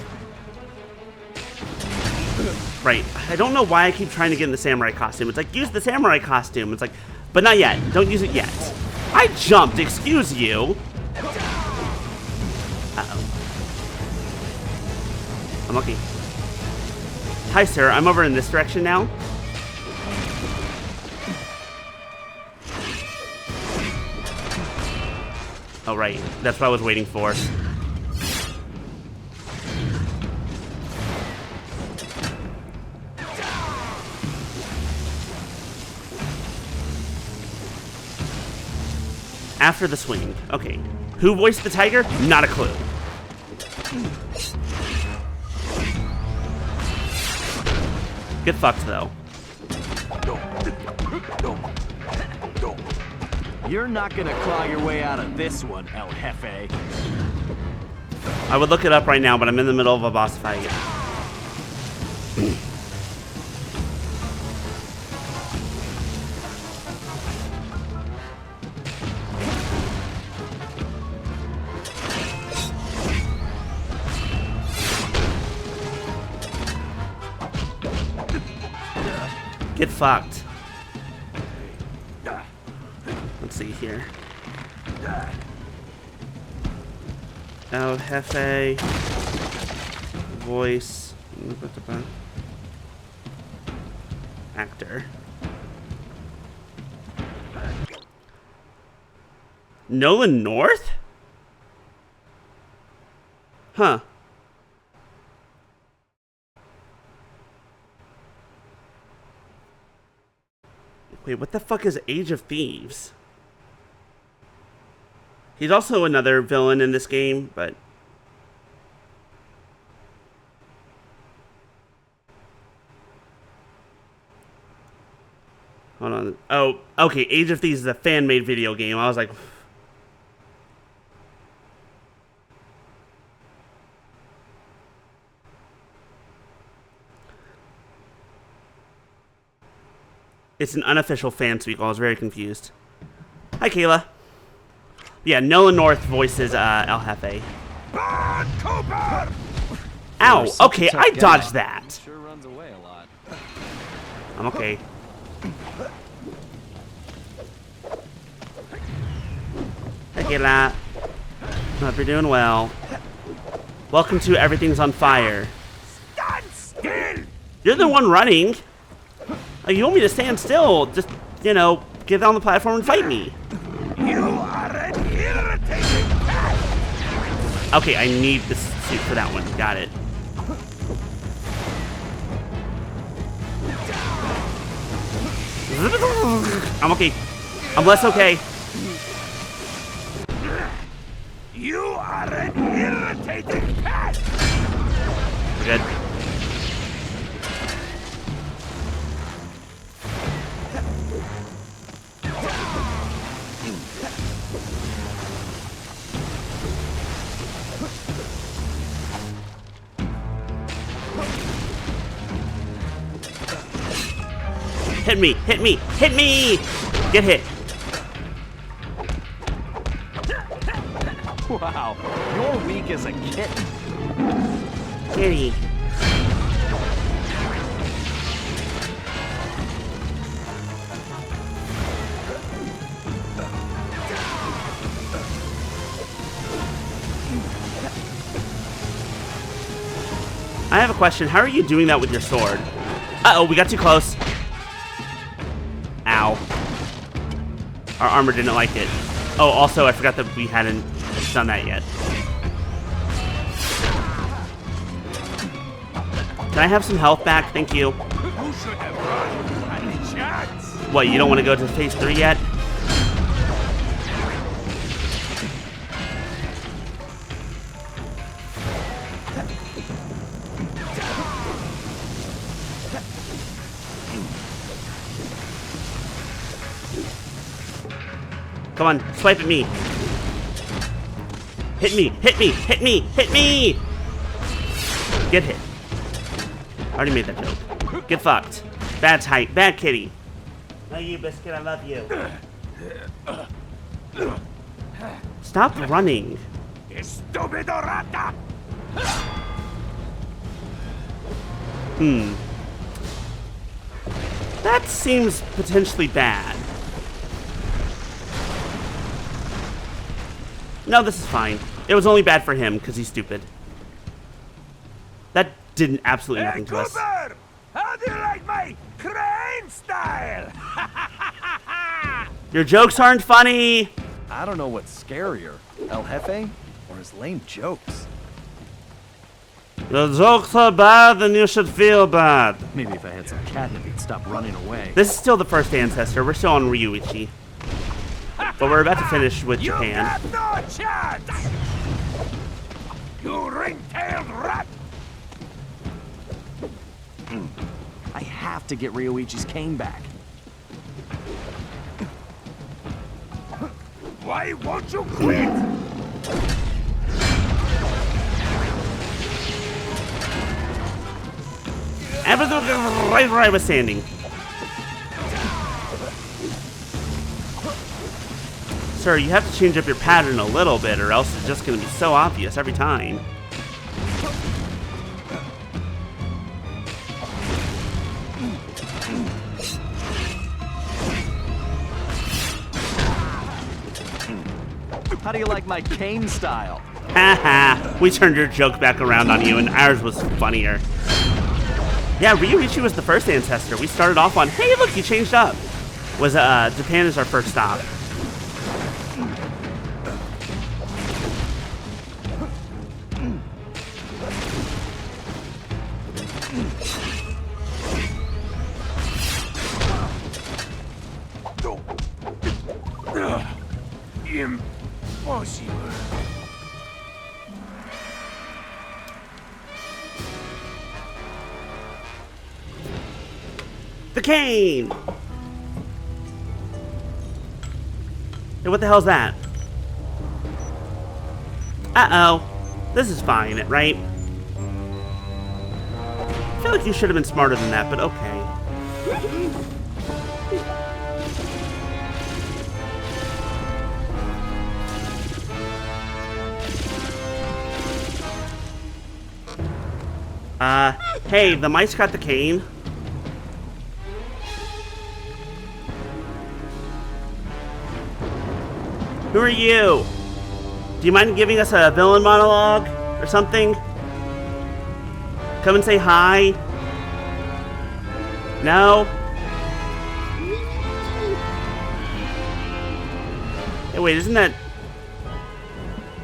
Right. I don't know why I keep trying to get in the samurai costume. It's like, use the samurai costume. It's like, but not yet. Don't use it yet. I jumped. Excuse you. Uh-oh. I'm okay. Hi, sir. I'm over in this direction now. Oh, right. That's what I was waiting for. After the swing. Okay. Who voiced the tiger? Not a clue. Get fucked, though. You're not gonna claw your way out of this one, El Jefe. I would look it up right now, but I'm in the middle of a boss fight. Get fucked. Let's see here. El Jefe. Voice. Actor. Nolan North? Huh. Wait, what the fuck is Age of Thieves? He's also another villain in this game, but... Hold on. Oh, okay, Age of Thieves is a fan-made video game. I was like... It's an unofficial fan speak. I was very confused. Hi, Kayla. Yeah, Nolan North voices El Jefe. Cooper! Ow! Such a Okay, tough I guy. dodged that. Sure runs away a lot. I'm okay. Hi, Kayla. Hope you're doing well. Welcome to Everything's on Fire. Stand still! You're the one running. You want me to stand still? Just, you know, get on the platform and fight me. You are an irritating cat! Okay, I need the suit for that one. Got it. I'm okay. I'm less okay. You are an irritating cat! We're good. Hit me! Hit me! Hit me! Get hit. Wow, you're weak as a kitten. Kitty. I have a question. How are you doing that with your sword? Uh-oh, we got too close. Ow. Our armor didn't like it. Oh, also, I forgot that we hadn't done that yet. Can I have some health back? Thank you. You should have run. Any chance? What, you don't want to go to phase 3 yet? Come on, swipe at me. Hit me, hit me, hit me, hit me! Get hit. I already made that joke. Get fucked. Bad tight, bad kitty. No, you biscuit, I love you. Stop running. Estúpido rata! That seems potentially bad. No, this is fine. It was only bad for him because he's stupid. That did absolutely nothing to us. Cooper! How do you like my crane style? Your jokes aren't funny. I don't know what's scarier, El Jefe or his lame jokes. Your jokes are bad, then you should feel bad. Maybe if I had some catnip, he'd stop running away. This is still the first ancestor. We're still on Ryuichi. But we're about to finish with You Japan. got no chance! You ring-tailed rat! I have to get Ryoichi's cane back. Why won't you quit? Right where I was standing. Sir, you have to change up your pattern a little bit or else it's just going to be so obvious every time. How do you like my cane style? Haha, we turned your joke back around on you and ours was funnier. Yeah, Ryuichi was the first ancestor. We started off on, hey look, he changed up. Japan is our first stop. The cane! Hey, what the hell's that? Uh-oh. This is fine, right? I feel like you should have been smarter than that, but okay. Hey, the mice got the cane. Who are you? Do you mind giving us a villain monologue or something? Come and say hi. No? Hey, wait, isn't that...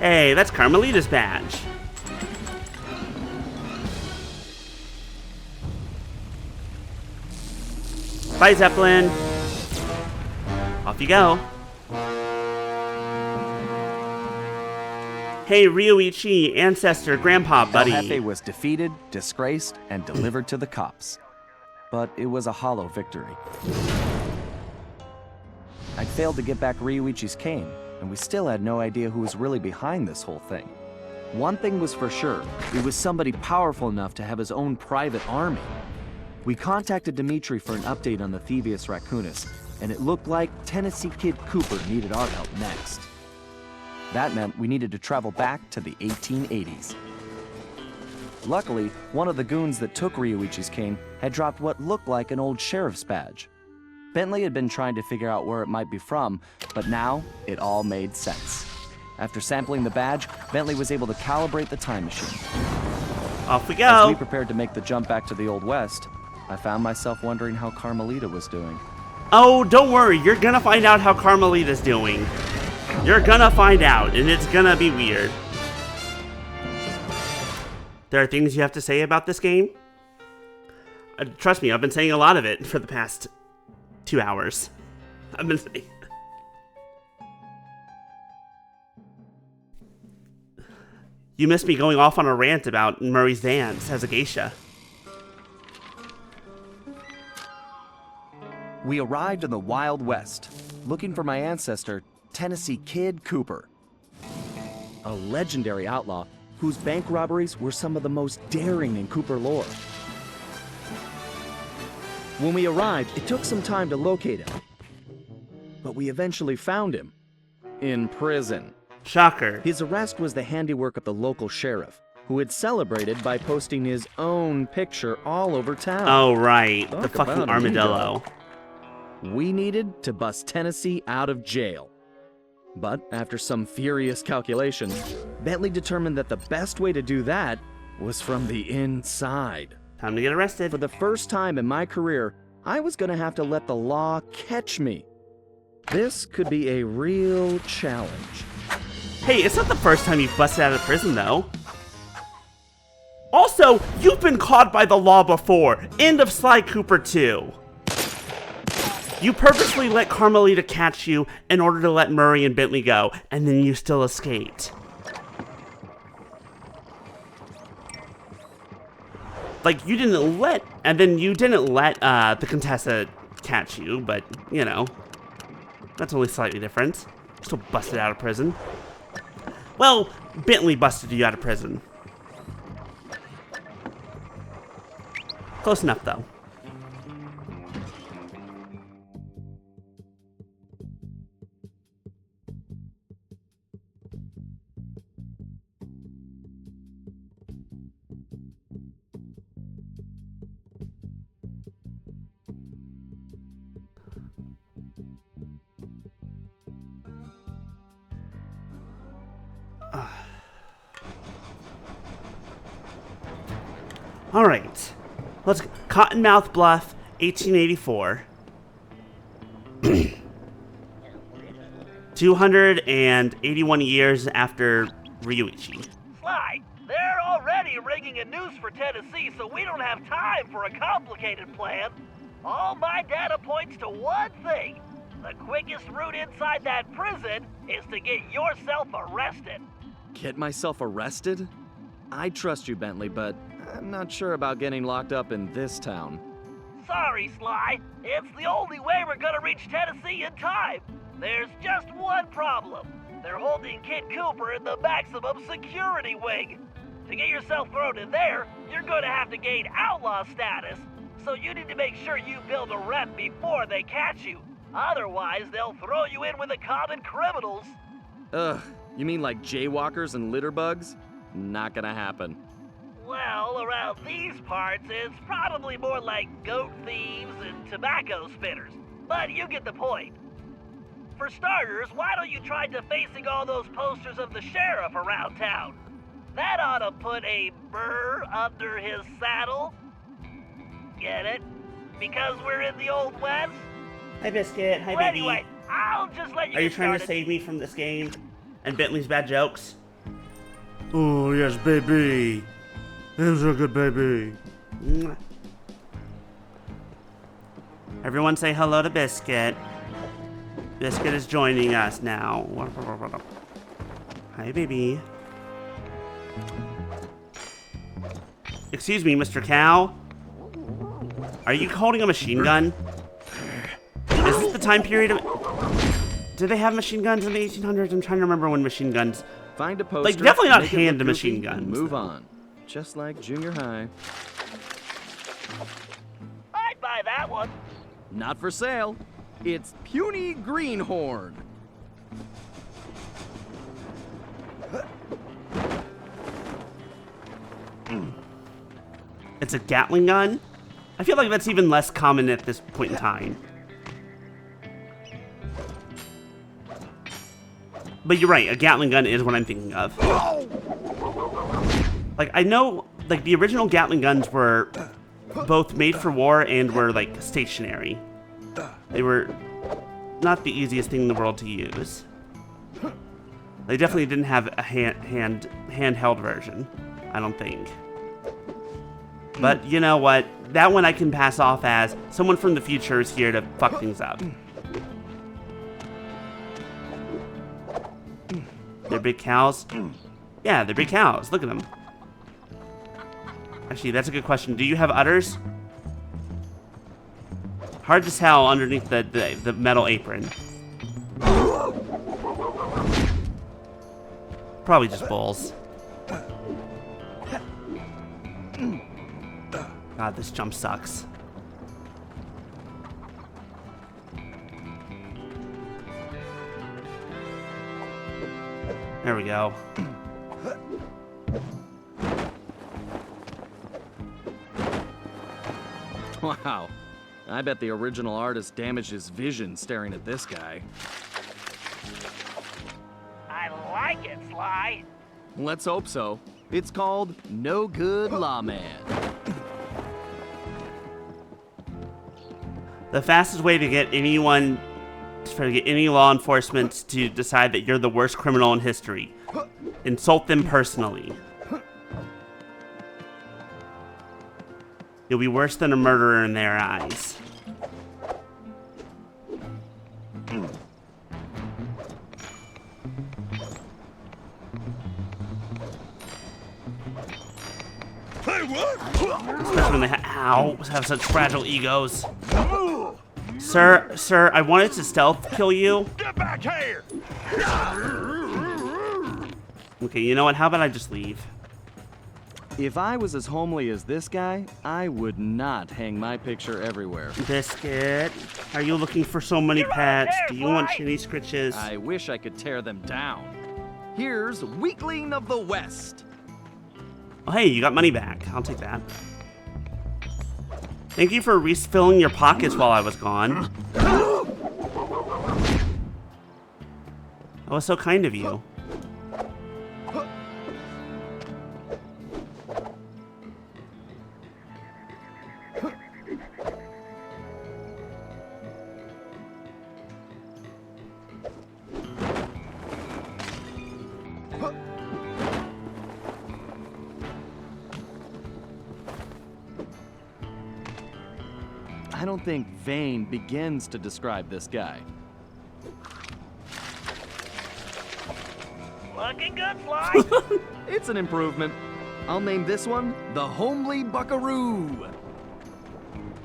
Hey, that's Carmelita's badge. Bye, Zeppelin. Off you go. Hey, Ryoichi, ancestor, grandpa, buddy. El Jefe was defeated, disgraced, and delivered to the cops. But it was a hollow victory. I failed to get back Ryoichi's cane, and we still had no idea who was really behind this whole thing. One thing was for sure, it was somebody powerful enough to have his own private army. We contacted Dimitri for an update on the Thieves Raccoonus, and it looked like Tennessee Kid Cooper needed our help next. That meant we needed to travel back to the 1880s. Luckily, one of the goons that took Ryoichi's cane had dropped what looked like an old sheriff's badge. Bentley had been trying to figure out where it might be from, but now it all made sense. After sampling the badge, Bentley was able to calibrate the time machine. Off we go. As we prepared to make the jump back to the Old West, I found myself wondering how Carmelita was doing. Oh, don't worry. You're gonna find out how Carmelita's doing. You're gonna find out, and it's gonna be weird. There are things you have to say about this game. Trust me, I've been saying a lot of it for the past 2 hours. I've been saying... You missed me going off on a rant about Murray's dance as a geisha. We arrived in the Wild West, looking for my ancestor, Tennessee Kid Cooper. A legendary outlaw whose bank robberies were some of the most daring in Cooper lore. When we arrived, it took some time to locate him. But we eventually found him. In prison. Shocker. His arrest was the handiwork of the local sheriff, who had celebrated by posting his own picture all over town. Oh, right. Talk The fucking about an armadillo. ego. We needed to bust Tennessee out of jail. But after some furious calculations, Bentley determined that the best way to do that was from the inside. Time to get arrested. For the first time in my career, I was going to have to let the law catch me. This could be a real challenge. Hey, it's not the first time you've busted out of prison, though. Also, you've been caught by the law before. End of Sly Cooper 2. You purposely let Carmelita catch you in order to let Murray and Bentley go, and then you still escaped. Like, you didn't let, and then you didn't let the Contessa catch you, but, you know, that's only slightly different. Still busted out of prison. Well, Bentley busted you out of prison. Close enough, though. All right, let's Cottonmouth Bluff, 1884. 281 years after Ryoichi. Sly, they're already rigging a noose for Tennessee, so we don't have time for a complicated plan. All my data points to one thing. The quickest route inside that prison is to get yourself arrested. Get myself arrested? I trust you, Bentley, but I'm not sure about getting locked up in this town. Sorry, Sly. It's the only way we're gonna reach Tennessee in time. There's just one problem. They're holding Kid Cooper in the maximum security wing. To get yourself thrown in there, you're gonna have to gain outlaw status. So you need to make sure you build a rep before they catch you. Otherwise, they'll throw you in with the common criminals. Ugh, you mean like jaywalkers and litterbugs? Not gonna happen. Well, around these parts, it's probably more like goat thieves and tobacco spitters. But you get the point. For starters, why don't you try defacing all those posters of the sheriff around town? That ought to put a burr under his saddle. Get it? Because we're in the Old West? Hi, Biscuit. Hi, Well, baby. anyway, I'll just let you Are you get trying to started. save me from this game and Bentley's bad jokes? Oh, yes, baby. He's a good baby. Mwah. Everyone say hello to Biscuit. Biscuit is joining us now. Hi, baby. Excuse me, Mr. Cow. Are you holding a machine gun? Is this the time period of... Did they have machine guns in the 1800s? I'm trying to remember when machine guns... Find a poster, Like, definitely not make it look hand goofy, machine and guns. move on. Just like junior high. I'd buy that one. Not for sale. It's puny greenhorn. It's a Gatling gun? I feel like that's even less common at this point in time. But you're right, a Gatling gun is what I'm thinking of. Like, I know, like, the original Gatling guns were both made for war and were, like, stationary. They were not the easiest thing in the world to use. They definitely didn't have a handheld version, I don't think. But you know what? That one I can pass off as someone from the future is here to fuck things up. They're big cows? Yeah, they're big cows. Look at them. Actually, that's a good question. Do you have udders? Hard to tell underneath the metal apron. Probably just bulls. God, this jump sucks. There we go. Wow. I bet the original artist damaged his vision staring at this guy. I like it, Sly. Let's hope so. It's called No Good Lawman. The fastest way to get anyone, to get any law enforcement to decide that you're the worst criminal in history. Insult them personally. You'll be worse than a murderer in their eyes. Hey, what? Especially when they have such fragile egos. Sir, I wanted to stealth kill you. Get back here! Okay, you know what? How about I just leave? If I was as homely as this guy, I would not hang my picture everywhere. Biscuit, are you looking for so many pets? Do you want chinny scritches? I wish I could tear them down. Here's Weakling of the West. Oh, hey, you got money back. I'll take that. Thank you for refilling your pockets while I was gone. That was so kind of you. I don't think vain begins to describe this guy. Looking good, Sly. It's an improvement. I'll name this one the Homely Buckaroo.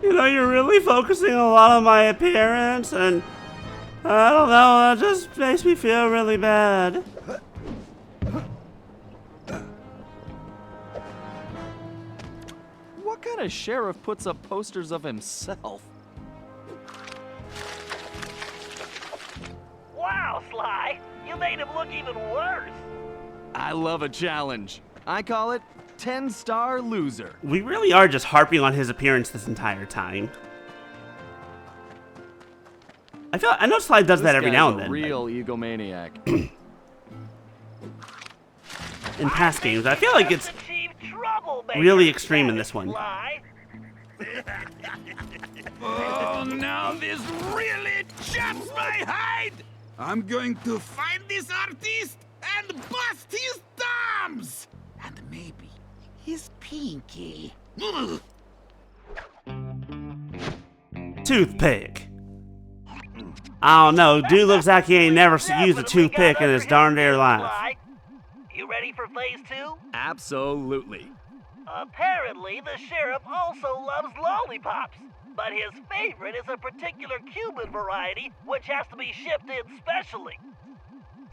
You know, you're really focusing a lot on my appearance, and I don't know, that just makes me feel really bad. What kind of sheriff puts up posters of himself? Wow, Sly. You made him look even worse. I love a challenge. I call it 10-star loser. We really are just harping on his appearance this entire time. I know Sly does that every now and then. Real egomaniac. In past games, I feel like it's really extreme in this one. Oh, now this really chaps my hide! I'm going to find this artist and bust his thumbs! And maybe his pinky. Toothpick. I don't know, dude looks like he ain't never used a toothpick in his darn near life. You ready for phase 2? Absolutely. Apparently, the sheriff also loves lollipops, but his favorite is a particular Cuban variety which has to be shipped in specially.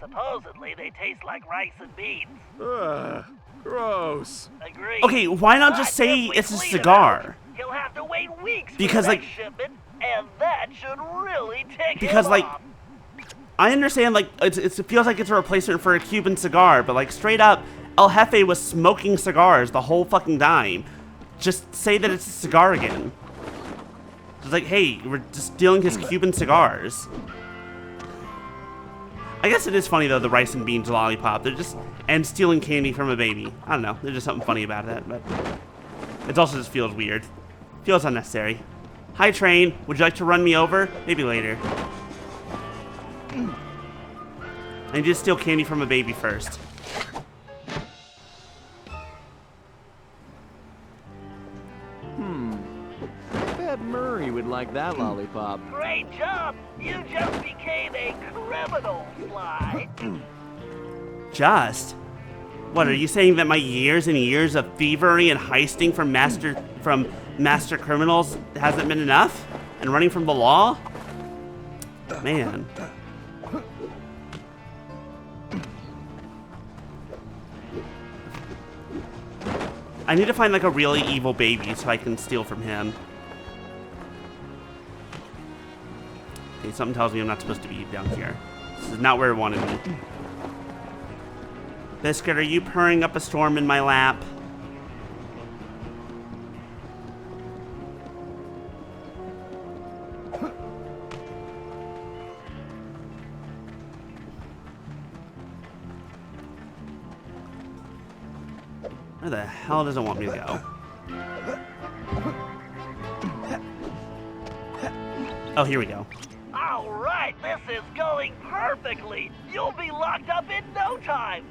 Supposedly, they taste like rice and beans. Ugh, gross. Agreed. Okay, why not just say it's a cigar? He'll have to wait weeks Because, for the like, next shipment, and that should really tick because, him like, off. I understand, like, it feels like it's a replacement for a Cuban cigar, but, like, straight up, El Jefe was smoking cigars the whole fucking time. Just say that it's a cigar again. Just like, hey, we're just stealing his Cuban cigars. I guess it is funny, though, the rice and beans lollipop. They're just, and stealing candy from a baby. I don't know, there's just something funny about that, but it also just feels weird. Feels unnecessary. Hi, train. Would you like to run me over? Maybe later. I need to steal candy from a baby first. Bet Murray would like that lollipop. Great job! You just became a criminal, Sly. Just? What, are you saying that my years and years of thievery and heisting from master criminals hasn't been enough? And running from the law? Man. I need to find like a really evil baby so I can steal from him. Okay, something tells me I'm not supposed to be down here. This is not where I want to be. Biscuit, are you purring up a storm in my lap? Where the hell does it want me to go? Oh, here we go. All right, this is going perfectly. You'll be locked up in no time.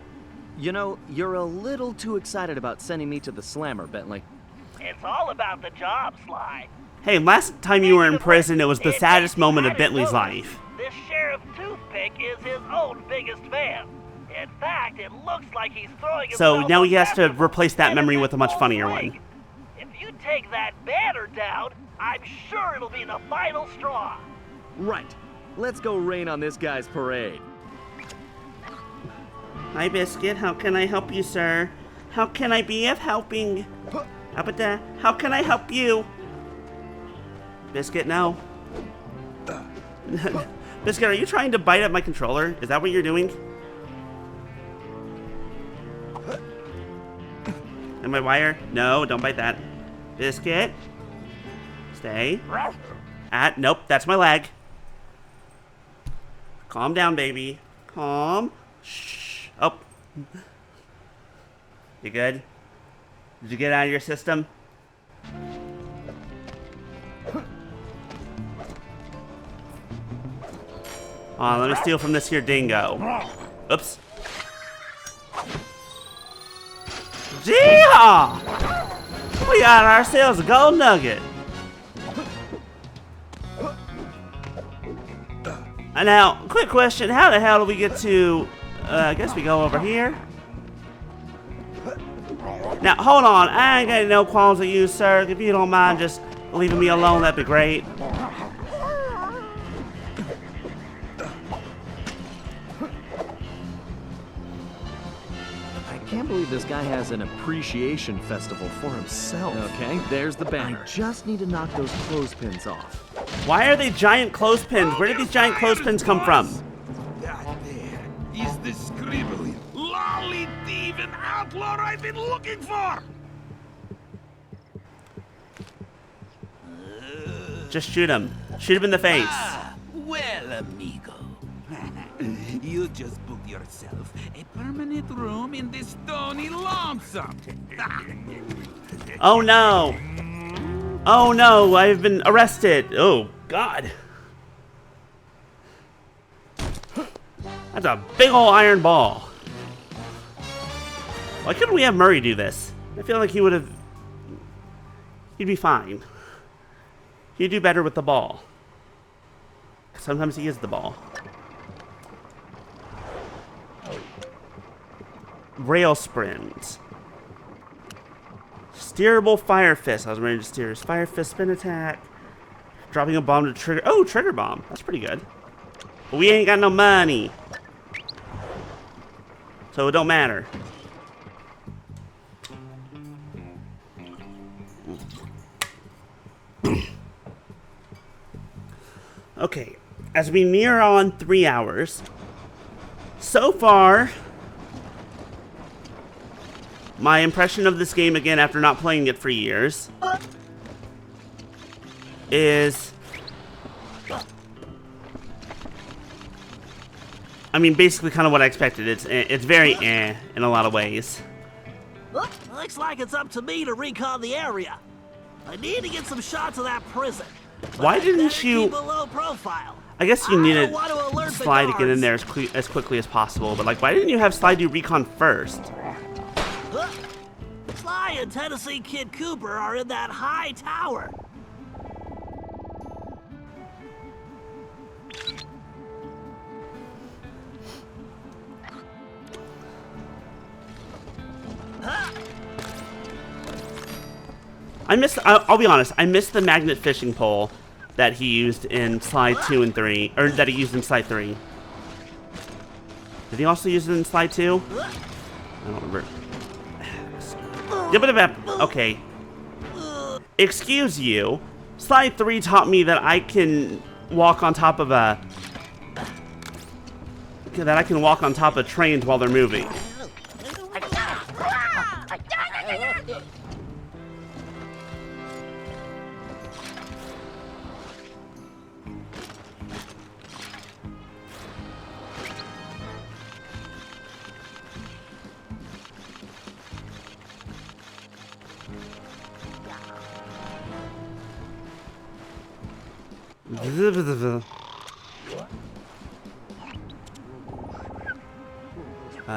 You know, you're a little too excited about sending me to the slammer, Bentley. It's all about the job, Sly. Hey, last time you were in prison, it was the saddest moment of Bentley's life. This Sheriff Toothpick is his own biggest fan. In fact, it looks like he's throwing So himself now a he has to massive replace that memory with a much full funnier ring. one. If you take that banner down, I'm sure it'll be the final straw. Right. Let's go rain on this guy's parade. Hi, Biscuit. How can I help you, sir? How can I be of helping? How about that? How can I help you? Biscuit, no. Biscuit, are you trying to bite at my controller? Is that what you're doing? And my wire? No, don't bite that. Biscuit. Stay. Nope, that's my leg. Calm down, baby. Calm. Shh. Oh. You good? Did you get out of your system? Let me steal from this here dingo. Oops. Yeehaw! We got ourselves a gold nugget. And now, quick question: how the hell do we get to I guess we go over here. Now, hold on. I ain't got no qualms with you, sir. If you don't mind just leaving me alone, that'd be great. I can't believe this guy has an appreciation festival for himself. Okay, there's the banner. I just need to knock those clothespins off. Why are they giant clothespins? Where did these giant clothespins come from? That there is the scribbling, lolly thieving outlaw I've been looking for! Just shoot him. Shoot him in the face. Ah, well, amigo. You just booked yourself a permanent room in the Stony Lonesome. Oh no. Oh no, I've been arrested. Oh God. That's a big ol' iron ball. Why couldn't we have Murray do this? I feel like he would have... He'd be fine. He'd do better with the ball. Sometimes he is the ball. Rail sprint. Steerable fire fist. I was ready to steer his fire fist spin attack. Dropping a bomb to trigger. Oh, trigger bomb. That's pretty good. But we ain't got no money. So it don't matter. Okay. As we near on 3 hours. So far, my impression of this game again after not playing it for years is, I mean, basically kind of what I expected. It's very in a lot of ways. Looks like it's up to me to recon the area. I need to get some shots of that prison. Why didn't you... Keep a low profile. I guess you needed want to alert the Sly to get in guards. there as quickly as possible, but like, why didn't you have Sly do recon first? Sly and Tennessee Kid Cooper are in that high tower. I'll be honest, I missed the magnet fishing pole that he used in Sly 2 and 3, or that he used in Sly 3. Did he also use it in Sly 2? I don't remember. Okay. Excuse you. Sly 3 taught me that I can walk on top of a... that I can walk on top of trains while they're moving.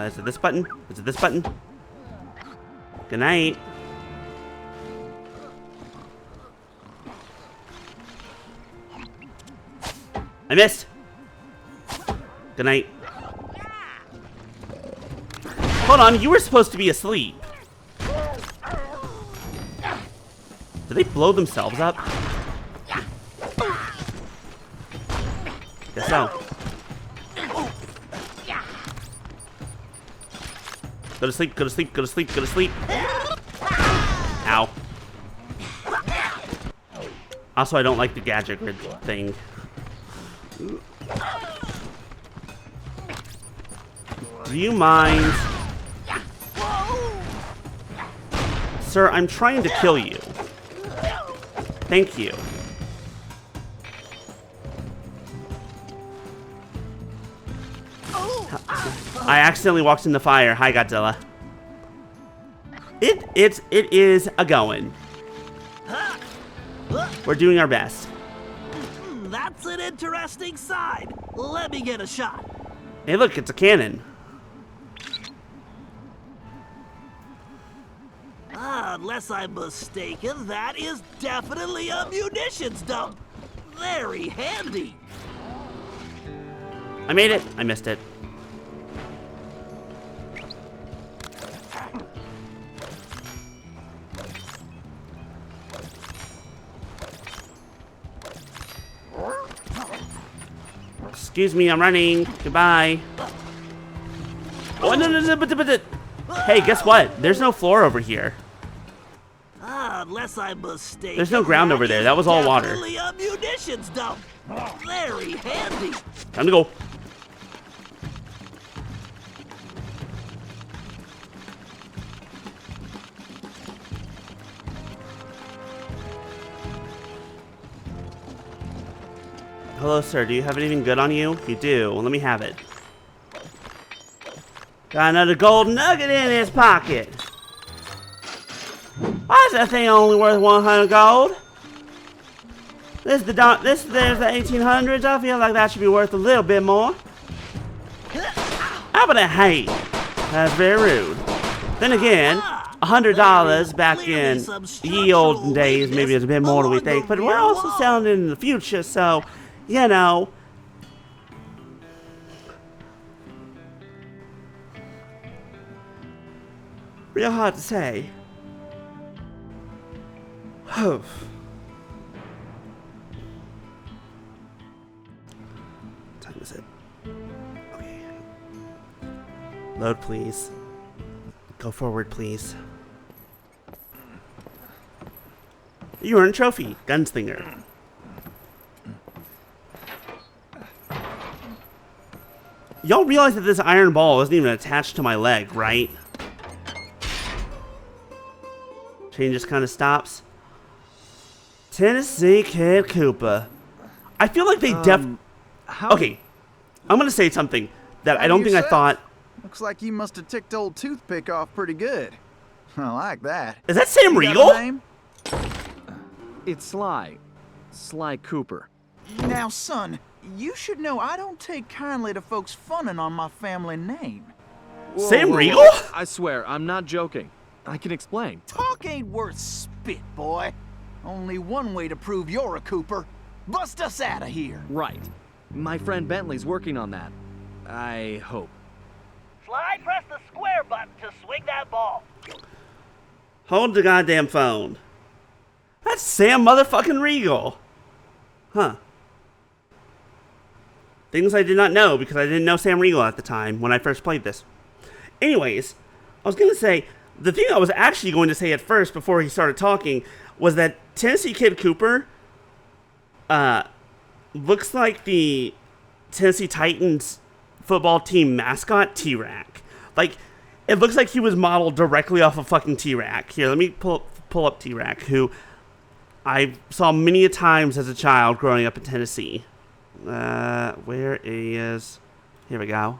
Is it this button? Is it this button? Good night. I missed. Good night. Hold on, you were supposed to be asleep. Did they blow themselves up? Guess so. Go to sleep, go to sleep, go to sleep, go to sleep. Ow. Also, I don't like the gadget grid thing. Do you mind? Sir, I'm trying to kill you. Thank you. I accidentally walked in the fire. Hi, Godzilla. It is a going. We're doing our best. That's an interesting side. Let me get a shot. Hey, look, it's a cannon. Unless I'm mistaken, that is definitely a munitions dump. Very handy. I made it. I missed it. Excuse me, I'm running. Goodbye. Oh, no, but. Hey, guess what? There's no floor over here. Unless I'm mistaken. There's no ground over there. That was all water. Definitely a munitions dump. Very handy. Time to go. Hello, sir. Do you have anything good on you? You do. Well, let me have it. Got another gold nugget in his pocket. Why is that thing only worth 100 gold? There's the 1800s. I feel like that should be worth a little bit more. How about a hate? That's very rude. Then again, $100 back in ye olden days, maybe it's a bit more than we think, but we're also selling it in the future, so, you know. Real hard to say. What time is it? Okay. Load, please. Go forward, please. You earned a trophy, Gunslinger. Y'all realize that this iron ball isn't even attached to my leg, right? Train just kind of stops. Tennessee Kid Cooper. I feel like they Okay, I'm gonna say something that I don't think I thought. Looks like you must have ticked old Toothpick off pretty good. I like that. Is that Sam Riegel? It's Sly. Sly Cooper. Now, son, you should know I don't take kindly to folks funning on my family name. Sam Riegel? I swear, I'm not joking. I can explain. Talk ain't worth spit, boy. Only one way to prove you're a Cooper. Bust us out of here. Right. My friend Bentley's working on that. I hope. Sly, press the square button to swing that ball. Hold the goddamn phone. That's Sam motherfucking Riegel. Huh. Things I did not know because I didn't know Sam Riegel at the time when I first played this. Anyways, I was gonna say, the thing I was actually going to say at first before he started talking was that Tennessee Kid Cooper looks like the Tennessee Titans football team mascot, T-Rack. Like, it looks like he was modeled directly off of fucking T-Rack. Here, let me pull up T-Rack, who I saw many a times as a child growing up in Tennessee. Where is... Here we go.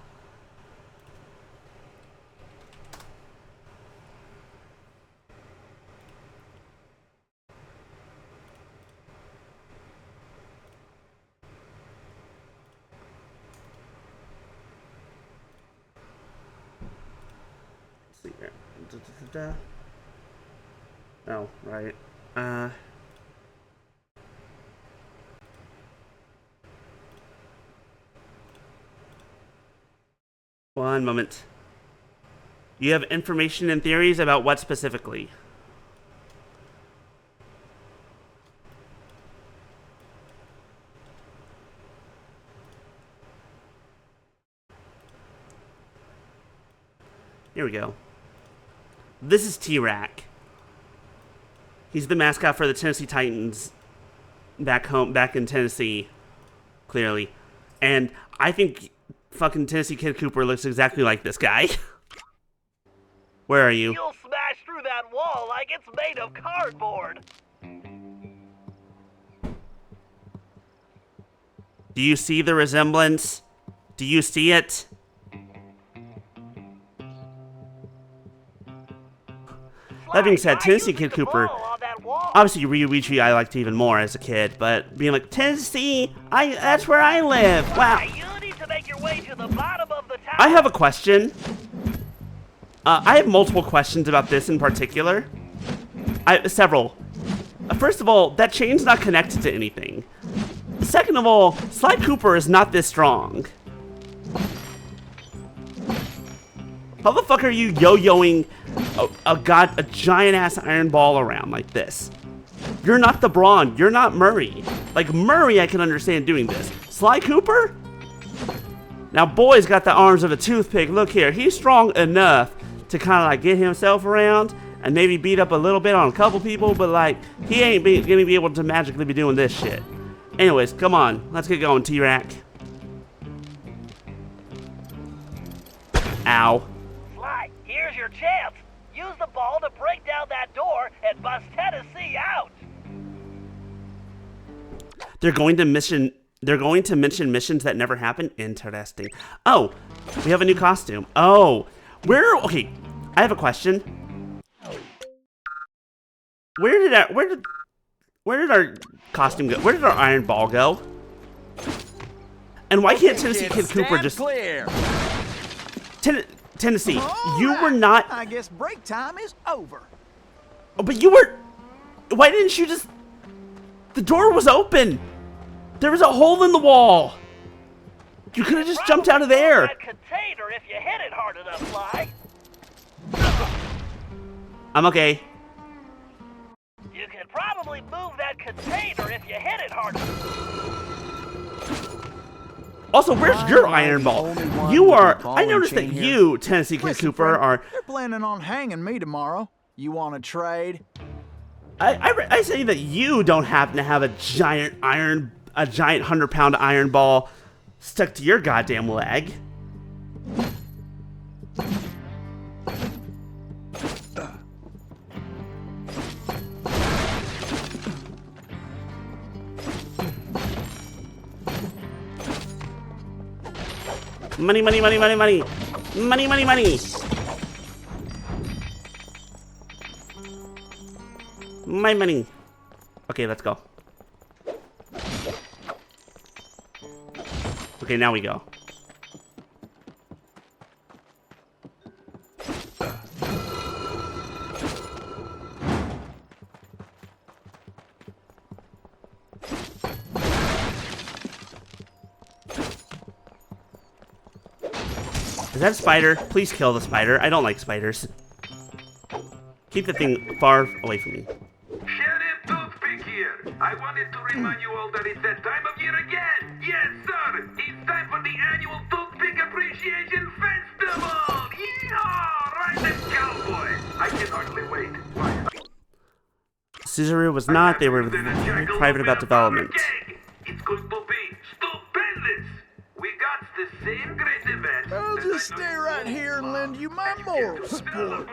Oh, right. One moment. You have information and theories about what specifically? Here we go. This is T-Rack. He's the mascot for the Tennessee Titans back in Tennessee, clearly. And I think fucking Tennessee Kid Cooper looks exactly like this guy. Where are you? You'll smash through that wall like it's made of cardboard. Do you see the resemblance? Do you see it? That being said, Tennessee Kid Cooper, obviously Ryuichi I liked even more as a kid, but being like, Tennessee, that's where I live. Wow. You need to make your way to the bottom of the tower. I have a question. I have multiple questions about this in particular. Several. First of all, that chain's not connected to anything. Second of all, Sly Cooper is not this strong. How the fuck are you yo-yoing a giant-ass iron ball around like this? You're not the Braun. You're not Murray. Like, Murray I can understand doing this. Sly Cooper? Now, boy's got the arms of a toothpick. Look here. He's strong enough to kind of like get himself around and maybe beat up a little bit on a couple people, but like, he ain't gonna be able to magically be doing this shit. Anyways, come on. Let's get going, T-Rack. Ow. Sly, here's your chance. Use the ball to break down that door and bust Tennessee out. They're going to mention missions that never happen. Interesting. Oh, we have a new costume. Oh, okay. I have a question. Where did our costume go? Where did our iron ball go? And why can't Tennessee Kid Cooper just clear? Tennessee, All you right. were not. I guess break time is over. Oh, but you were. Why didn't you just? The door was open. There was a hole in the wall. You could have just jumped out of there. That container if you hit it hard enough, Sly. I'm okay. You could probably move that container if you hit it hard enough. Also, where's your iron ball? You are. I noticed that you, Tennessee Kid Listen, Cooper, friend, are. They're planning on hanging me tomorrow. You want to trade? I say that you don't happen to have a giant 100-pound iron ball stuck to your goddamn leg. Money, money, money, money, money. Money, money, money. My money. Okay, let's go. Okay, now we go. Is that a spider? Please kill the spider. I don't like spiders. Keep the thing far away from me. Sheriff Toothpick here. I wanted to remind you all that it's that time of year again. Yes, sir. It's time for the annual Toothpick Appreciation Festival. Yeehaw! Right then, cowboy. I can hardly wait. Why? Suzaru was not. They were very private about development. It's going to be stupendous. We got the same great event. I'll just stay right here and lend you my moral support.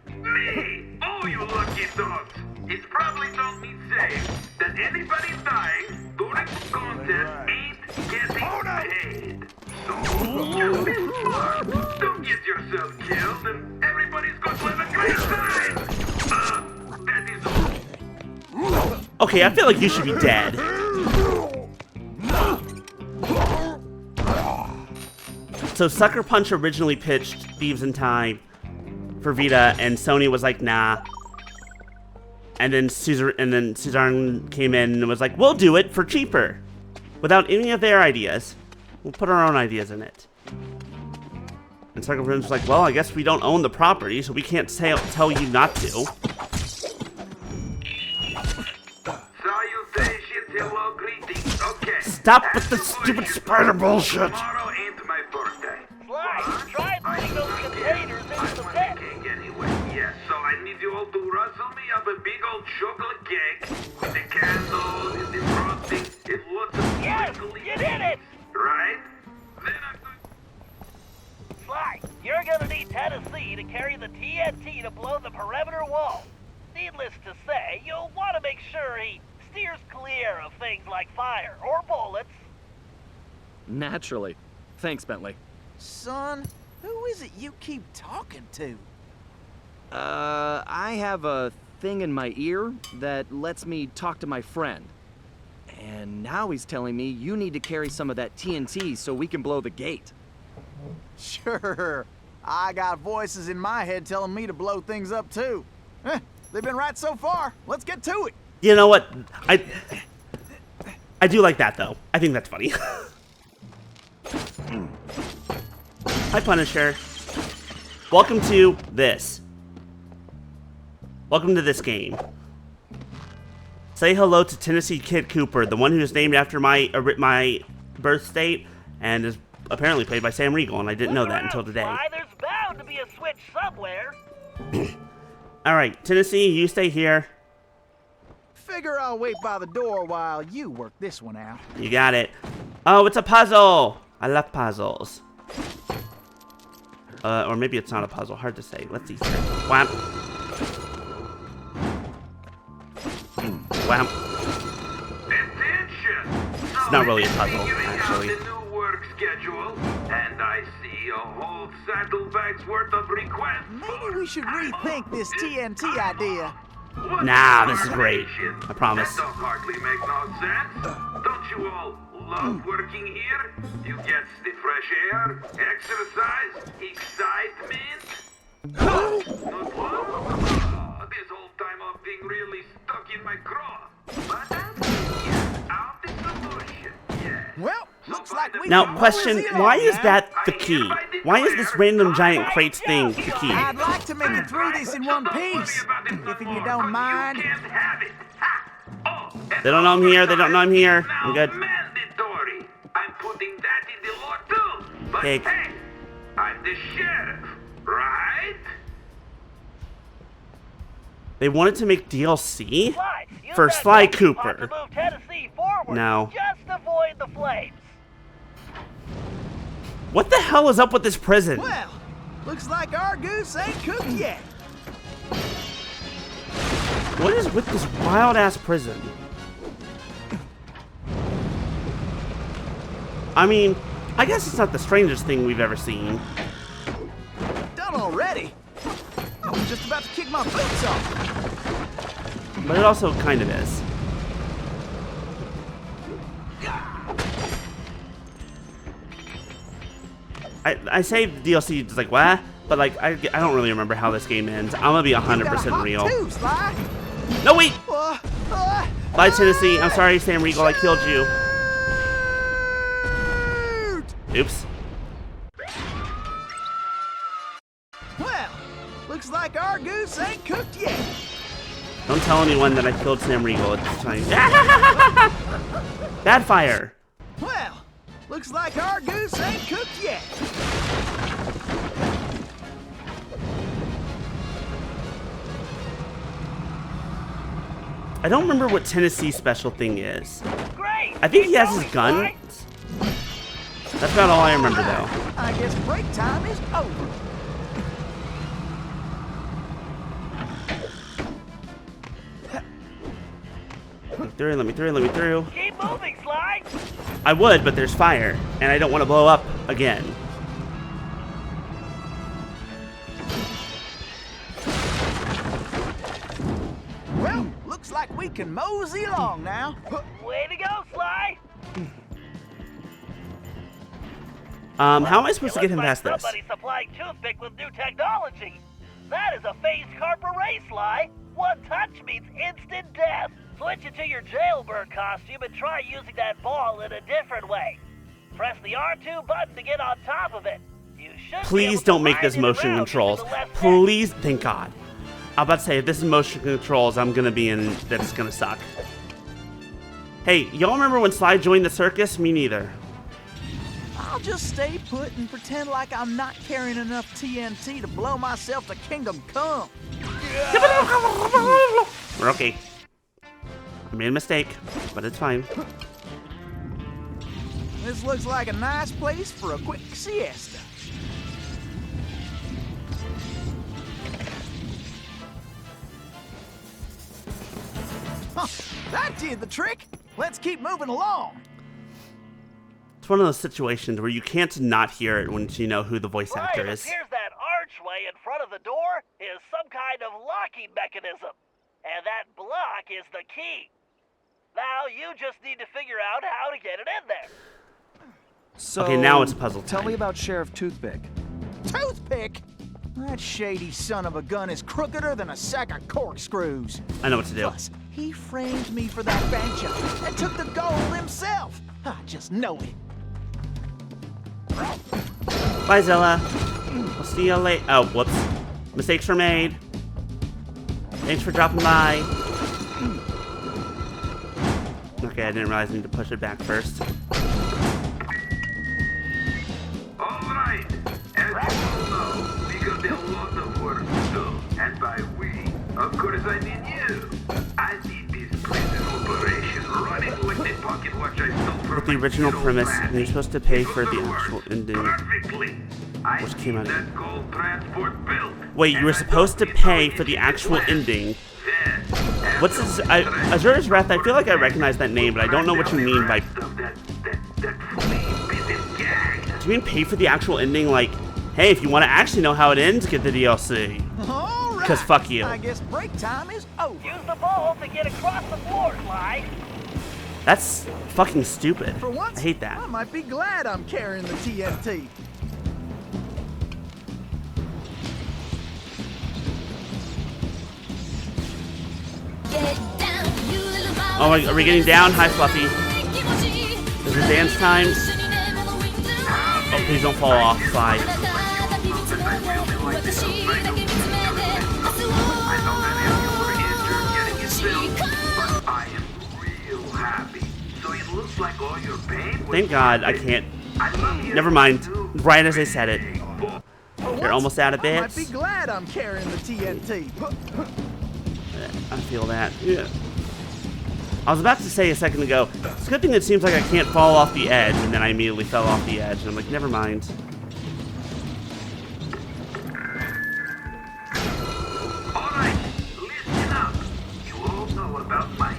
Me? Oh, you lucky dogs. It's probably told me say that anybody dying during the contest ain't getting paid. So, just be smart. Don't get yourself killed and everybody's going to have a great time. That is all. Okay, I feel like you should be dead. So Sucker Punch originally pitched Thieves in Time for Vita, and Sony was like, nah. And then Suzanne came in and was like, we'll do it for cheaper. Without any of their ideas. We'll put our own ideas in it. And Sucker Punch was like, well, I guess we don't own the property, so we can't tell you not to. Salutations, hello, greetings. Okay. Stop with the stupid spider bullshit. Tomorrow ain't my birthday. Sly, try putting those containers into the pit. Cake anyway. Yes, so I need you all to rustle me up a big old chocolate cake with the candles and the frosting and lots of sparkly. You did it! Right? Then I'm going. Sly, you're gonna need Tennessee to carry the TNT to blow the perimeter wall. Needless to say, you'll want to make sure he steers clear of things like fire or bullets. Naturally. Thanks, Bentley. Son, who is it you keep talking to? I have a thing in my ear that lets me talk to my friend. And now he's telling me you need to carry some of that TNT so we can blow the gate. Sure. I got voices in my head telling me to blow things up too. They've been right so far. Let's get to it. You know what? I do like that, though. I think that's funny. Hi, Punisher. Welcome to this. Welcome to this game. Say hello to Tennessee Kid Cooper, the one who's named after my birth state and is apparently played by Sam Riegel, and I didn't know that until today. Sly, there's bound to be a switch somewhere. Alright, Tennessee, you stay here. Figure I'll wait by the door while you work this one out. You got it. Oh, it's a puzzle! I love puzzles. Or maybe it's not a puzzle. Hard to say. Let's see. Wham. Wham. It's not really a puzzle, actually. The new work schedule, and I see a whole saddlebag's worth of requests. Maybe we should rethink this TNT idea. Nah, this is great. I promise. That don't hardly make no sense. Don't you all love working here? You get the fresh air, exercise, excitement. Not one? This whole time I've been really stuck in my craw. But I'm out the solution. Yeah. Well, looks like we Now, can question, mosey why along is now. that the key? Why is this random giant crates thing the key? I'd like to make it through this in one piece, if you don't mind. They don't know I'm here. They don't know I'm here. I'm good. Mandatory. I'm putting that in the law too. But Hey. hey, I'm the sheriff, right? They wanted to make DLC Sly, use for that Sly moving pot Cooper. to move Tennessee forward. No. Just avoid the flames. What the hell is up with this prison? Well, looks like our goose ain't cooked yet. What is with this wild ass prison? I mean, I guess it's not the strangest thing we've ever seen. Done already? I was just about to kick my boots off. But it also kind of is. I say the DLC is like, what? But like, I don't really remember how this game ends. I'm gonna be 100% real. Too, Sly. No, wait! Bye, Tennessee. I'm sorry, Sam Riegel, I killed you. Oops. Well, looks like our goose ain't cooked yet. Don't tell anyone that I killed Sam Riegel. It's fine. Bad fire. Well, looks like our goose ain't cooked yet. I don't remember what Tennessee's special thing is. Great. I think he has his gun. That's about all I remember, though. I guess break time is over. Let me through. Keep moving, Sly. I would, but there's fire, and I don't want to blow up again. Well, looks like we can mosey along now. Way to go, Sly. How am I supposed to get him past this? Somebody supplying toothpick with new technology. That is a phased carp array, Sly. One touch means instant death. Switch into your jailbird costume and try using that ball in a different way. Press the R2 button to get on top of it. You should Please don't make this motion controls. Please, thank God. I'm about to say, if this is motion controls, I'm gonna be in. That's gonna suck. Hey, y'all remember when Sly joined the circus? Me neither. I'll just stay put and pretend like I'm not carrying enough TNT to blow myself to Kingdom Come. We're okay. I made a mistake, but it's fine. This looks like a nice place for a quick siesta. Huh, that did the trick. Let's keep moving along. It's one of those situations where you can't not hear it once you know who the voice actor is. It appears that archway in front of the door is some kind of locking mechanism. And that block is the key. Now you just need to figure out how to get it in there. So, Okay, now it's puzzle Tell time. me about Sheriff Toothpick. Toothpick? That shady son of a gun is crookeder than a sack of corkscrews. I know what to do. Plus, he framed me for that bank job and took the gold himself. I just know it. Bye, Zilla. We'll see you later. Oh, whoops. Mistakes were made. Thanks for dropping by. Okay, I didn't realize I need to push it back first. the original premise, and you're supposed to pay for the actual ending, Perfectly. I which came out. that gold transport built. Wait, you were supposed to pay for the actual ending. What's this? Azura's Wrath, I feel like I recognize that name, but I don't know what you mean by... Do you mean pay for the actual ending? Like, hey, if you want to actually know how it ends, get the DLC. Because fuck you. I guess break time is over. Use the ball to get across the floor, Sly. That's fucking stupid. For once, I hate that. I might be glad I'm carrying the TNT. Oh my, are we getting down? Hi, Fluffy. Is it dance times? Oh, please don't fall off, Sly. I am real happy. So it looks like all your pain was Thank God I can't. Never mind. Right as I said it. You're almost out of I might be bits. glad I'm carrying the TNT. I feel that. Yeah. I was about to say a second ago, it's a good thing it seems like I can't fall off the edge, and then I immediately fell off the edge, and I'm like, never mind. Alright, listen up. You all know about my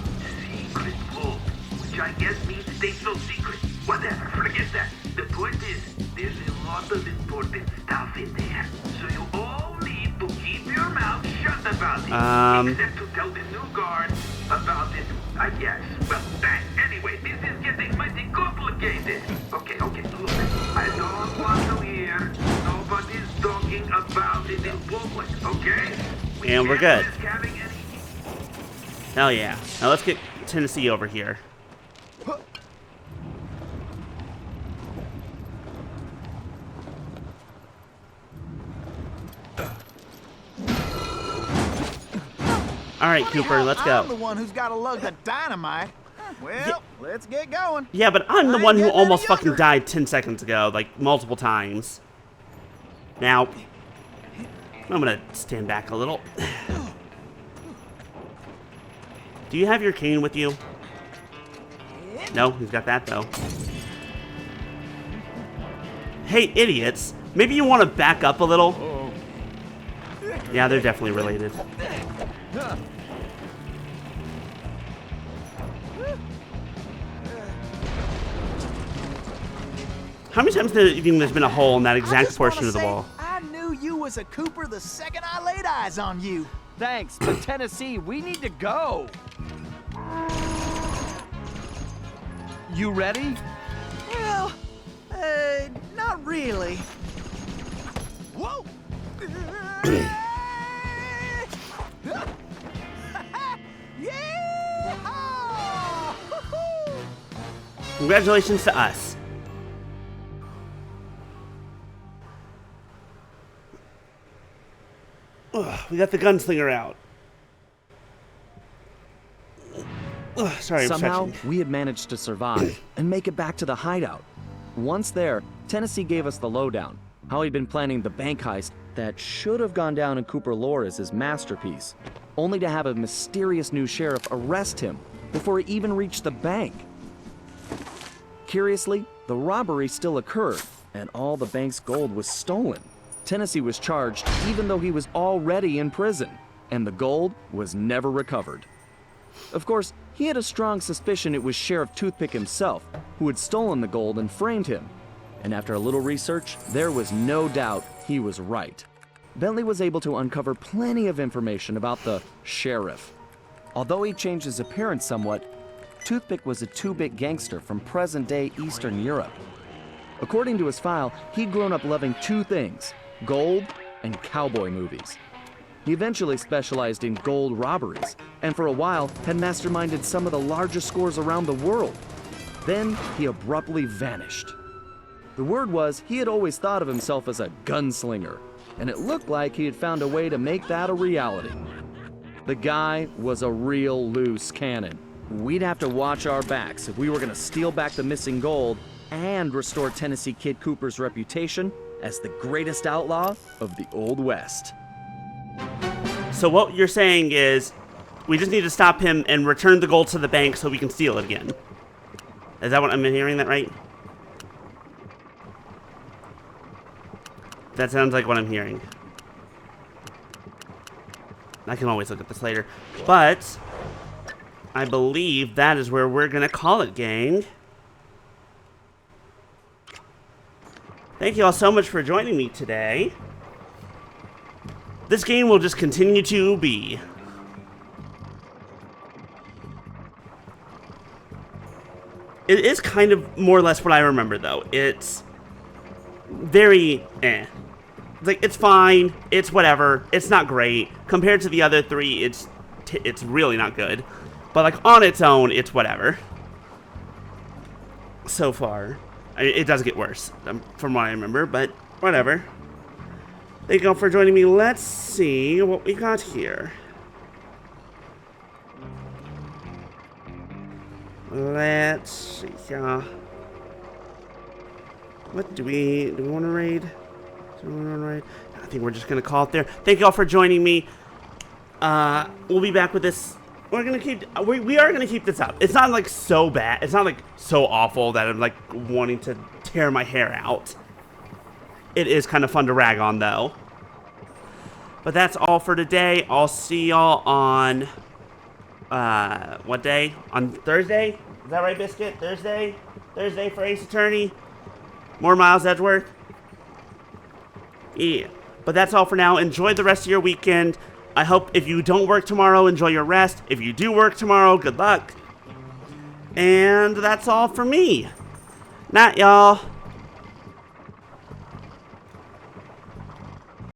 secret vault, which I guess means stay so secret. Whatever, forget that. The point is, there's a lot of important stuff in there. So you all need to keep your mouth shut about it. Except to tell the new guard about it, I guess. Well, anyway, this is getting mighty complicated. Okay, look. I don't want to hear nobody's talking about it in public, okay? And we're good. Hell yeah. Now let's get Tennessee over here. All right, Cooper, let's go. I'm the one who's got to lug the dynamite. Well, let's get going. Yeah, but I'm the one who almost fucking died 10 seconds ago, like multiple times. Now, I'm gonna stand back a little. Do you have your cane with you? No, he's got that though. Hey, idiots. Maybe you want to back up a little? Yeah, they're definitely related. How many times do you think there's been a hole in that exact portion of the wall? I knew you was a Cooper the second I laid eyes on you. Thanks, but Tennessee, we need to go. You ready? Well, not really. Whoa! Congratulations to us. Ugh, we got the gunslinger out. Ugh, sorry, I'm Somehow, stretching. we had managed to survive and make it back to the hideout. Once there, Tennessee gave us the lowdown, how he'd been planning the bank heist that should have gone down in Cooper lore as his masterpiece, only to have a mysterious new sheriff arrest him before he even reached the bank. Curiously, the robbery still occurred, and all the bank's gold was stolen. Tennessee was charged even though he was already in prison, and the gold was never recovered. Of course, he had a strong suspicion it was Sheriff Toothpick himself who had stolen the gold and framed him. And after a little research, there was no doubt he was right. Bentley was able to uncover plenty of information about the sheriff. Although he changed his appearance somewhat, Toothpick was a two-bit gangster from present-day Eastern Europe. According to his file, he'd grown up loving two things: gold and cowboy movies. He eventually specialized in gold robberies, and for a while had masterminded some of the largest scores around the world. Then he abruptly vanished. The word was he had always thought of himself as a gunslinger, and it looked like he had found a way to make that a reality. The guy was a real loose cannon. We'd have to watch our backs if we were going to steal back the missing gold and restore Tennessee Kid Cooper's reputation as the greatest outlaw of the Old West. So what you're saying is we just need to stop him and return the gold to the bank so we can steal it again. Is that what I'm hearing that right? That sounds like what I'm hearing. I can always look at this later. But I believe that is where we're gonna call it, gang. Thank you all so much for joining me today. This game will just continue to be. It is kind of more or less what I remember, though. It's very like, it's fine. It's whatever. It's not great. Compared to the other three, it's really not good. But, like, on its own, it's whatever. So far. It does get worse, from what I remember, but whatever. Thank you all for joining me. Let's see what we got here. Let's see, what do we want to raid? Do we want to raid? I think we're just gonna call it there. Thank you all for joining me. We'll be back with this. We're gonna keep. We are gonna keep this up. It's not like so bad. It's not like so awful that I'm like wanting to tear my hair out. It is kind of fun to rag on, though. But that's all for today. I'll see y'all on what day? On Thursday? Is that right, Biscuit? Thursday? Thursday for Ace Attorney? More Miles Edgeworth? Yeah. But that's all for now. Enjoy the rest of your weekend. I hope if you don't work tomorrow, enjoy your rest. If you do work tomorrow, good luck. And that's all for me. Night, y'all.